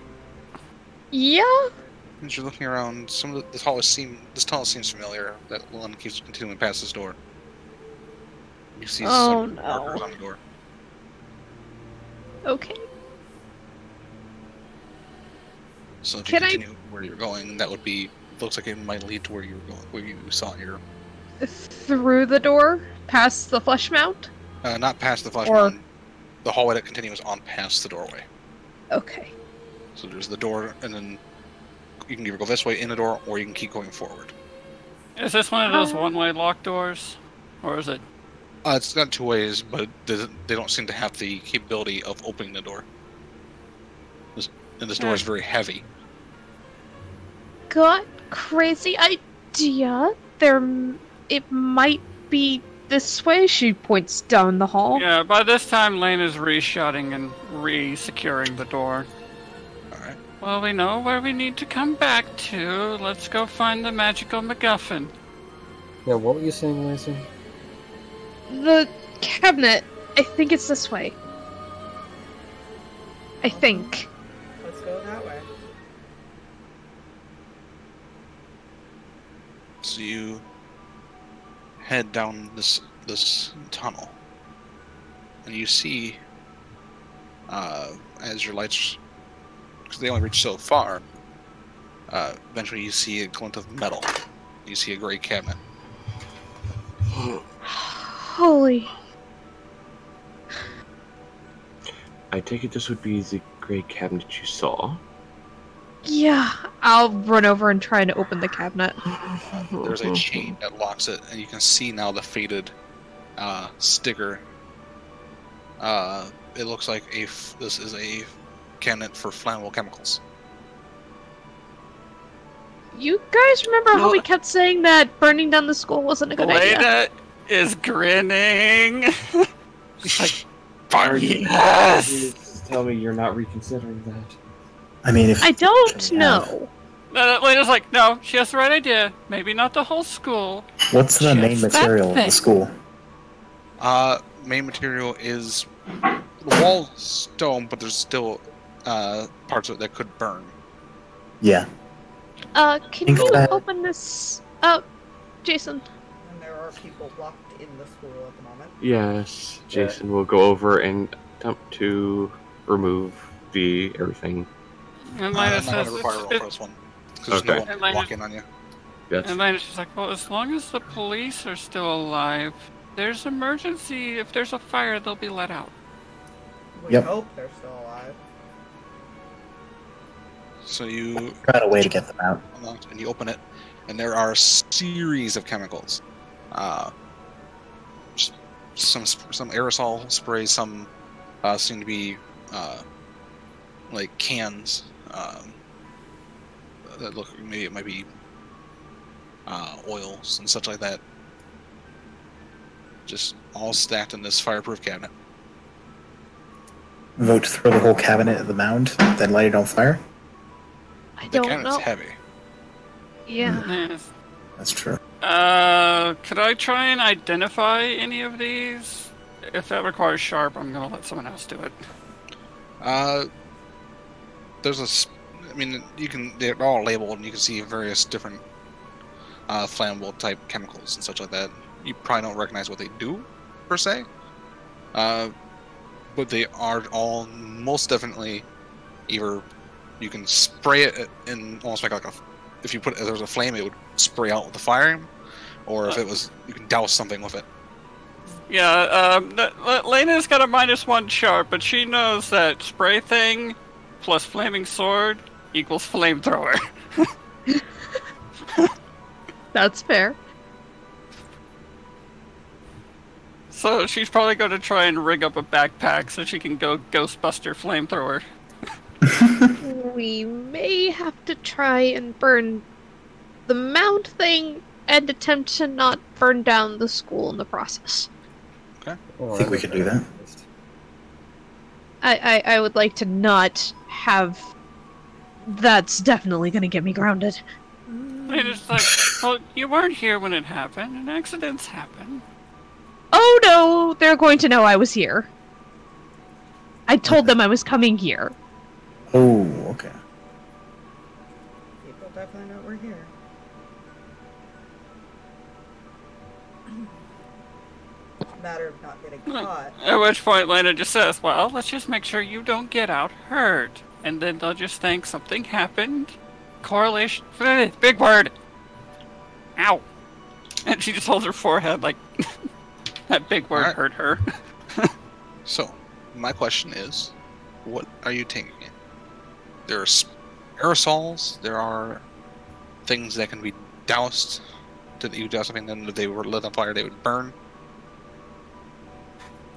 Yeah? as you're looking around, this tunnel seems familiar. That one keeps continuing past this door. You see some markers on the door. Okay. So if you Can I- continue where you're going, that would be. Looks like it might lead to where you were going, where you saw your. Through the door? Past the flesh mount? Not past the flesh Or- mound. The hallway that continues on past the doorway. Okay. So there's the door, and then you can either go this way in the door, or you can keep going forward. Is this one of those one-way locked doors? Or is it... It's got 2 ways, but they don't seem to have the capability of opening the door. And this door is very heavy. Got crazy idea. It might be this way. She points down the hall. Yeah, by this time Laina's re-shutting and re-securing the door. Alright. Well, we know where we need to come back to. Let's go find the magical MacGuffin. Yeah, what were you saying, Lacy? The cabinet. I think it's this way. I think. Let's go that way. So you head down this tunnel, and you see, as your lights, because they only reach so far, eventually you see a glint of metal. You see a gray cabinet. Holy. I take it this would be the gray cabinet you saw. Yeah. I'll run over and try and open the cabinet. There's a chain that locks it, and you can see now the faded sticker it looks like this is a candidate for flammable chemicals. You guys remember how we kept saying that burning down the school wasn't a good idea? Laina is grinning. She's like, Fire! yes! Please tell me you're not reconsidering that. I mean, if I don't know. Laina's like, no, she has the right idea. Maybe not the whole school. what's the main Just material of that the thing. school? Main material is the wall stone, but there's still parts of it that could burn. Yeah. Can Think you that- open this up, Jason? And there are people locked in the school at the moment. Yes, Jason will go over and attempt to remove the everything. And I'm Laina not going says, to require a roll for it's, this one. Because Okay. no one will walk in on you. Yes. and Laina's just like, well, as long as the police are still alive, there's emergency. If there's a fire, they'll be let out. We Yep. hope they're still alive. So you Try a way to get them out. and you open it, and there are a series of chemicals. Some aerosol spray, some seem to be like cans that look, maybe it might be oils and such like that. Just all stacked in this fireproof cabinet. Vote to throw the whole cabinet at the mound, then light it on fire? I The don't cabinet's know. heavy. Yeah. Yes. That's true. Could I try and identify any of these? If that requires sharp, I'm gonna let someone else do it. There's I mean, they're all labeled, and you can see various different flammable type chemicals and such like that. You probably don't recognize what they do, per se. But they are all most definitely either you can spray it and almost make like if there was a flame, it would spray out with the fire, or if it was, you can douse something with it. Yeah, Laina's got a -1 sharp, but she knows that spray thing plus flaming sword equals flamethrower. That's fair. So she's probably going to try and rig up a backpack so she can go Ghostbuster flamethrower. We may have to try and burn the mount thing and attempt to not burn down the school in the process. I think we could do that. I would like to not have... That's definitely gonna get me grounded. Laina's like, well, you weren't here when it happened, and accidents happen. Oh no, they're going to know I was here. I told them I was coming here. Oh, okay. People definitely know we're here. Matter of not getting caught. At which point Laina just says, well, let's just make sure you don't get out hurt. And then they'll just think something happened. Correlation. Big word. Ow. And she just holds her forehead like that big word Alright. hurt her. So, my question is, what are you taking in? There's aerosols, there are things that can be doused. Did you douse something, then if they were lit on fire, they would burn?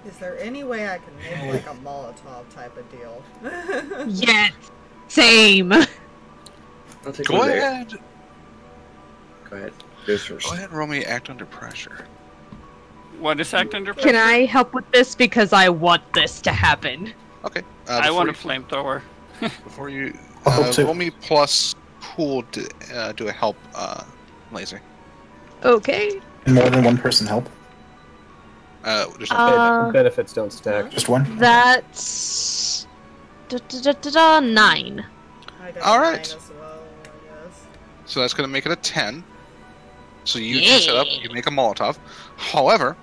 Is there any way I can make like a Molotov type of deal? Yes! Same! I'll take Go one there. ahead. Go ahead. Go first. Go ahead, roll me act under pressure. What is act under pressure? Can I help with this? Because I want this to happen. Okay. I want a flamethrower. Before you I'll help too. roll me plus cool to do a help laser. Okay. Can more than one person help? There's no Benefits don't stack. Just one? That's... 9. I got All 9 right. as well, I guess. So that's going to make it a 10. So you set up, you make a Molotov. However,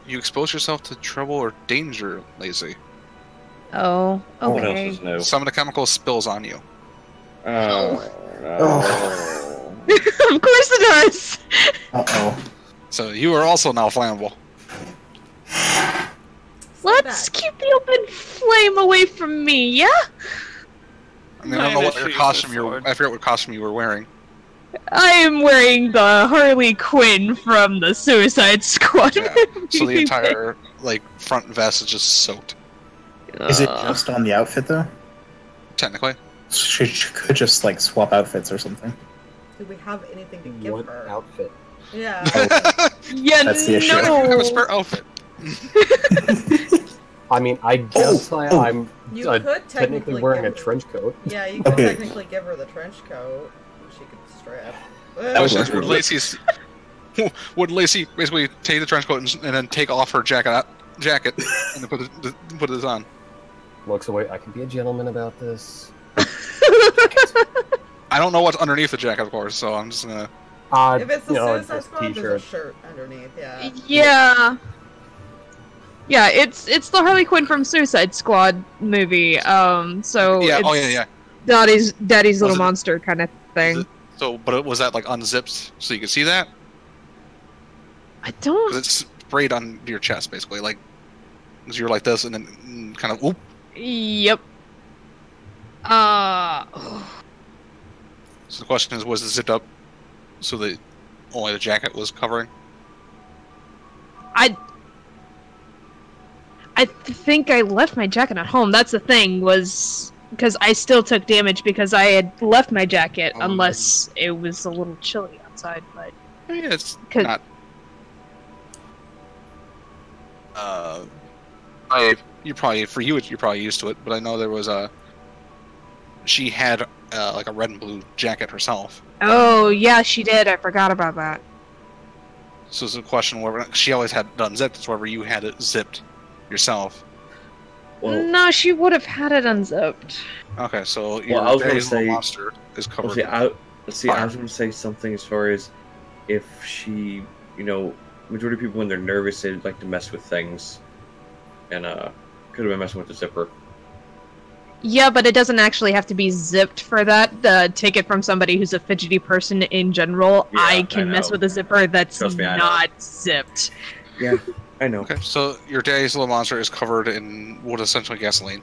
you expose yourself to trouble or danger, Lacy. Oh, What else okay. is new? Some of the chemical spills on you. Oh. Of course it does! Uh-oh. So you are also now flammable. Let's keep the open flame away from me, yeah? I mean, I don't know what Laina your chooses costume sword. I forget what costume you were wearing. I am wearing the Harley Quinn from the Suicide Squad Yeah. So the movie. entire like front vest is just soaked. Is it just on the outfit though? Technically, She could just like swap outfits or something. Do we have anything to give What her? outfit? Yeah. Yeah, That's the issue. I have a no. spare outfit. I mean, I guess I'm You could technically technically wearing a give her- trench coat. Yeah, you could Okay. technically give her the trench coat. And she could strip. Would Lacy's would Lacy basically take the trench coat and then take off her jacket and then put this on? Looks away. I can be a gentleman about this. I don't know what's underneath the jacket, of course, so I'm just gonna. If it's the you know, Suicide just Squad, there's a t-shirt. shirt underneath. Yeah. Yeah. Yeah, it's the Harley Quinn from Suicide Squad movie. So Yeah. it's Oh yeah. Daddy's little it- monster kind of thing. So, but was that like unzipped so you could see that? I don't. 'Cause it's sprayed on your chest, basically, like. So you're like this, and then kind of oop. Yep. So the question is, was it zipped up so that only the jacket was covering? I think I left my jacket at home. That's the thing, was because I still took damage because I had left my jacket, Oh. unless it was a little chilly outside. But Yeah, it's 'Cause- not. You're probably used to it, but I know there was a. She had like a red and blue jacket herself. oh yeah, she did. I forgot about that. So it's a question whether she always had it unzipped, it's whether you had it zipped yourself. Well, No, she would have had it unzipped. Okay, so your I was gonna Daddy's Little say- Monster is covered. I was Fire. going to say something as far as if she, majority of people when they're nervous they like to mess with things, and could have been messing with the zipper. Yeah, but it doesn't actually have to be zipped for that. Take it from somebody who's a fidgety person in general. Yeah, I can I mess know. with a zipper that's Trust me, I know. not zipped. Yeah, I know. Okay, so your Daddy's Little Monster is covered in what is essentially gasoline.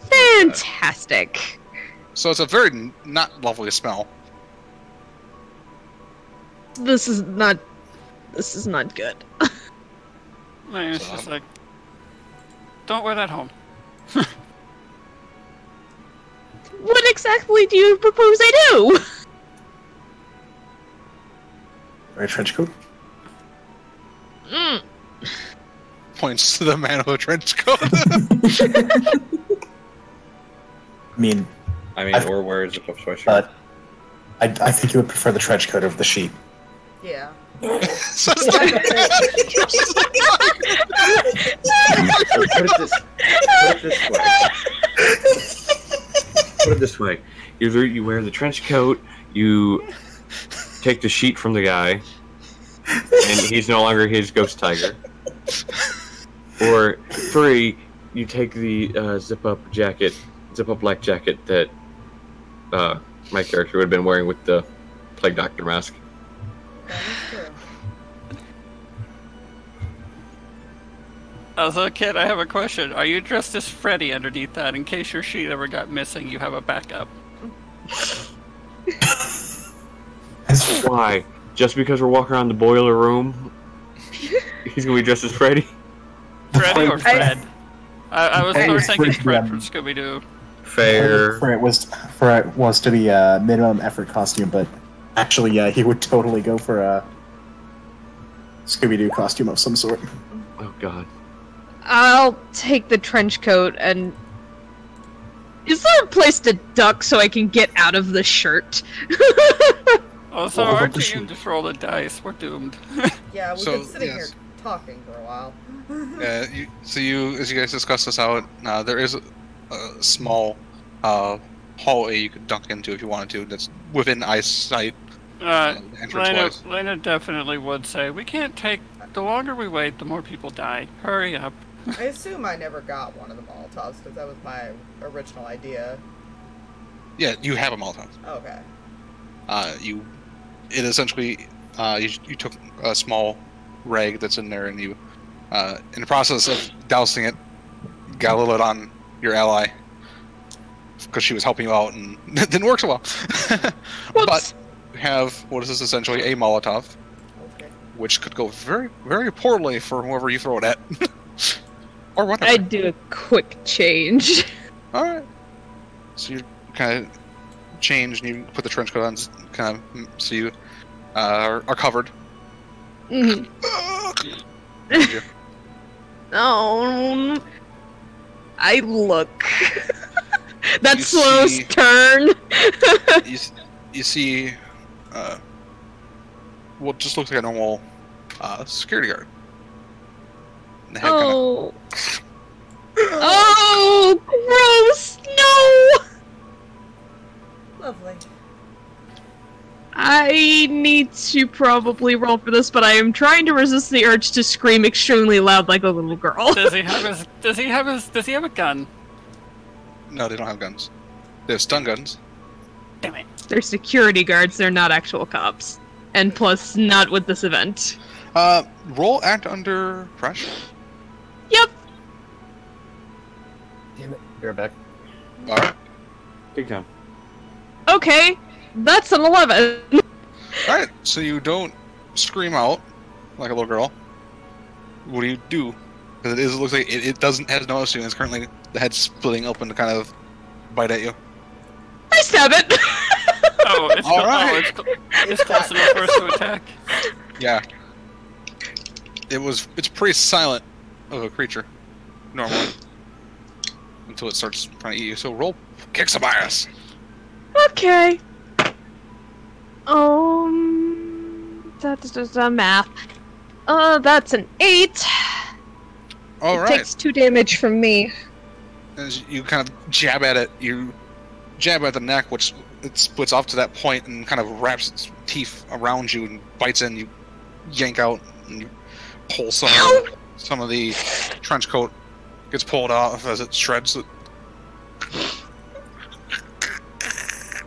Fantastic. So it's a very not lovely smell. This is not good. And it's just like, don't wear that home. What exactly do you propose I do? Wear a trench coat. Points to the man with a trench coat. I mean, or wear a zip-up sweatshirt. I think you would prefer the trench coat over the sheet. Yeah. So it's like- Put it this way. Either you wear the trench coat, you take the sheet from the guy, and he's no longer his ghost tiger. Or 3, you take the zip-up black jacket that my character would have been wearing with the Plague Doctor mask. That is true. As a kid, I have a question. Are you dressed as Freddy underneath that? In case your sheet ever got missing, you have a backup. Why? Just because we're walking around the boiler room, he's gonna be dressed as Freddy? Freddy or Fred? I was Hey, sort of thinking Fred, Fred yeah. from Scooby-Doo. Fair. For it was to be a minimum effort costume, but actually, he would totally go for a Scooby-Doo costume of some sort. Oh god. I'll take the trench coat and... Is there a place to duck so I can get out of the shirt? Also, Well, aren't the you sheet. just roll the dice? We're doomed. Yeah, we've So, been sitting yes. here talking for a while. as you guys discuss this out, there is a small hallway you could dunk into if you wanted to. That's within eyesight. Entrance-wise. Laina definitely would say, we can't take... The longer we wait, the more people die. Hurry up. I assume I never got one of the Molotovs because that was my original idea. Yeah, you have a Molotov. Okay. It essentially, you took a small rag that's in there, and you, in the process of dousing it, got a little bit on your ally because she was helping you out, and it didn't work so well. But you have what is this essentially a Molotov Okay. which could go very, very poorly for whoever you throw it at. Or whatever. I'd do a quick change. Alright. So you kind of change and you put the trench coat on, kind of, so you are covered. Mhm. Oh, I look. That's You Slow's see- turn. you see, what just looks like a normal security guard. And the head Oh. Oh, gross! No! Lovely. I need to probably roll for this, but I am trying to resist the urge to scream extremely loud like a little girl. Does he have a gun? no, they don't have guns. They have stun guns. Damn it. They're security guards, they're not actual cops. And plus, not with this event. Roll act under pressure. Yep! Damn it. Be right back. Alright. Big time. Okay, that's an 11. Alright, so you don't scream out like a little girl. What do you do? Because it looks like it has no issue, and it's currently the head splitting open to kind of bite at you. I stab it! Oh, it's All right. it's close enough for us to attack. Yeah. It's pretty silent of a creature, normally. Until it starts trying to eat you. So roll kick some ass. Okay. Math. That's an 8. Alright. Takes 2 damage from me. As you kind of jab at it, you jab at the neck, which it splits off to that point and kind of wraps its teeth around you and bites in. You yank out and you pull some of the trench coat gets pulled off as it shreds it.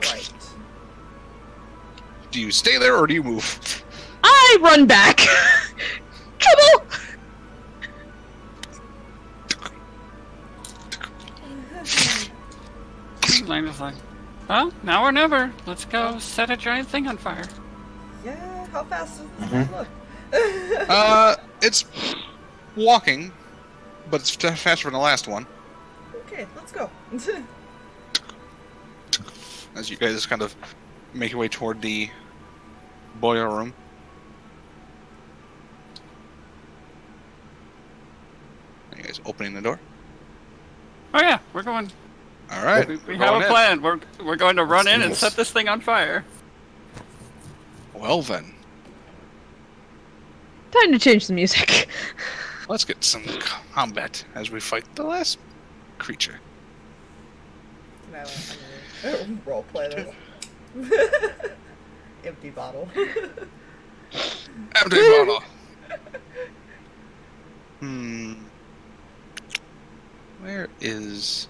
Right. Do you stay there or do you move? I run back. Trouble. Laina's like, well, now or never. Let's go set a giant thing on fire. Yeah, how fast does this look? It's walking, but it's faster than the last one. Okay, let's go. As you guys kind of make your way toward the boiler room. Are you guys opening the door? Oh yeah, we're going. All right. We have a plan. We're going to run in and set this thing on fire. Well then, Time to change the music. let's get some combat as we fight the last creature. No, I'm gonna role play this. Empty bottle. Empty bottle. Where is...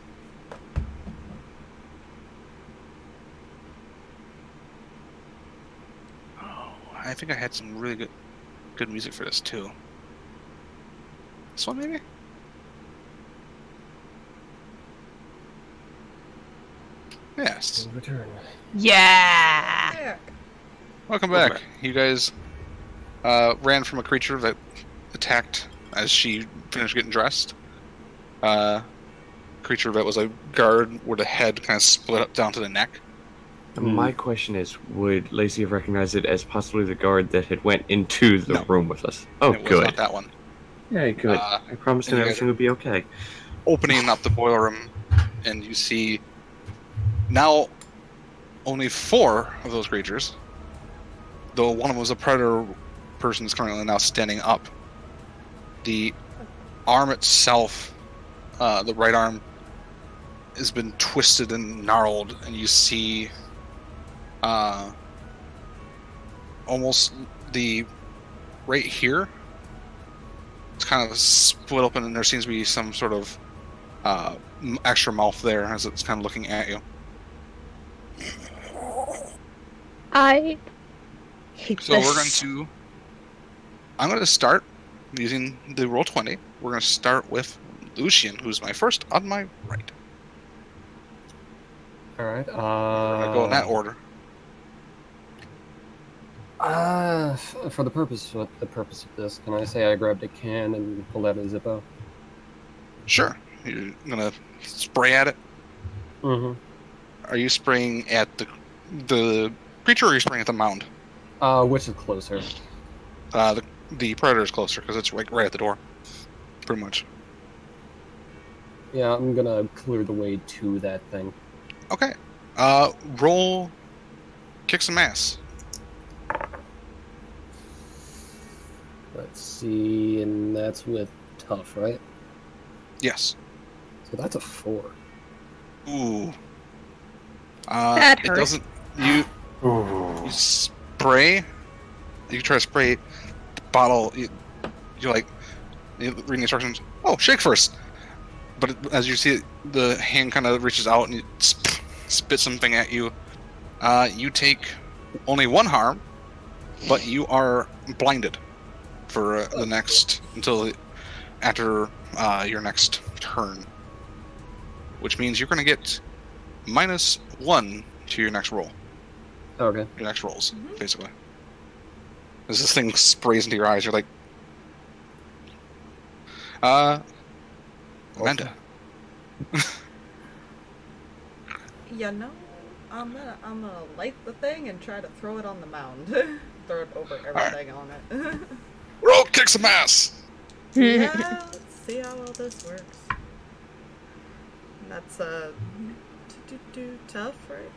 Oh, I think I had some really good music for this too. This one maybe? Yes. Return. Yeah. Yeah. Welcome Welcome back. You guys ran from a creature that attacked as she finished getting dressed. Creature that was a guard where the head kind of split up down to the neck. My question is, would Lacy have recognized it as possibly the guard that had went into the room with us? Oh, It was good. not that one. Yeah, good. I promised him and you everything would be okay. Opening up the boiler room, and you see now only 4 of those creatures. Though one of them was a predator person is currently now standing up. The arm itself, the right arm, has been twisted and gnarled, and you see almost the right here. It's kind of split open, and there seems to be some sort of extra mouth there as it's kind of looking at you. I hate So this. we're going to... I'm going to start using the Roll20. We're going to start with Lucien, who's my first on my right. Alright, We're going to go in that order. For the purpose of this, can I say I grabbed a can and pulled out a Zippo? Sure. You're gonna spray at it. Mm-hmm. Are you spraying at the creature, or are you spraying at the mound? Which is closer? The predator is closer because it's right at the door, pretty much. Yeah, I'm gonna clear the way to that thing. Okay. Roll. Kick some ass. Let's see, and that's with tough, right? Yes. So that's a 4. Ooh. That It hurt. doesn't. You spray. You try to spray the bottle. You read the instructions. Oh, shake first. But as you see it, the hand kind of reaches out and it spits something at you. You take only 1 harm, but you are blinded for the next after your next turn, which means you're going to get -1 to your next roll. Okay. Your next rolls, basically. As this thing sprays into your eyes, you're like, Amanda. You know, I'm gonna light the thing and try to throw it on the mound. Throw it over everything on it. Roll, kick some ass. Yeah, let's see how well this works. And that's tough, right?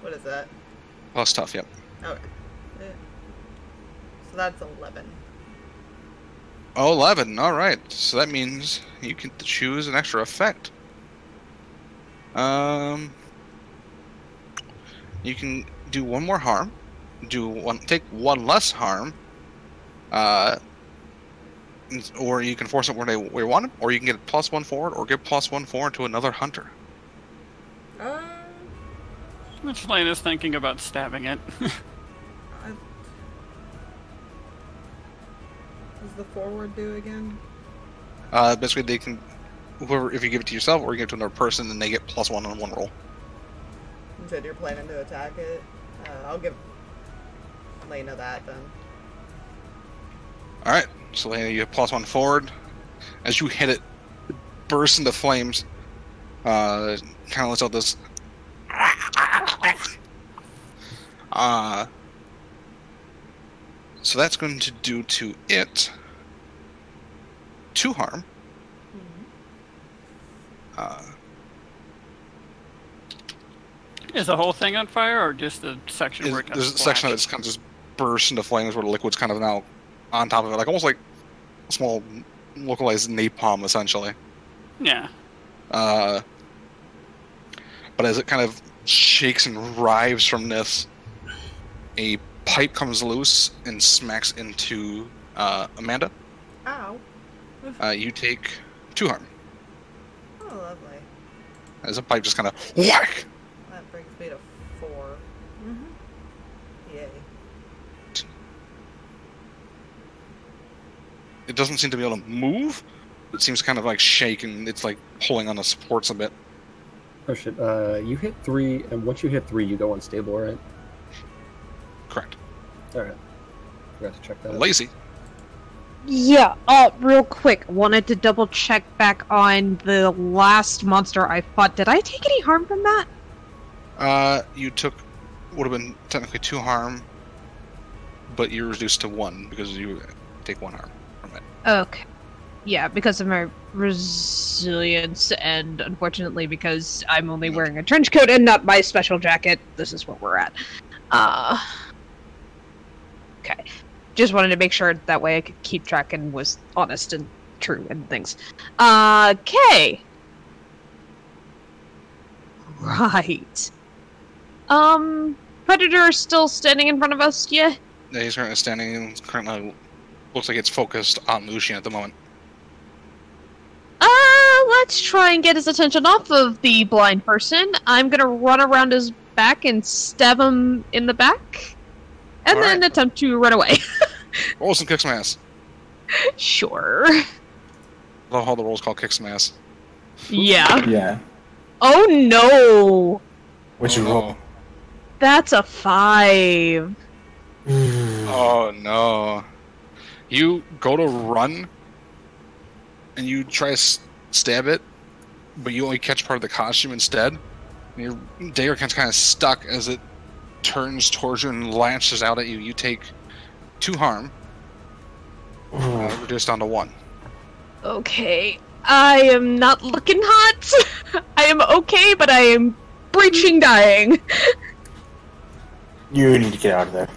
What is that? Oh, it's tough. Yep. Okay. Yeah. So that's 11. Oh, 11. All right. So that means you can choose an extra effect. You can do 1 more harm. Take 1 less harm. Or you can force it where you want it, or you can get +1 forward, or give +1 forward to another hunter. Which Laina's thinking about stabbing it. Does the forward do again? Basically, they can, if you give it to yourself or you give it to another person, then they get +1 on 1 roll. You said you're planning to attack it. I'll give Laina that then. All right, so Laina, you have +1 forward. As you hit it, it bursts into flames. Kind of lets out this. So that's going to do to it 2 harm. Is the whole thing on fire, or just the section where it There's a section that just kind of just bursts into flames where the liquid's kind of now on top of it, like almost like a small localized napalm, essentially. Yeah. But as it kind of shakes and writhes from this, a pipe comes loose and smacks into Amanda. Ow. You take 2 harm. Oh, lovely. As a pipe just kind of whack. That brings me to 4. Yay. It doesn't seem to be able to move. It seems kind of like shaking. It's like pulling on the supports a bit. Oh shit, you hit 3, and once you hit 3, you go unstable, right? Correct. Alright. Forgot to check that out. Lacy. Yeah, real quick, wanted to double check back on the last monster I fought. Did I take any harm from that? You would have been technically 2 harm, but you're reduced to 1 because you take 1 harm from it. Okay. Yeah, because of my resilience, and unfortunately because I'm only wearing a trench coat and not my special jacket, this is where we're at. Okay. Just wanted to make sure that way I could keep track and was honest and true and things. Okay. Right. Predator still standing in front of us, yeah? Yeah, he's currently standing. Currently, looks like it's focused on Lucien at the moment. Let's try and get his attention off of the blind person. I'm gonna run around his back and stab him in the back, and All then right. attempt to run away. Roll some kick some ass. Sure. I love how the roll's called kick some ass. Yeah. Yeah. Oh no! What'd you roll? That's a 5. Oh no. You go to run, and you try to stab it, but you only catch part of the costume instead. And your dagger gets kind of stuck as it turns towards you and lashes out at you. You take 2 harm, reduced down to 1. Okay. I am not looking hot. I am okay, but I am breaching dying. You need to get out of there.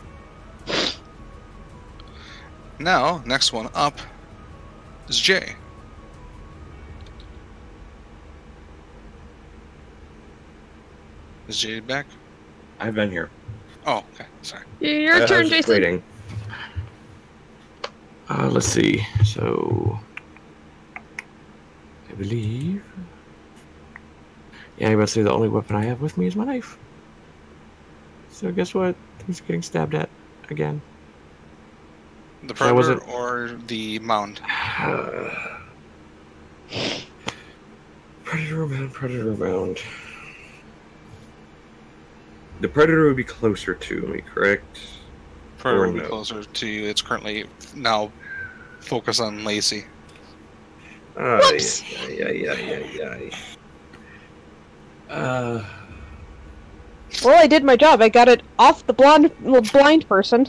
Now, next one up is Jay. Is Jay back? I've been here. Oh, okay. Sorry. Your I turn, was just Jason. waiting. Let's see. So, I believe. Yeah, I must say the only weapon I have with me is my knife. So guess what? Who's getting stabbed at again? The predator or the mound? Predator mound. The predator would be closer to me, correct? Predator Or will be no? closer to you. It's currently now focused on Lacy. Whoops. Yeah. Well, I did my job. I got it off the blind person.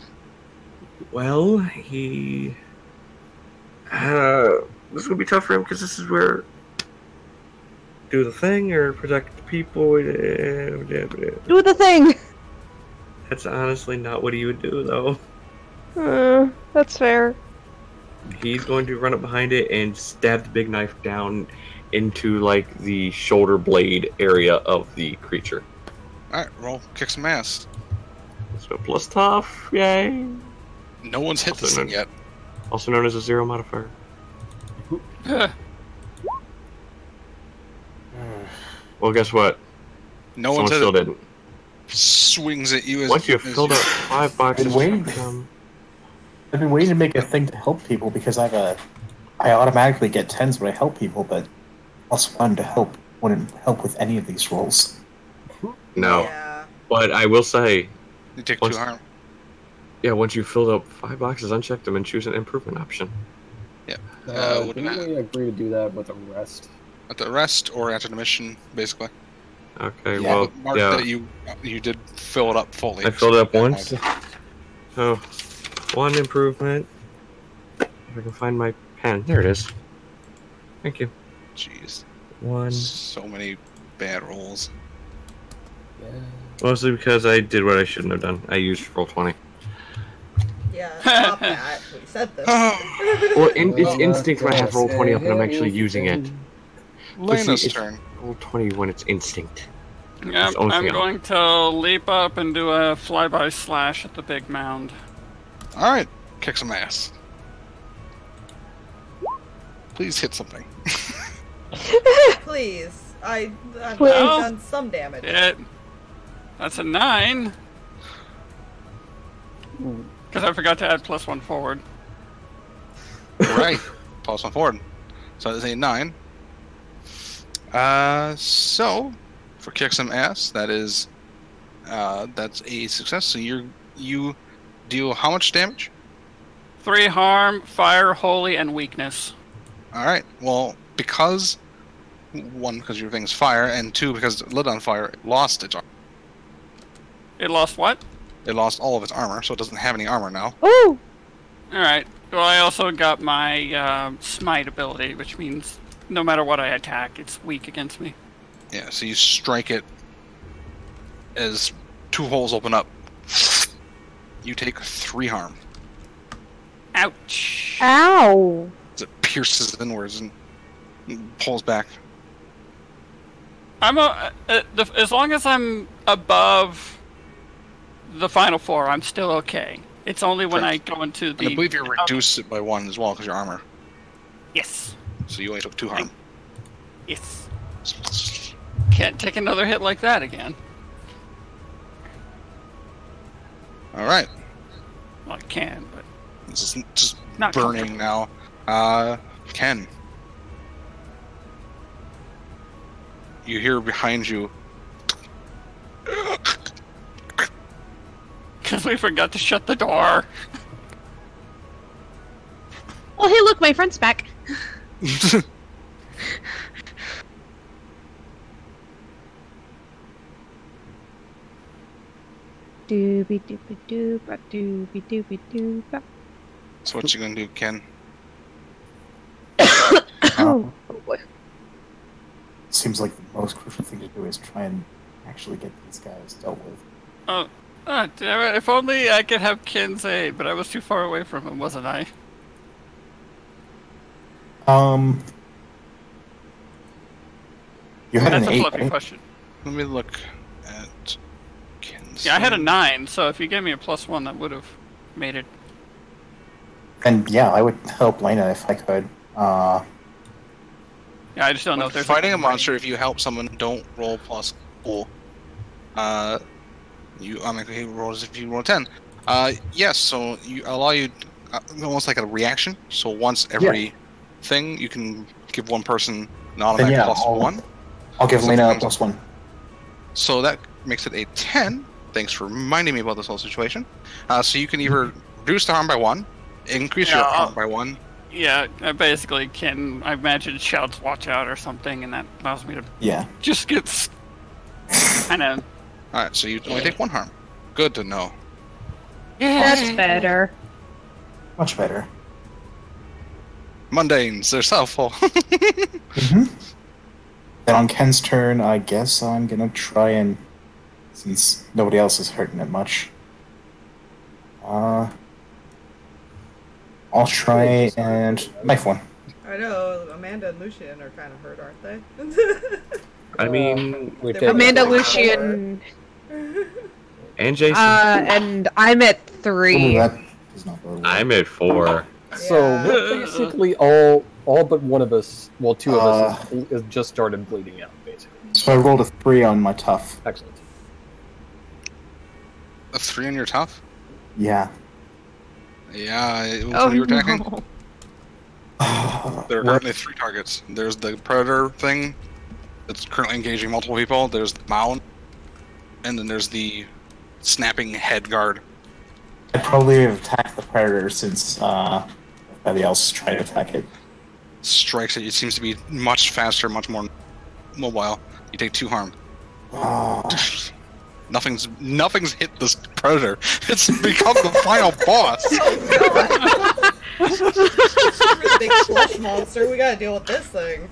Well, he. This would be tough for him because this is where. Do the thing or protect the people. Do the thing. That's honestly not what he would do, though. That's fair. He's going to run up behind it and stab the big knife down into, like, the shoulder blade area of the creature. Alright, roll, kick some ass. So plus tough, yay! No one's hit this thing yet. Also known as a 0 modifier. Well, guess what? No Someone one's hit still it. didn't. Swings at you as Once you've as filled you- up 5 boxes, Been waiting. I've been waiting to make a thing to help people because I automatically get 10s when I help people, but also wanted to help wouldn't help with any of these rolls. No. Yeah. But I will say, You take Once- 2 harm. yeah, once you've filled up 5 boxes, uncheck them and choose an improvement option. What Didn't we agree to do that with the rest? At the rest or after the mission, basically. Okay, Yeah. well, Mark yeah. that you did fill it up fully. I filled it up Yeah, once. So, 1 improvement. If I can find my pen. There it is. Thank you. Jeez. 1. So many bad rolls. Yeah. Mostly because I did what I shouldn't have done. I used roll 20. Yeah, stop that. We said this. Well, it's instinct when I have roll 20 up and I'm actually using it. Laina's it's- turn. Roll 20 when it's instinct. Yep, It's the only I'm thing going to leap up and do a flyby slash at the big mound. Alright, kick some ass. Please hit something. Please. I've Please. done some damage. That's a 9. Because I forgot to add +1 forward. Right. Plus 1 forward. So that's a 9. So for kick some ass, that's a success. So you deal how much damage? 3 harm, fire, holy, and weakness. All right. Well, because 1, because your thing's fire, and 2, because it lit on fire, it lost its armor. It lost what? It lost all of its armor, so it doesn't have any armor now. Ooh! Alright. Well, I also got my smite ability, which means no matter what I attack, it's weak against me. Yeah. So you strike it as 2 holes open up. You take 3 harm Ouch. Ow! as it pierces inwards and pulls back. I'm as long as I'm above the final 4, I'm still okay. It's only when I Correct. go into And the... I believe you reduced it by 1 as well because your armor. Yes. So you only took 2 harm. Yes. Can't take another hit like that again. All right. Well, I can, but... This is just Not burning now. Ken. You hear behind you. Because we forgot to shut the door. Oh, hey, look, my friend's back. Doobie doobie dooba doobie doobie dooba. So what you gonna do, Ken? Oh boy. Seems like the most crucial thing to do is try and actually get these guys dealt with. Oh, damn it. If only I could have Ken's aid, but I was too far away from him, wasn't I? You had That's an a 8, fluffy right? question. Let me look at Ken's. Yeah, I had a 9, so if you gave me a +1, that would have made it. And yeah, I would help Laina if I could. Yeah, I just don't know When if there's fighting a monster, if you help someone, don't roll plus cool. You automatically roll as if you roll 10. Yes, so you allow you almost like a reaction. So once every thing, you can give one person an automatic +1. I'll give So Laina a becomes- +1. So that makes it a 10. Thanks for reminding me about this whole situation. So you can either reduce the harm by 1, increase your harm by 1. Yeah, I basically can, I imagine, shouts watch out or something, and that allows me to just get kind of... Alright, so you only take 1 harm. Good to know. That's better. Much better. Mundanes, they're helpful. Then on Ken's turn, I guess I'm gonna try and, since nobody else is hurting it much, I'll try and knife one. I know, Amanda and Lucien are kind of hurt, aren't they? I mean, Amanda, Lucien, and Jason. and I'm at 3. That does not bode well. I'm at 4. So we're basically all but one of us, well, 2 of us, has just started bleeding out, basically. So I rolled a 3 on my tough. Excellent. A 3 on your tough? Yeah. Yeah, when you were attacking? No. There are currently 3 targets. There's the predator thing that's currently engaging multiple people. There's the mound, and then there's the snapping head guard. I'd probably have attacked the predator since everybody else tried to attack it. Strikes it. It seems to be much faster, much more mobile. You take 2 harm. Nothing's hit this predator. It's become the final boss. It's a really big flesh monster. We gotta deal with this thing.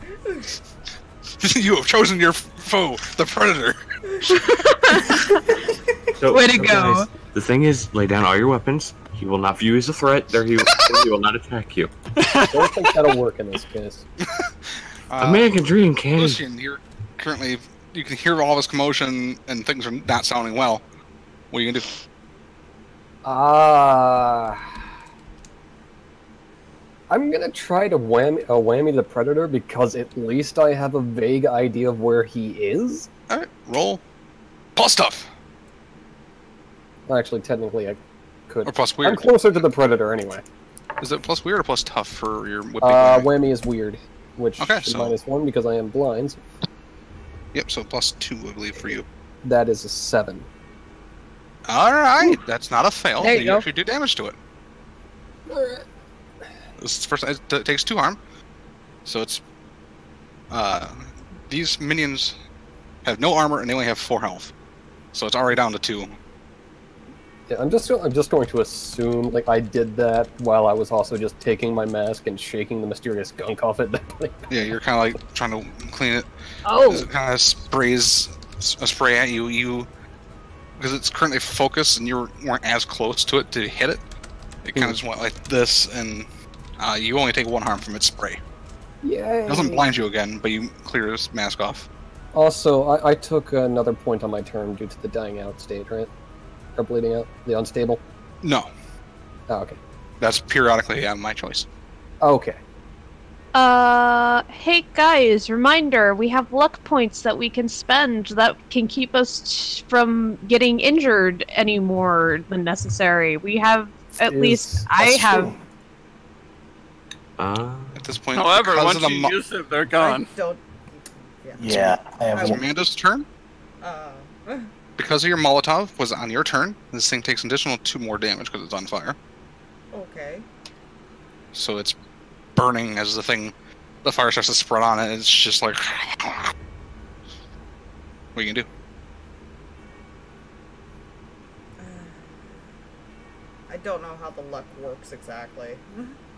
You have chosen your foe, the predator. Way to go. Guys, the thing is, lay down all your weapons. He will not view you as a threat. He will not attack you. I don't think that'll work in this case. A man can dream, can he? Lucien, you can hear all this commotion and things are not sounding well. What are you gonna do? I'm gonna try to whammy the predator because at least I have a vague idea of where he is. Alright, roll. Plus tough. Well, actually, technically, I could. Or plus weird. I'm closer to the predator anyway. Is it plus weird or plus tough for your whipping? Whammy is weird, which Okay, is so- -1 because I am blind. Yep, so plus 2, I believe, for you. That is a 7. Alright, that's not a fail. There you go. actually do damage to it. This is the first. It takes 2 harm. So it's. These minions have no armor and they only have 4 health. So it's already down to 2. Yeah, I'm just going to assume like I did that while I was also just taking my mask and shaking the mysterious gunk off it. Yeah, you're kind of like trying to clean it. Oh. It kind of sprays a spray at you. Because it's currently focused and you weren't as close to it to hit it. It kind of just went like this, and you only take 1 harm from its spray. Yay! It doesn't blind you again, but you clear this mask off. Also, I took another point on my turn due to the dying out state, right? Or bleeding out, the unstable. No, Oh, okay. that's periodically my choice. Okay. Hey guys, reminder, we have luck points that we can spend that can keep us from getting injured any more than necessary. We have, at least, I That's have... true. At this point, However, because once of the you use them, they're gone. I don't... Yeah, I have It's one. Amanda's turn. Uh, because of your Molotov was on your turn, this thing takes an additional 2 more damage because it's on fire. Okay. So it's burning as the fire starts to spread on it. It's just like, what are you gonna do? I don't know how the luck works exactly.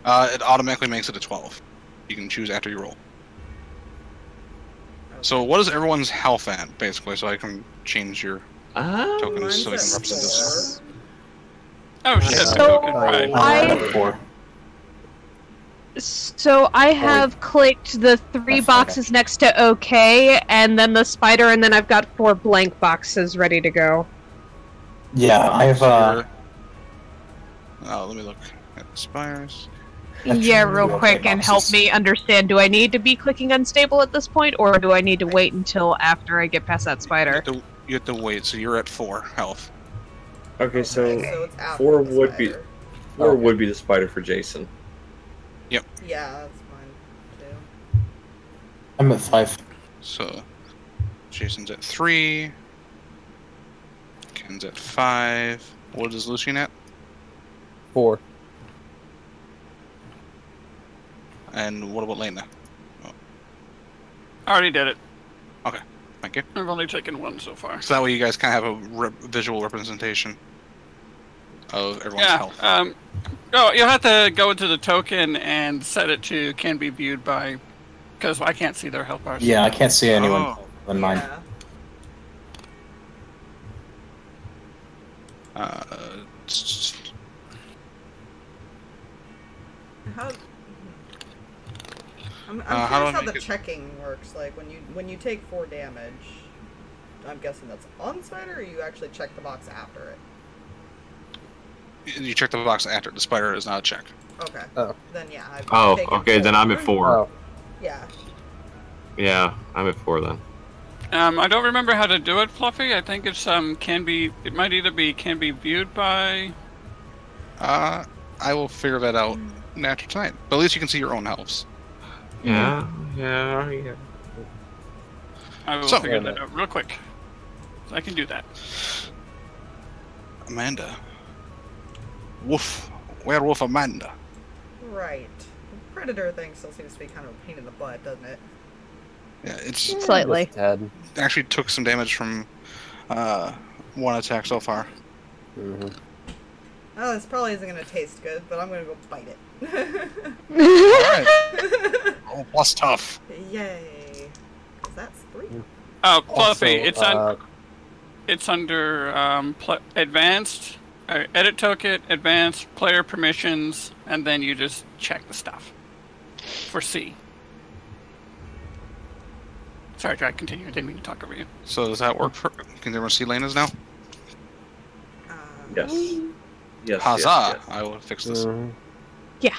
It automatically makes it a 12. You can choose after you roll. Okay. So what is everyone's health at, basically, so I can change your tokens so we can Mine's at represent this? 4. Oh shit, the So, token, right. I- 4. So I have clicked the 3 That's boxes next to OK, and then the spider, and then I've got 4 blank boxes ready to go. Yeah, I've Let me look at the spires. Yeah, real Okay, quick, and help boxes. me understand. Do I need to be clicking unstable at this point, or do I need to wait until after I get past that spider? You have to wait, so you're at 4 health. Okay, so it's after 4 the would be spider. 4 would be the spider for Jason. Yeah, that's fine too. I'm at 5. So Jason's at 3. Ken's at 5. What is Lucien at? 4. And what about Laina? I already did it. Okay, thank you. I've only taken 1 so far. So that way you guys kind of have a visual representation of everyone's Yeah. health. Oh, you'll have to go into the token and set it to can be viewed by, because I can't see their health bars. Yeah, I can't see anyone Oh. than mine. Yeah. How? I'm how do I curious how make the it- checking works. Like when you take 4 damage, I'm guessing that's on spider, or you actually check the box after it. You check the box after. The spider is not a check. Okay. Oh. Then yeah. I've Oh, taken okay, then I'm at 4. Oh. Yeah. Yeah, I'm at 4 then. I don't remember how to do it, Fluffy. I think it's can be. It might either be can be viewed by. I will figure that out after tonight. But at least you can see your own healths. Yeah. I will So- figure that out real quick. I can do that. Amanda. Werewolf Amanda. Right. The predator thing still seems to be kind of a pain in the butt, doesn't it? Yeah, it's Slightly. Tad. actually took some damage from 1 attack so far. Mm-hmm. Oh, this probably isn't going to taste good, but I'm going to go bite it. Alright. Oh, plus tough. Yay. 'Cause that's 3. Oh, Fluffy, Also, it's under advanced, edit token, advanced, player permissions, and then you just check the stuff for C. Sorry, Drag, continue. I didn't mean to talk over you. So does that work for... Can everyone see Laina's now? Yes. Yes. Huzzah! Yes, yes. I will fix this. Mhm. Yeah.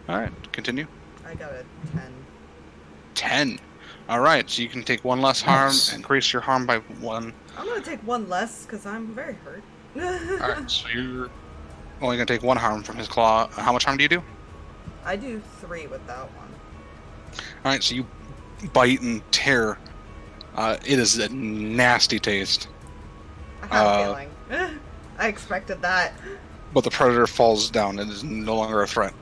Alright, continue. I got a 10. 10. Alright, so you can take 1 less harm, Nice. increase your harm by 1. I'm going to take 1 less because I'm very hurt. Alright, so you're only going to take 1 harm from his claw. How much harm do you do? I do 3 with that one. Alright, so you bite and tear. It is a nasty taste. I had a feeling. I expected that. But the predator falls down and is no longer a threat.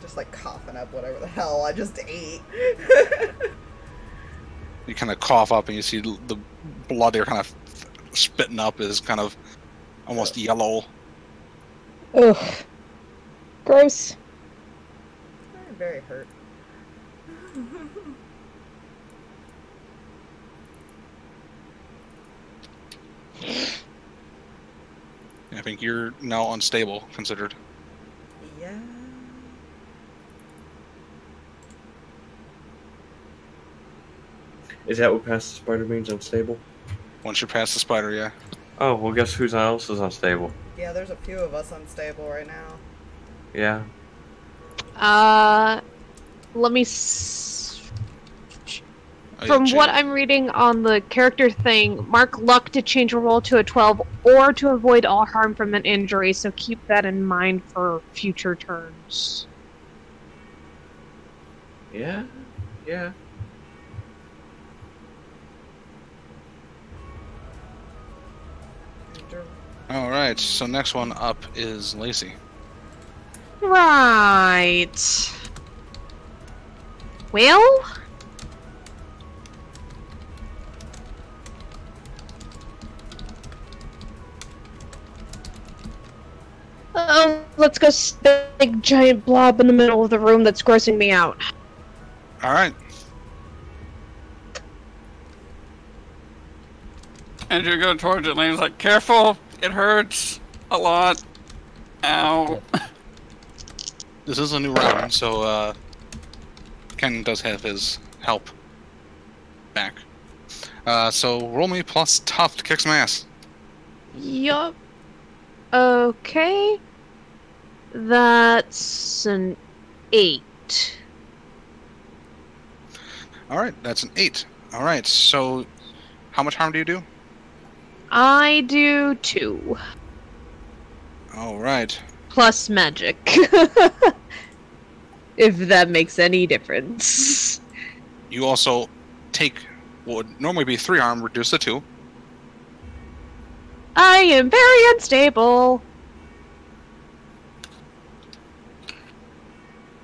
Just like coughing up whatever the hell I just ate. You kind of cough up and you see the blood you're kind of spitting up is kind of almost yellow. Ugh. Gross. I'm very hurt. I think you're now unstable, considered. Yeah. Is that what past the spider means unstable? Once you're past the spider, yeah. Oh, well, guess who else is unstable? Yeah, there's a few of us unstable right now. Yeah. Let me. From Jane. what I'm reading on the character thing, mark luck to change a roll to a 12 or to avoid all harm from an injury, so keep that in mind for future turns. Yeah. Yeah. All right. So next one up is Lacy. Right. Well, let's go see the big giant blob in the middle of the room that's grossing me out. All right. And you go towards it, Lane's like, careful, it hurts a lot. Ow. This is a new round, so Ken does have his help back. So roll me plus tough to kick some ass. Yup. Okay. That's an 8. All right, that's an 8. All right, so how much harm do you do? I do 2. All right. Plus magic. If that makes any difference. You also take what would normally be 3 harm, reduce to 2. I am very unstable.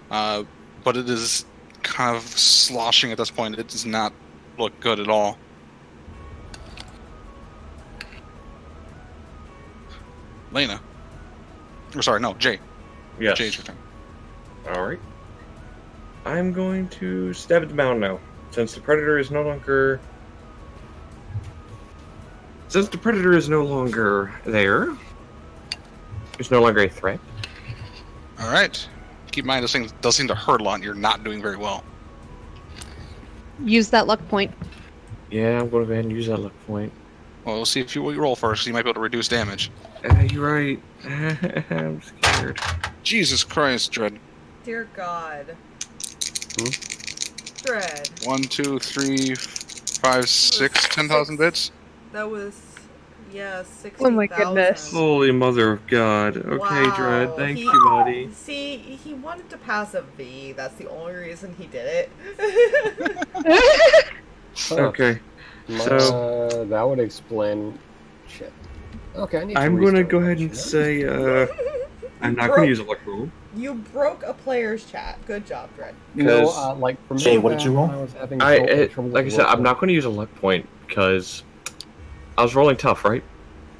But it is kind of sloshing at this point. It does not look good at all. Laina. Or sorry, no, Jay. Yes. Jay's your turn. Alright. I'm going to stab at the mound now. Since the predator is no longer... Since the predator is no longer there, it's no longer a threat. Alright. Keep in mind, this thing does seem to hurt a lot, and you're not doing very well. Use that luck point. Yeah, I'm going to go ahead and use that luck point. Well, we'll see if you roll first. You might be able to reduce damage. You're right. I'm scared. Jesus Christ, Dread. Dear God. Dread. 1, 2, 3, 5, 6, 10,000 bits? That was, yeah, 60,000. Oh my goodness. Holy mother of God. Okay, Wow. Dread. Thank you, buddy. See, he wanted to pass a V. That's the only reason he did it. Okay. So that would explain shit. Okay, I need to I'm going to restart go that ahead and shit. say, I'm not going to use a luck roll. You broke a player's chat. Good job, Dread. No, Because like for Jay, me, what did you roll? I was having trouble like I said, I'm not going to use a luck point because I was rolling tough, right?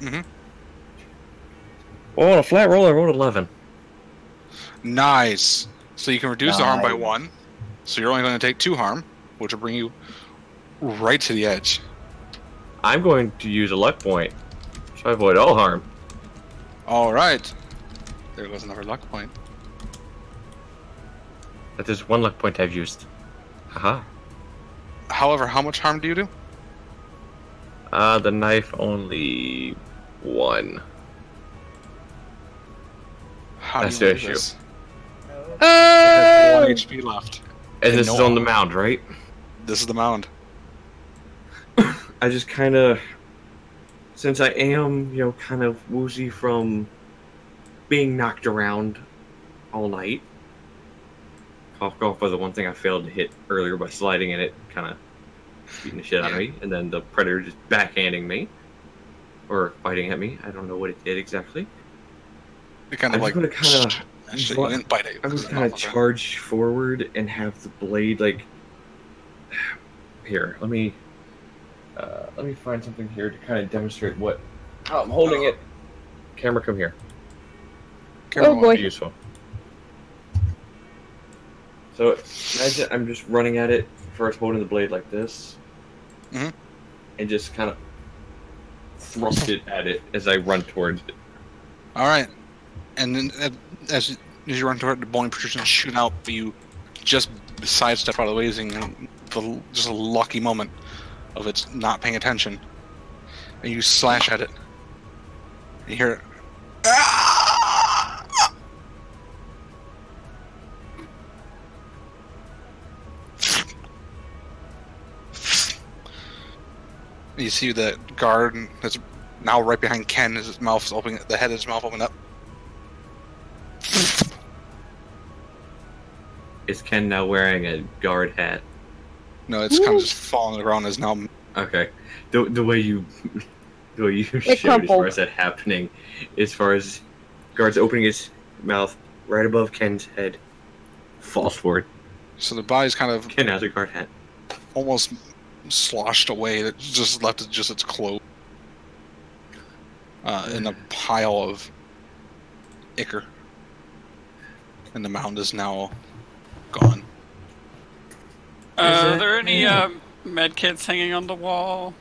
Mm-hmm. Well, on a flat roll, I rolled 11. Nice. So you can reduce the harm by Nice. 1. So you're only going to take 2 harm, which will bring you right to the edge. I'm going to use a luck point, so I avoid all harm. All right. There goes another luck point. That is one luck point I've used. Haha. However, how much harm do you do? The knife only 1. How That's do you the do issue. this? No. It has 1 HP left. And this no is on the harm. mound, right? This is the mound. I just kind of, since I am, kind of woozy from being knocked around all night. Cough by the one thing I failed to hit earlier by sliding in it, kind of beating the shit out of me, and then the predator just backhanding me. Or biting at me. I don't know what it did exactly. It kind I'm of just like... gonna kind of... Actually, you didn't bite it. I'm just gonna charge forward and have the blade like. Here, let me find something here to kind of demonstrate what. Oh, I'm holding it. Camera, come here. Camera Oh, one. boy. Be useful. So imagine I'm just running at it, first holding the blade like this, Mhm. and just kind of thrust it at it as I run towards it. All right. And then as you run toward the bowling protrusions shoot out, but you just sidestep out of the way using just a lucky moment of its not paying attention. And you slash at it. And you hear it. "Ah!" And you see the guard that's now right behind Ken, his mouth's opening, the head of his mouth open up. Is Ken now wearing a guard hat? No, it's kind of just falling around as now. Okay. The way you showed as crumpled. far as that happening, as far as guards opening his mouth right above Ken's head, falls forward. So the body's kind of Ken has a guard hat. almost sloshed away. That just left it just its clothes in a pile of ichor, and the mound is now gone. Are there any med kits hanging on the wall?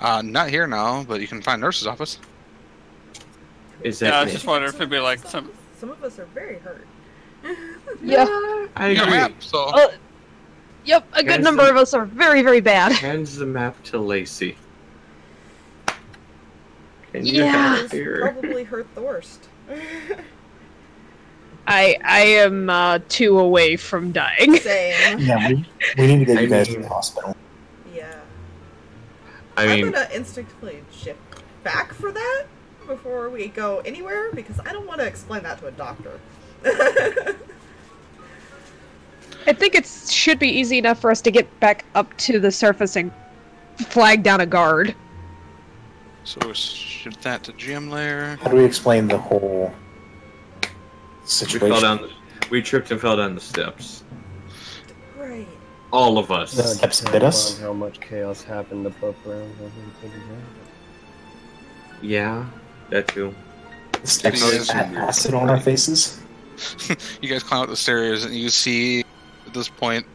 Not here now, but you can find nurse's office. Is Yeah, I that? just wonder if it'd be like some. Some of us are very hurt. Yeah. I You got a agree. map, so Yep, a good Hands number them- of us are very, very bad. Hands the map to Lacy. Can Yeah. help here? Probably hurt the worst. I am 2 away from dying. Same. Yeah, we need to get I you guys to mean- the hospital. Yeah. I I'm mean, gonna instinctively shift back for that before we go anywhere because I don't want to explain that to a doctor. I think it should be easy enough for us to get back up to the surface and flag down a guard. So we'll shift that to gym layer. How do we explain the whole we situation? fell down. We tripped and fell down the steps. Right. All of us. The steps bit us? On how much chaos happened above ground. Yeah, that too. The steps Yes. had acid on our faces? You guys climb up the stairs, and you see at this point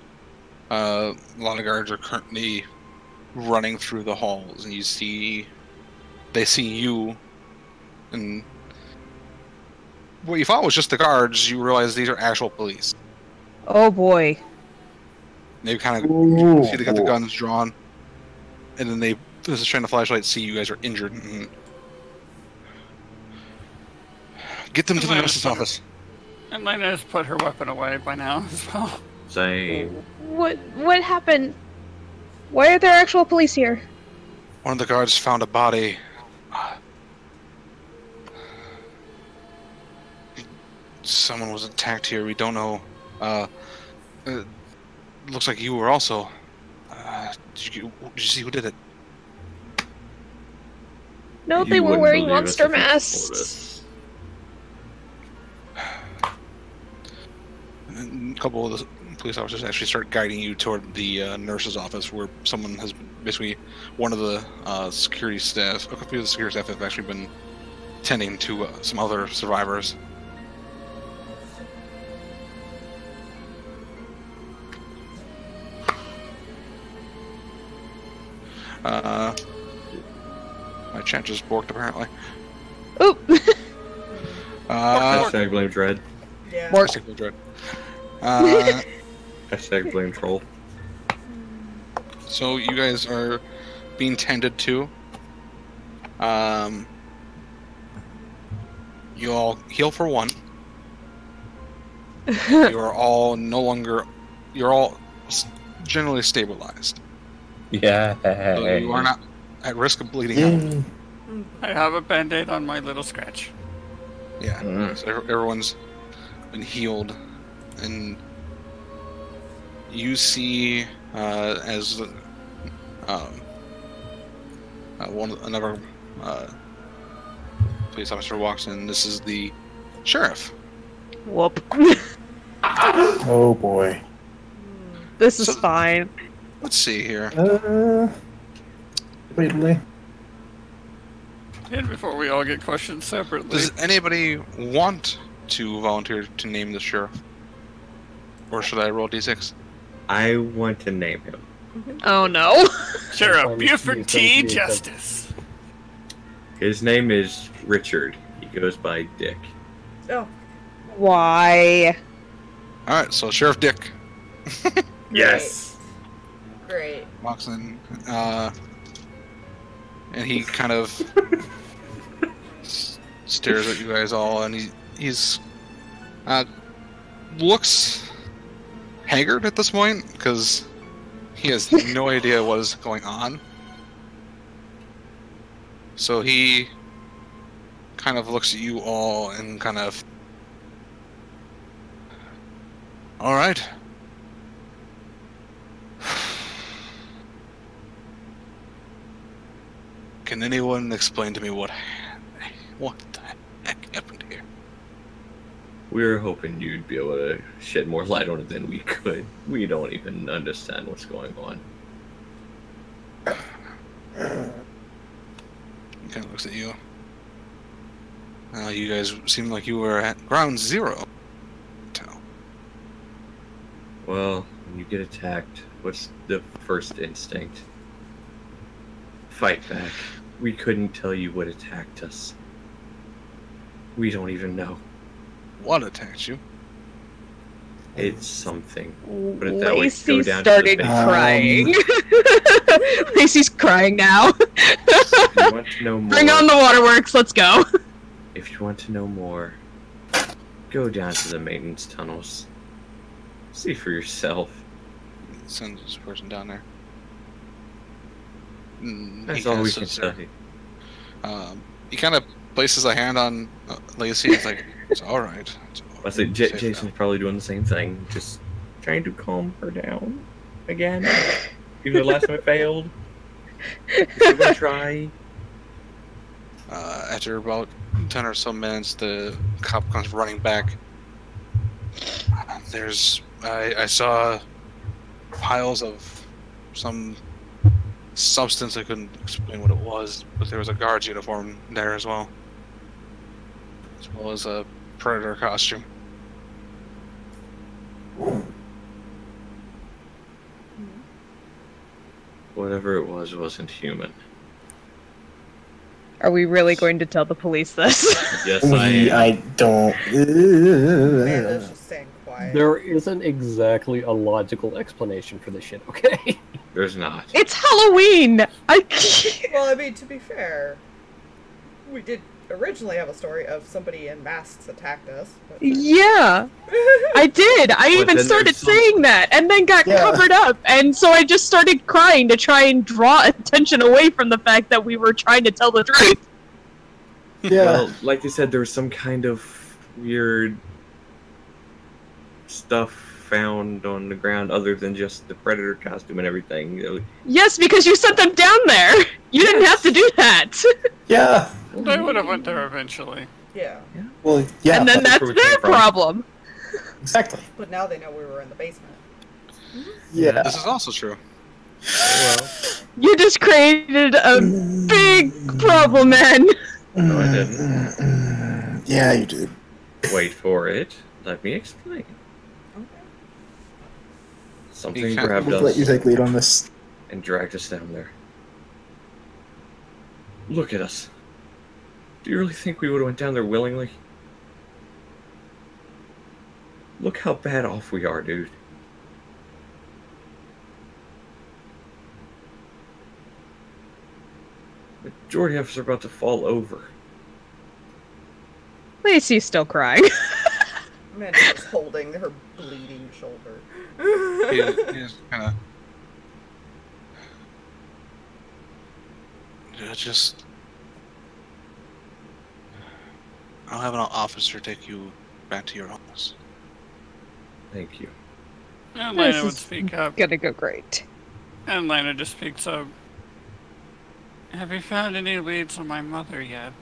a lot of guards are currently running through the halls, and they see you, and what you thought was just the guards, you realize these are actual police. Oh boy. They kind of Ooh. see they got the guns drawn, and then they just shine the flashlight, see you guys are injured. And get them to the nurse's office. And Laina has put her weapon away by now as well. Same. What happened? Why are there actual police here? One of the guards found a body. Someone was attacked here. We don't know. Looks like you were also. Did you see who did it? No, You they were wouldn't wearing believe us monster if you told masks. us. And a couple of the police officers actually start guiding you toward the nurse's office, where someone has basically one of the security staff, a couple of the security staff have actually been tending to some other survivors. My chat just borked apparently. Oop! Hashtag blame dread. Yeah. Bork. Hashtag dread. Hashtag blame troll. So you guys are being tended to. You all heal for 1. You are all no longer. You're all generally stabilized. Yeah. So you are not at risk of bleeding out. Yay. I have a band-aid on my little scratch. Yeah. Mm. So everyone's been healed, and you see as another police officer walks in. This is the sheriff. Whoop. Oh boy. This is So- fine. Let's see here. Wait. And before we all get questioned separately. Does anybody want to volunteer to name the sheriff, or should I roll d6? I want to name him. Oh no. Sheriff Fine, Buford you T. think you Justice. His name is Richard. He goes by Dick. Oh. Why? All right, so Sheriff Dick Yes. Great. walks in, and he kind of stares at you guys all, and he's looks haggard at this point because he has no idea what is going on. So he kind of looks at you all and kind of, all right, Can anyone explain to me what the heck happened here? We were hoping you'd be able to shed more light on it than we could. We don't even understand what's going on. He kind of looks at you. You guys seem like you were at ground zero. Well, when you get attacked, what's the first instinct? Fight back. We couldn't tell you what attacked us. We don't even know. What attacked you? It's something. Put it that way. Lacy Go down started to the crying. Lacy's crying now. If you want to know more, Bring on the waterworks, let's go. if you want to know more, go down to the maintenance tunnels. See for yourself. Send this person down there. That's all we can tell you. He kind of places a hand on Lacy. It's like, it's all right. I say Jason's probably doing the same thing, just trying to calm her down again. Even the last time it failed. We're gonna try. After about 10 or so minutes, the cop comes running back. I saw piles of some substance. I couldn't explain what it was, but there was a guard's uniform there as well as a predator costume. Whatever it was wasn't human. Are we really going to tell the police this? Yes, I am. I don't. Amanda's just staying quiet. There isn't exactly a logical explanation for this shit, okay? There's not. It's Halloween! Well, I mean, to be fair, we did originally have a story of somebody in masks attacked us. But... Yeah, I did. I even then started there's some- saying that, and then got covered up, and so I just started crying to try and draw attention away from the fact that we were trying to tell the truth. Yeah. Well, like you said, there was some kind of weird stuff found on the ground other than just the predator costume and everything. Yes, because you sent them down there. You didn't have to do that. Yeah. They would have went there eventually. Yeah. Well, yeah. And then but- that's where we came their from. problem. exactly. But now they know we were in the basement. Yeah. This is also true. Well, You just created a big problem, man. no, I didn't. Yeah, you did. Wait for it. Let me explain. Okay. Something You can't- grabbed We'll let you us take lead on this. and dragged us down there. Look at us. Do you really think we would have went down there willingly? Look how bad off we are, dude. The majority of us are about to fall over. Lacy's still crying. Amanda was holding her bleeding shoulder. He is kind of just. I'll have an officer take you back to your office. Thank you. And This Laina would is speak up. Gonna go great. And Laina just speaks up. Have you found any leads on my mother yet?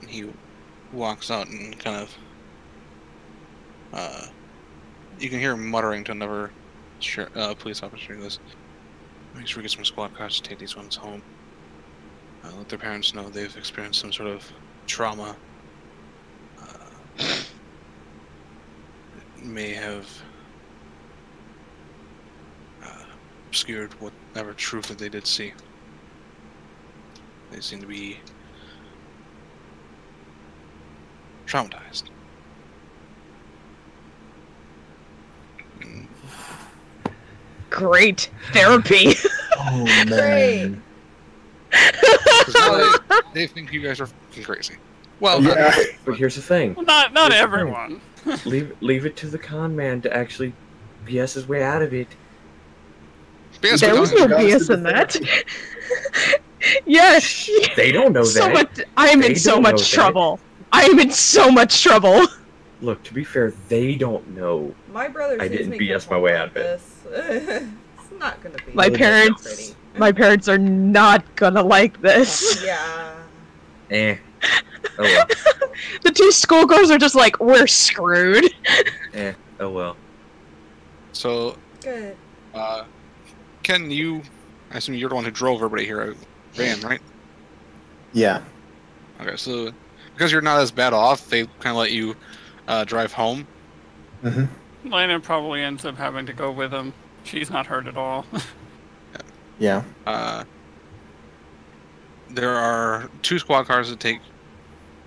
He walks out and kind of. You can hear him muttering to another police officer. He goes, "Make sure we get some squad cars to take these ones home. Let their parents know they've experienced some sort of trauma. It may have obscured whatever truth that they did see. They seem to be traumatized." Great therapy. Oh Great. man. 'Cause now they think you guys are fucking crazy. Well, Yeah. But here's the thing. Well, not Here's the everyone. Leave it to the con man to actually BS his way out of it. BS There was no BS in that. Yes. They don't know So that. much. I'm in They so don't know much that. trouble. I am in so much trouble. look, to be fair, they don't know. My brother I sees didn't me BS come my way home out of like it. this. It's not gonna be My pretty. parents are not gonna like this. Yeah. Eh. Oh well. The two schoolgirls are just like, we're screwed. Eh. Oh well. So, Good. Ken, I assume you're the one who drove everybody here at van, right? Yeah. Okay, so because you're not as bad off, they kind of let you drive home. Mm-hmm. Laina probably ends up having to go with him. She's not hurt at all. Yeah. There are 2 squad cars that take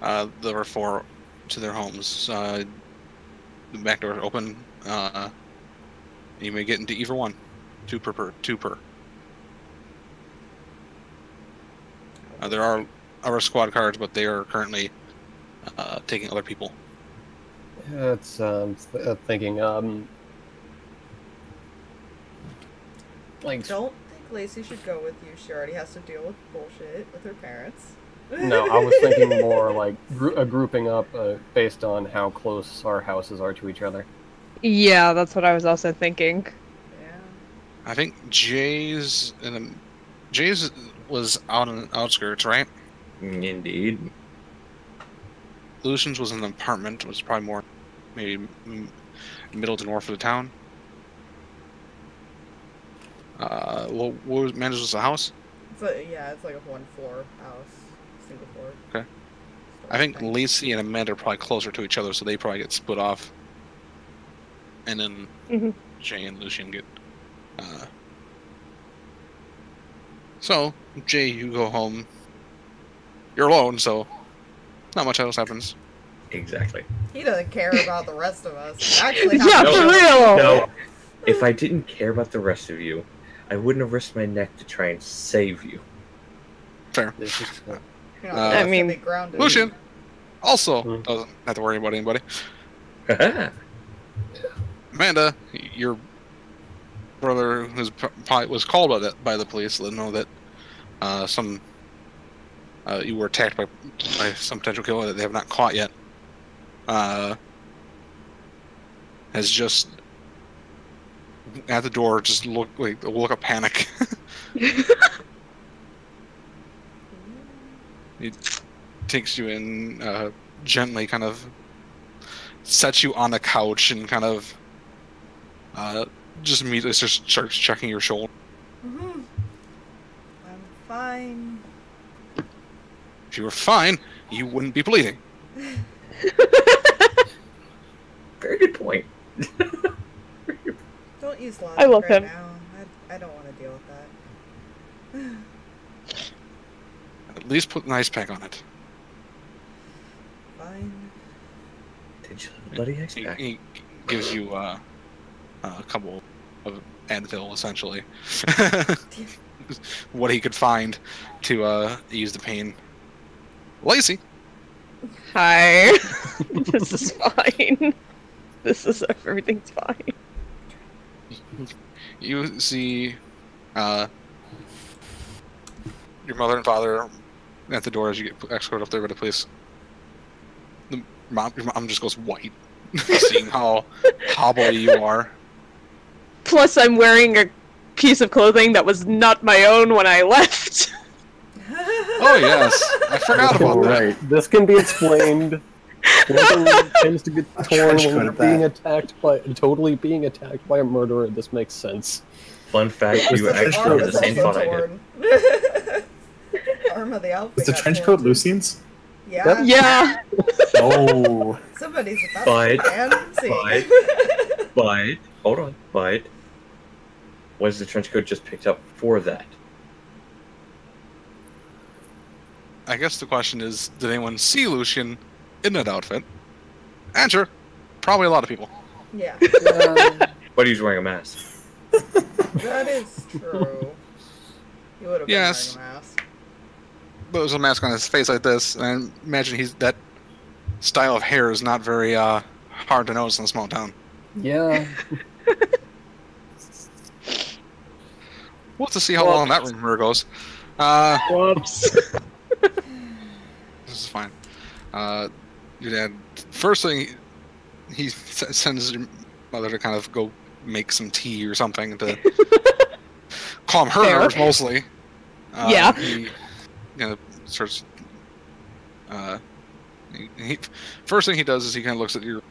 the R4 to their homes. The back door is open. You may get into either one. 2 per. There are other squad cars, but they are currently taking other people. Yeah, it's thinking like Don't think Lacy should go with you. She already has to deal with bullshit with her parents. no, I was thinking more like a grouping up based on how close our houses are to each other. Yeah, that's what I was also thinking. Yeah. I think Jay's was out on the outskirts, right? Indeed. Lucian's was in an apartment. It was probably more, maybe middle to north of the town. What was Manda's was a house? Yeah, it's like a 1-floor house, single floor. Okay. I think Lacy and Amanda are probably closer to each other, so they probably get split off. And then Jay and Lucien get. So Jay, you go home. You're alone, so not much else happens. Exactly. He doesn't care about the rest of us. Actually, Yeah, No. for real! No. If I didn't care about the rest of you, I wouldn't have risked my neck to try and save you. Fair. This is, You know, I mean, be grounded. Lucien also doesn't have to worry about anybody. Amanda, your brother was called by the police to let them know that you were attacked by some potential killer that they have not caught yet. Has just at the door just look of panic. He takes you in gently, kind of sets you on the couch and kind of just immediately starts checking your shoulder. I'm fine. If you were fine, you wouldn't be bleeding. Very good point. Don't use logic I love right him. now. I don't want to deal with that. At least put an ice pack on it. Fine. Did you bloody ice pack? He gives you a couple of Advil, essentially. What he could find to ease the pain. Lacy! Hi. This is fine. Everything's fine. You see your mother and father at the door as you get escorted up there by the police. Your mom just goes white, seeing how hobbled you are. Plus, I'm wearing a piece of clothing that was not my own when I left. Oh yes, I forgot about that. right. This can be explained. Clothing tends to get torn when you're totally being attacked by a murderer. This makes sense. Fun fact, you actually have the same thought I did. Arm of the outfit. Is the got trench torn coat too. Lucien's? Yeah. Yeah. Oh. Somebody's about But- to fancy. But, hold on, was the trench coat just picked up for that? I guess the question is, did anyone see Lucien in that outfit? Answer, probably a lot of people. Yeah, But he's wearing a mask. that is true. You would have been Yes. wearing a mask. But there's a mask on his face like this, and I imagine that style of hair is not very hard to notice in a small town. Yeah. We'll have to see how long that rumor goes. Whoops. This is fine. Your dad, first thing he sends your mother to kind of go make some tea or something to calm her Fair. nerves mostly. Yeah. He starts. First thing he does is he kind of looks at your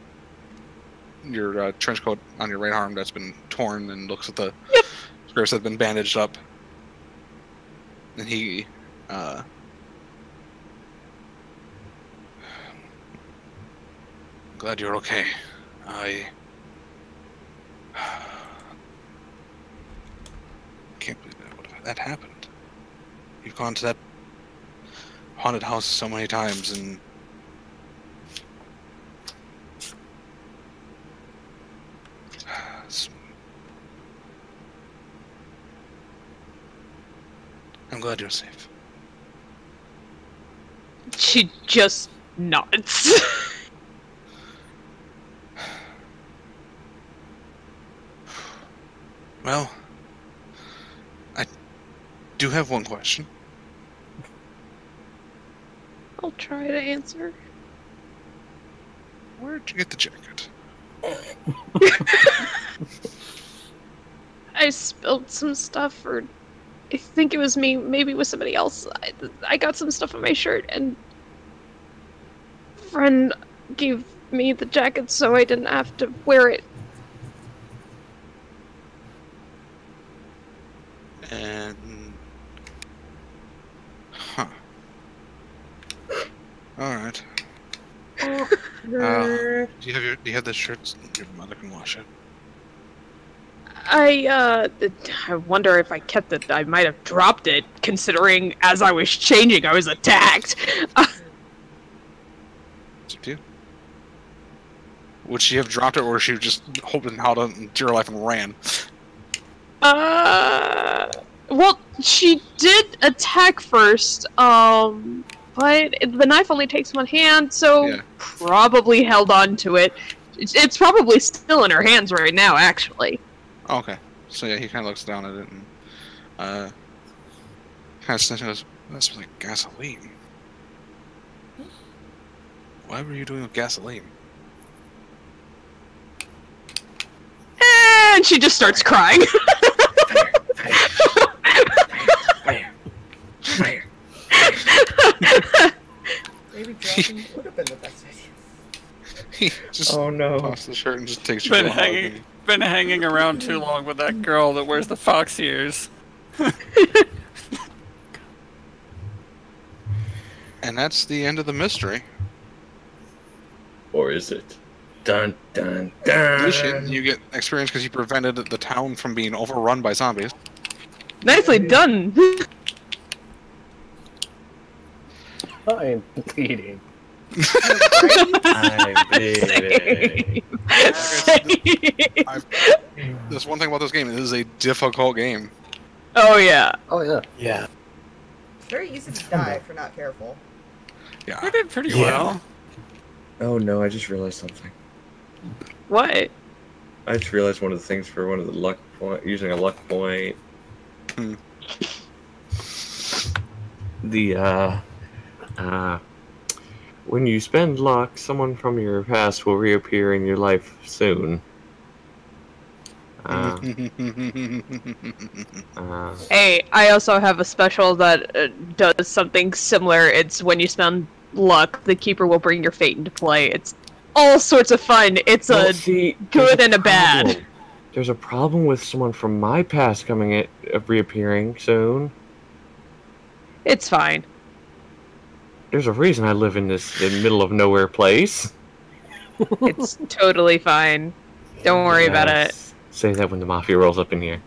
trench coat on your right arm that's been torn and looks at the scrapes that have been bandaged up. And he I'm glad you're okay. I can't believe that happened. You've gone to that haunted house so many times, and I'm glad you're safe. She just nods. Well, I do have one question. I'll try to answer. Where'd you get the jacket? I spilled some stuff, or I think it was me, maybe it was somebody else. I got some stuff on my shirt, and friend gave me the jacket so I didn't have to wear it. And all right. Do you have the shirts? Your mother can wash it. I wonder if I kept it. I might have dropped it, considering as I was changing, I was attacked. It's up to you. Would she have dropped it, or she just hoping held on to her life and ran? Well, she did attack first, but the knife only takes one hand, so probably held on to it. It's probably still in her hands right now, actually. Okay. So yeah, he kind of looks down at it and kind of sniffs and goes, "That smells like gasoline. Why were you doing with gasoline?" And she just starts crying. Fire. Maybe dropping would have been the best idea. He just tosses the shirt and just takes you to a hug. Been hanging around too long with that girl that wears the fox ears. And that's the end of the mystery. Or is it? Dun dun dun. Lucien, you get experience because you prevented the town from being overrun by zombies. Nicely done. I am bleeding. I'm bleeding. There's one thing about this game. It is a difficult game. Oh yeah. Oh yeah. Yeah. It's very easy to die if you're not careful. Yeah. I did pretty well. Oh no, I just realized something. What? I just realized one of the things for one of the luck point, using a luck point. When you spend luck, someone from your past will reappear in your life soon. Hey, I also have a special that does something similar. It's when you spend luck, the keeper will bring your fate into play. It's all sorts of fun. It's good and a bad. There's a problem with someone from my past reappearing soon. It's fine. There's a reason I live in this middle of nowhere place. It's totally fine. Don't worry about it. Say that when the mafia rolls up in here.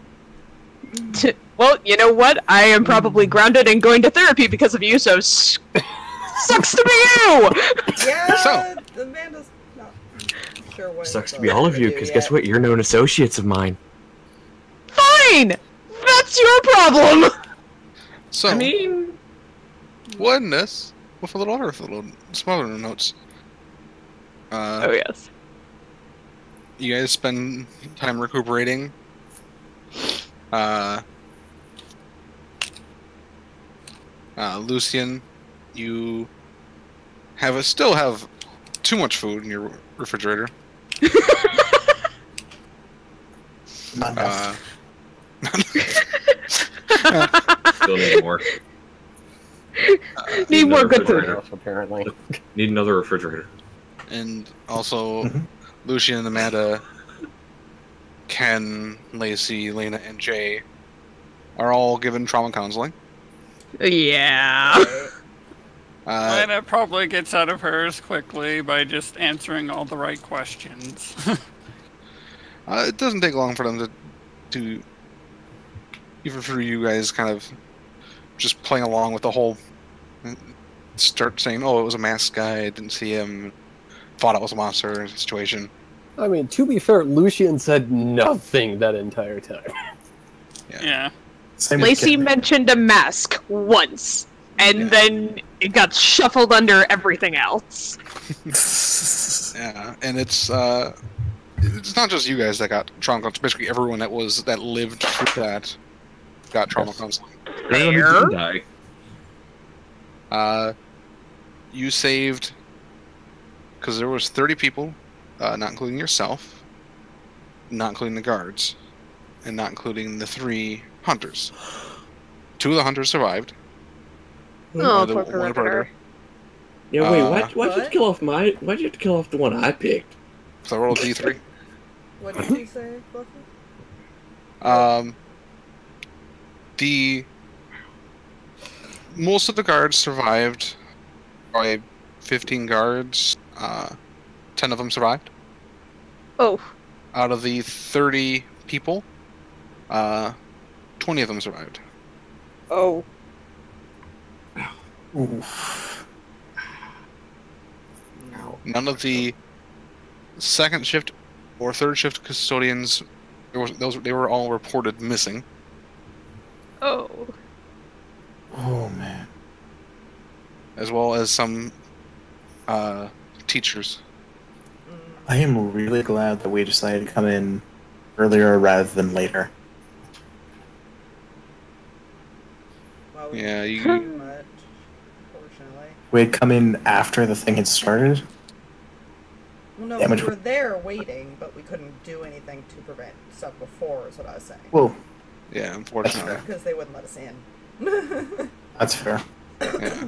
Well, you know what? I am probably grounded and going to therapy because of you, so sucks to be you! Yeah, Amanda's not sure what. Sucks to be all of you, because guess what? You're known associates of mine. Fine! That's your problem! So, I mean, we'll end this with a little smaller notes. Oh yes. You guys spend time recuperating. Lucien, you still have too much food in your refrigerator. Not enough. Still need more. Need more good food. refrigerator. Apparently. Need another refrigerator. And also, Mhm. Lucien, Amanda, Ken, Lacy, Laina, and Jay are all given trauma counseling. Yeah. Laina probably gets out of hers quickly by just answering all the right questions. It doesn't take long for them to even for you guys kind of just playing along with the whole start saying, oh, it was a masked guy, I didn't see him, thought it was a monster situation. I mean, to be fair, Lucien said nothing that entire time. Yeah. Same with Lacy Ken. mentioned a mask once, and then it got shuffled under everything else. Yeah, and it's not just you guys that got trauma counseling. Basically, everyone that lived through that got trauma counseling. Everyone who Fair. didn't die. You saved because there was 30 people, not including yourself, not including the guards, and not including the 3 hunters. 2 of the hunters survived. Oh, The poor one perimeter. Yeah, wait, Uh, why'd you have to kill off why'd you have to kill off the one I picked? So I rolled a D3. What did you say, Fluffy? Most of the guards survived. Probably 15 guards. 10 of them survived. Oh. Out of the 30 people, 20 of them survived. Oh. Ooh. None of the second shift or third shift custodians, they were all reported missing. Oh. Oh man. As well as some teachers. I am really glad that we decided to come in earlier rather than later. Well, we Yeah, didn't you- do much, fortunately. We had come in after the thing had started. Well, no, Damage. we were there waiting, but we couldn't do anything to prevent stuff before, is what I was saying. Well, Yeah, unfortunately. Because they wouldn't let us in. that's fair. Yeah.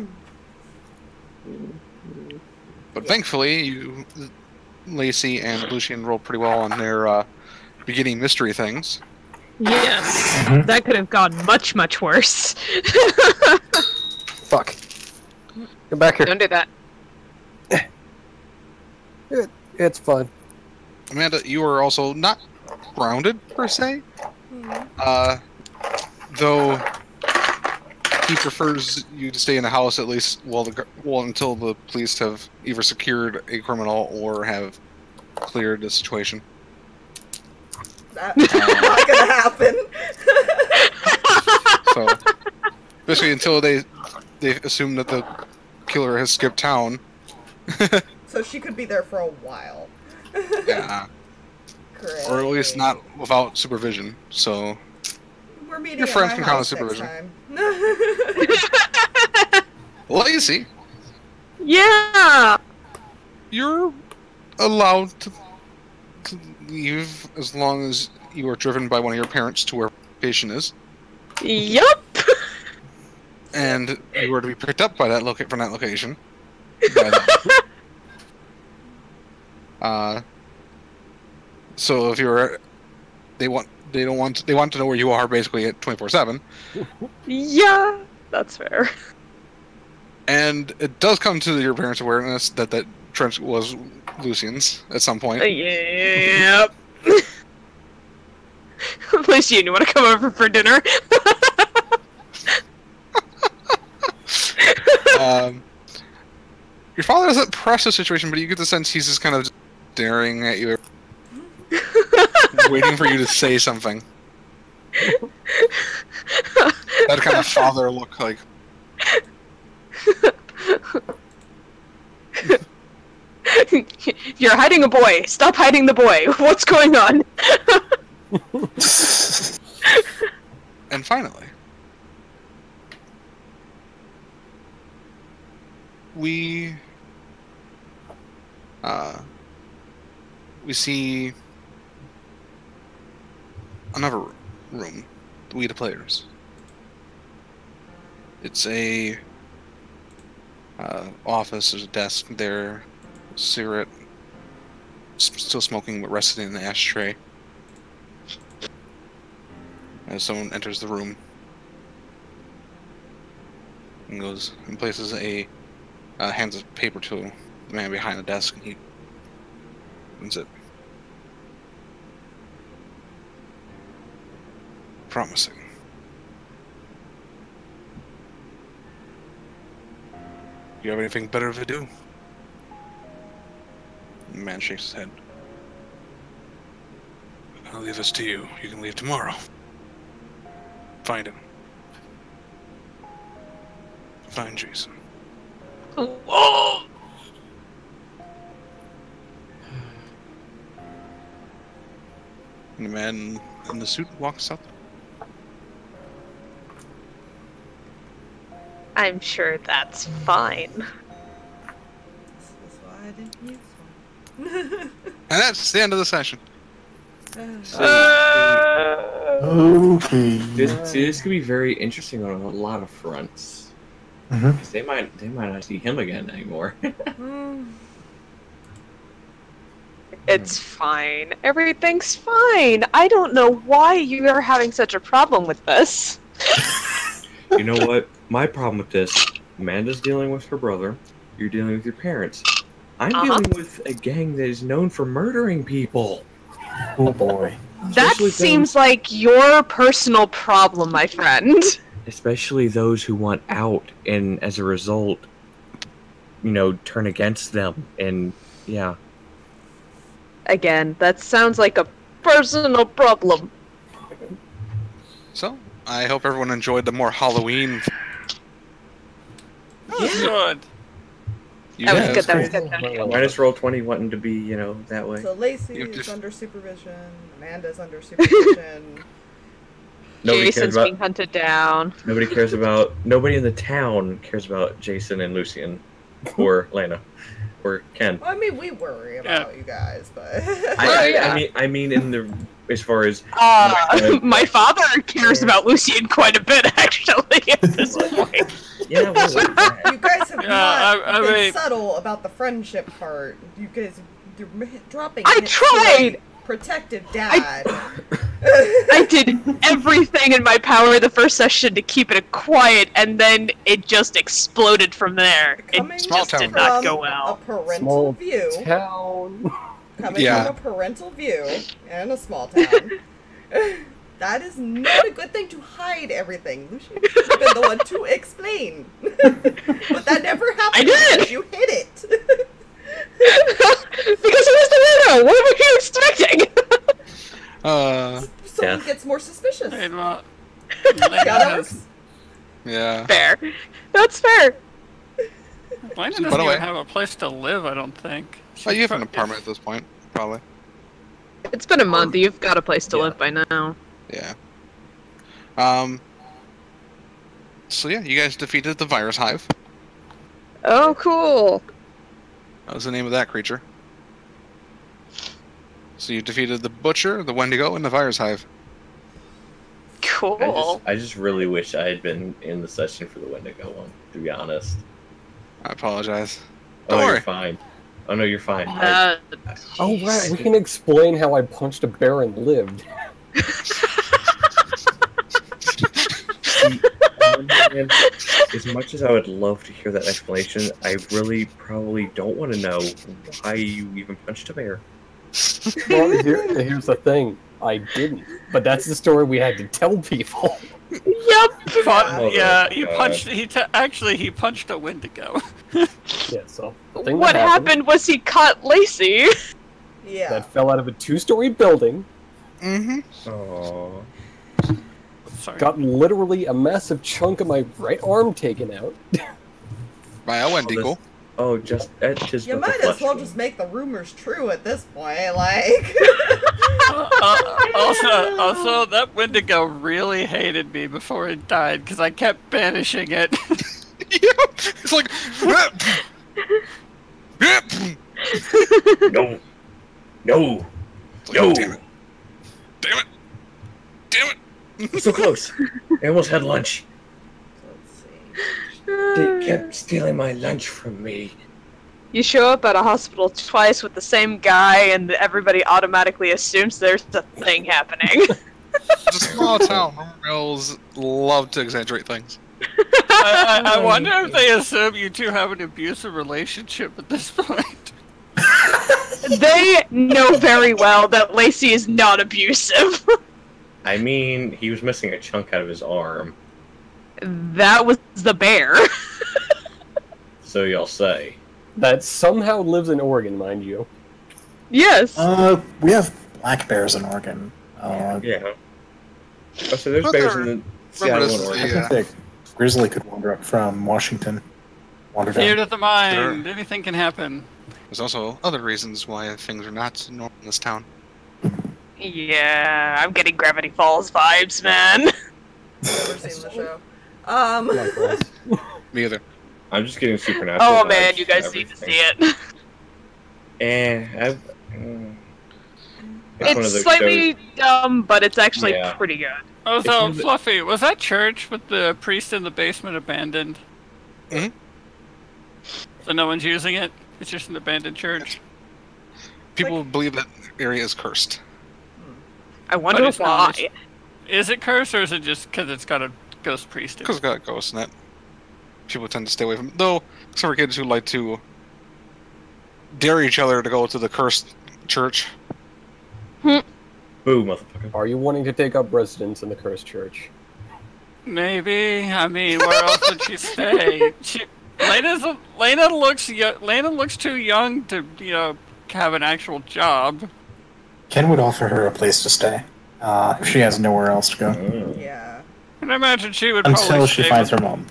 But thankfully, Lacy and Lucien rolled pretty well on their beginning mystery things. Yes. Mhm. That could have gone much, much worse. Fuck. Come back here. Don't do that. It's fun. Amanda, you are also not grounded per se, though he prefers you to stay in the house at least until the police have either secured a criminal or have cleared the situation. That's not gonna happen. So basically, until they assume that the killer has skipped town. So she could be there for a while. Yeah. Great. Or at least not without supervision. So We're meeting Your at friends my can count as house next supervision. time. Lacy, Yeah. you're allowed to leave as long as you are driven by one of your parents to where location is, Yup. and you were to be picked up by that from that location. By that. So if you're, they want to know where you are basically at 24/7, Yeah. That's fair. and it does come to your parents' awareness that trench was Lucien's at some point. Yep. Lucien, you want to come over for dinner? Your father doesn't press the situation, but you get the sense he's just kind of staring at you, waiting for you to say something. That kind of father look like. You're hiding a boy. Stop hiding the boy. What's going on? And finally, we see another room. We the players. It's a office. There's a desk there. Cigarette. Still smoking, but resting in the ashtray. As someone enters the room and goes and places hands a paper to the man behind the desk, and he opens it. Promising. Do you have anything better to do? The man shakes his head. I'll leave this to you. You can leave tomorrow. Find him. Find Jason. Whoa! And the man in the suit walks up. I'm sure that's fine. This is why I didn't use one. And that's the end of the session. Okay. This could be very interesting on a lot of fronts. Mhm. 'Cause they might not see him again anymore. It's fine. Everything's fine. I don't know why you are having such a problem with this. You know what? My problem with this, Amanda's dealing with her brother, you're dealing with your parents. I'm dealing with a gang that is known for murdering people. Oh boy. That Especially seems like your personal problem, my friend. Especially those who want out and as a result, turn against them. And yeah. Again, that sounds like a personal problem. So, I hope everyone enjoyed the more Halloween. Good. That was guys. good, that was good. Minus roll 20 wanting to be, that way. So Lacy You is just- under supervision. Amanda's under supervision. Nobody cares Jason's about. being hunted down. Nobody in the town cares about Jason and Lucien, or Laina, or Ken. Well, I mean, we worry about you guys, but I mean, as far as My father cares about Lucien quite a bit, actually, at this point. yeah, you guys have not I been mean- subtle about the friendship part. You guys, you're dropping. I hints to tried! a protective dad. I did everything in my power the first session to keep it quiet, and then it just exploded from there. Coming It Small just town. did not from go a well. parental Small view. town. Coming Yeah. from a parental view in a small town. That is not a good thing to hide everything. Lucien should have been the one to explain. But that never happened. I did! Because you hid it. Because it was the widow! What were you expecting? Someone Yeah. gets more suspicious. Hey, well, Yeah, Laina that has, works. Yeah. Fair. That's fair. Laina By doesn't the even way- have a place to live, I don't think. Oh, you have an apartment at this point, probably. It's been a month. You've got a place to Yeah. live by now. Yeah. So yeah, you guys defeated the virus hive. Oh, cool. That was the name of that creature. So you defeated the butcher, the Wendigo, and the virus hive. Cool. I just really wish I had been in the session for the Wendigo one, to be honest. I apologize. Oh, Don't worry. you're fine. Oh no, you're fine. Oh, right. We can explain how I punched a bear and lived. As much as I would love to hear that explanation, I really probably don't want to know why you even punched a bear. Well, here's the thing. I didn't. But that's the story we had to tell people. Yep. Yeah, he God. punched. He punched a Wendigo. Yeah, so the thing What that happened was he caught Lacy. Yeah. that fell out of a 2-story building, Mm-hmm. Oh. Sorry. got literally a massive chunk of my right arm taken out. By a Wendigo. Oh, just You might as well just make the rumors true at this point, like. Also, that Wendigo really hated me before it died because I kept banishing it. Yeah. It's like. No. No. It's like, No. Damn it. Damn it. So close. I almost had lunch. Let's see. They kept stealing my lunch from me. You show up at a hospital twice with the same guy, and everybody automatically assumes there's a thing happening. The small town girls love to exaggerate things. I wonder if they assume you two have an abusive relationship at this point. They know very well that Lacy is not abusive. I mean, he was missing a chunk out of his arm. That was the bear. So y'all say. That somehow lives in Oregon, mind you. Yes. We have black bears in Oregon. Yeah. Oh, so there's But bears there- in the remember Seattle this and is Oregon. the, I think the grizzly could wander up from Washington. Wander Fear down. to the mind. Anything can happen. There's also other reasons why things are not normal in this town. Yeah, I'm getting Gravity Falls vibes, man. Never seen the show. Likewise. Me either. I'm just getting supernatural. Oh vibes man, you from guys need to see everything. it. It's one of It's those slightly shows. dumb, but it's actually Yeah. pretty good. Oh, It's so one of the- Fluffy, was that church with the priest in the basement abandoned? Mhm. So no one's using it? It's just an abandoned church? People believe that area is cursed. I wonder it's not. why. Is it cursed, or is it just because it's got a ghost priest in Because it? it's got ghosts in it. People tend to stay away from it. Though, except for kids who like to dare each other to go to the cursed church. Boo, motherfucker. Are you wanting to take up residence in the cursed church? Maybe. I mean, where else would she stay? Laina looks too young to, have an actual job. Ken would offer her a place to stay if she has nowhere else to go. Yeah. And I imagine she would Until probably she stay finds with, her mom.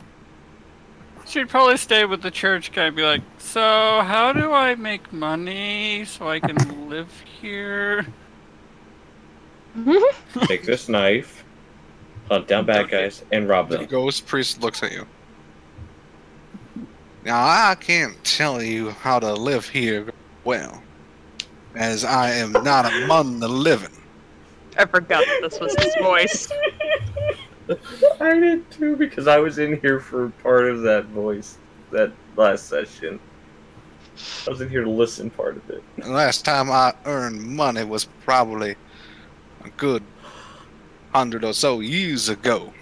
She'd probably stay with the church guy and be like, so how do I make money so I can live here? Take this knife, hunt down bad guys, and rob The them. ghost priest looks at you. Now, I can't tell you how to live here well, as I am not among the living. I forgot that this was his voice. I did too, because I was in here for part of that voice, that last session. I was in here to listen part of it. The last time I earned money was probably a good 100 or so years ago.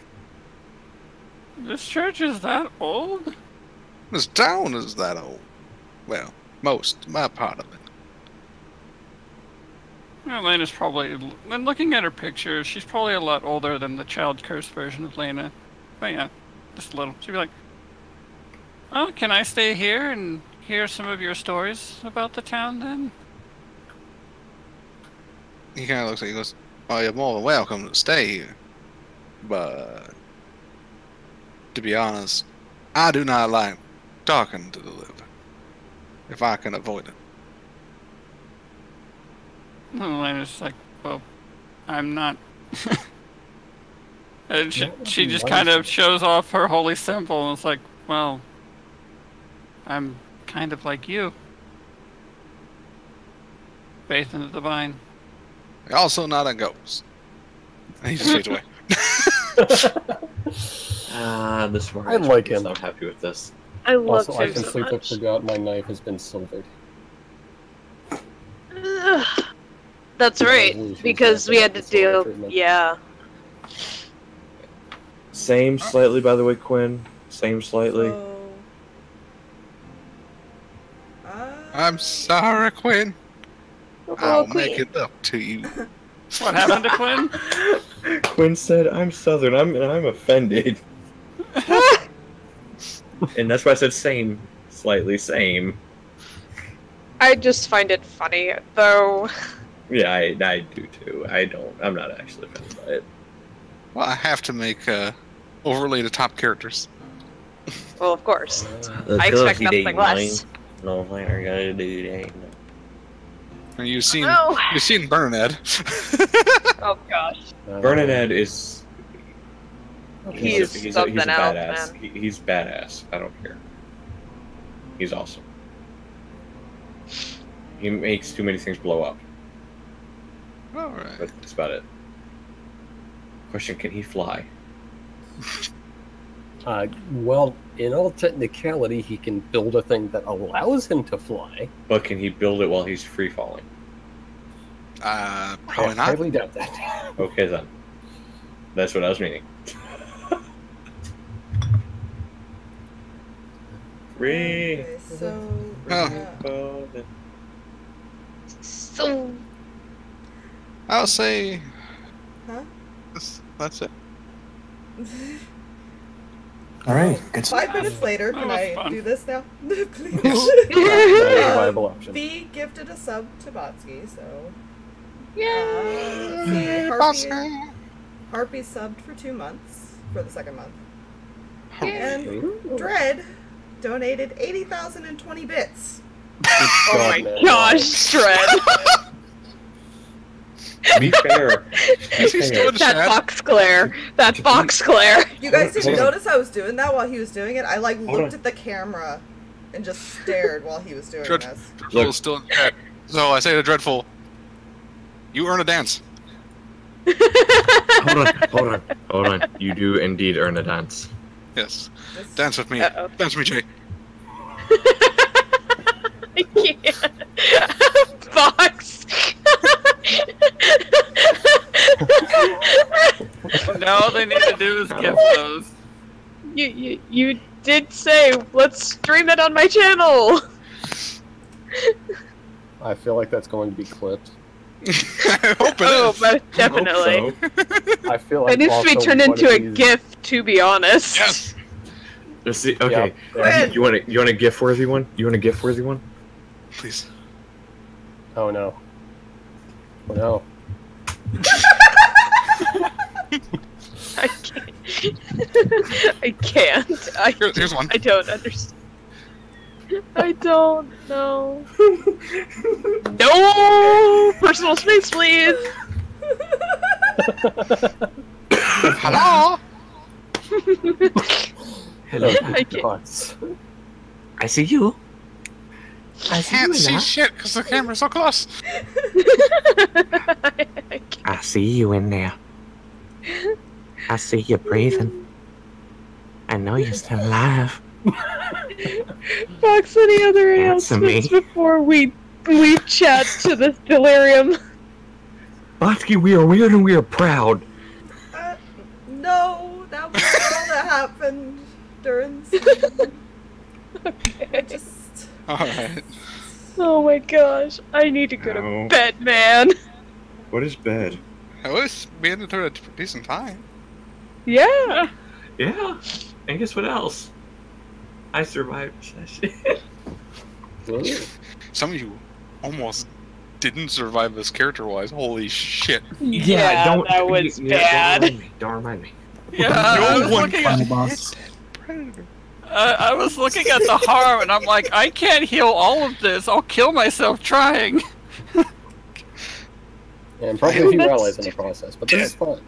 This church is that old? This town is that old. Well, my part of it. Laina's probably, when looking at her picture, she's probably a lot older than the child cursed version of Laina. But yeah, just a little. She'd be like, oh, can I stay here and hear some of your stories about the town then? He kind of looks at you and goes, well, you're more than welcome to stay here. But, to be honest, I do not like talking to the living. If I can avoid it. And Laina's just like, well, I'm not. And she just kind of shows off her holy symbol and it's like, well, I'm kind of like you. Faith in the divine. You're also not a ghost. And he just fades away. The smart. I like him. I'm happy with this. I love Also, I him so completely much. forgot my knife has been silvered. Ugh. That's right, Resolution because for we had to the silver deal. treatment. Yeah. Same slightly, by the way, Quinn. Same slightly. So, I'm sorry, Quinn. I'll make it up to you. What happened to Quinn? Quinn said, "I'm Southern. I'm offended." And that's why I said same, slightly same. I just find it funny, though. Yeah, I do too. I'm not actually offended by it. Well, I have to make overlay the top characters. Well, of course. I expect nothing less. No, I gotta do that. And you've seen No. Bernadette. Oh gosh. Bernadette is. He is something else, badass. man. He's badass. I don't care. He's awesome. He makes too many things blow up, All right. but that's about it. Question, can he fly? Well, in all technicality, he can build a thing that allows him to fly. But can he build it while he's free falling? Probably I not. highly doubt that. Okay then. That's what I was meaning. Free. Okay, so So I'll say. Huh? That's it. All right, good. 5 minutes later, That can was I fun. do this now? Please. That is a viable option. B gifted a sub to Botsky, so. yay! Let's see, Harpy subbed for 2 months for the second month. And Dread donated 80,020 bits. Oh my man. gosh, Dread. To be fair, He's still in the That chat. box glare. That box glare. You guys didn't Hold on. notice I was doing that while he was doing it? I like Hold looked on. at the camera and just stared while he was doing Dread- this. Dreadful's still in the chat. So I say to Dreadful, you earn a dance. hold on. You do indeed earn a dance. Yes. This- Dance with me. Uh-oh. Dance with me, Jay. I can't. Box. Now all they need to do is gift those. You did say let's stream it on my channel. I feel like that's going to be clipped. I hope it Oh, is. most definitely. So. I feel like It needs to be also turned one into of a these- GIF, to be honest. Yes. Let's see. Okay. Yep. You want a GIF worthy one? You want a GIF worthy one? Please. Oh no. Oh no. I can't. I can't. Here's one. I don't understand. I don't know. No personal space, please. Hello. Hello. I can't. Gods. I see you. I can't see shit because the camera's so close. I can't. I see you in there. I see you breathing. I know you're still alive. Fox, any other Answer me. announcements before we chat to this delirium? Botsky, we are weird and we are proud. No, that was all that happened during the Okay. just Alright. Oh my gosh, I need to go to No. bed, man. What is bed? At least we ended through a decent time. Yeah. Yeah. And guess what else? I survived session. Some of you almost didn't survive this character-wise. Holy shit. Yeah, that was bad. Don't remind me. Yeah, I was looking Final at, boss. I was looking at the harm, and I'm like, I can't heal all of this. I'll kill myself trying. And probably a few allies in the process, but that's fun.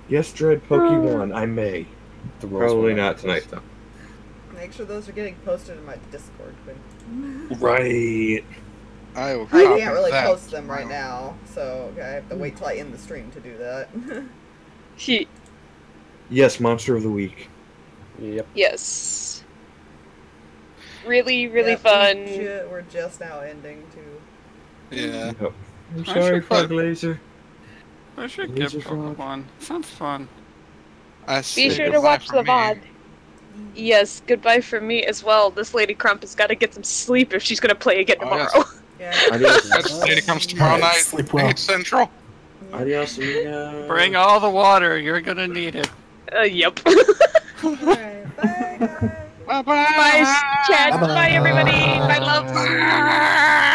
Yes, Dread Pokemon, I may. The rules Probably were not tonight, though. make sure those are getting posted in my Discord. But Right. I will I copy can't really that. post them right now, so okay, I have to wait till I end the stream to do that. He, Yes, Monster of the Week. Yep. yes. Really, really Yep, fun. We're just now ending too. Yeah. I'm I sorry, should Fog put- Laser. I should Laser give frog. Pokemon. Sounds fun. I Be say sure to goodbye watch from the me. VOD. Yes, goodbye from me as well. This Lady Crump has got to get some sleep if she's going to play again Oh, tomorrow. yes. Yeah. Adios. That lady comes tomorrow night. Sleep well. 8 Central. Adios, amigo. Bring all the water. You're gonna need it. Yep. Alright, bye guys. Bye-bye. Bye, chat. Bye-bye. Bye, everybody. Bye, love. Bye.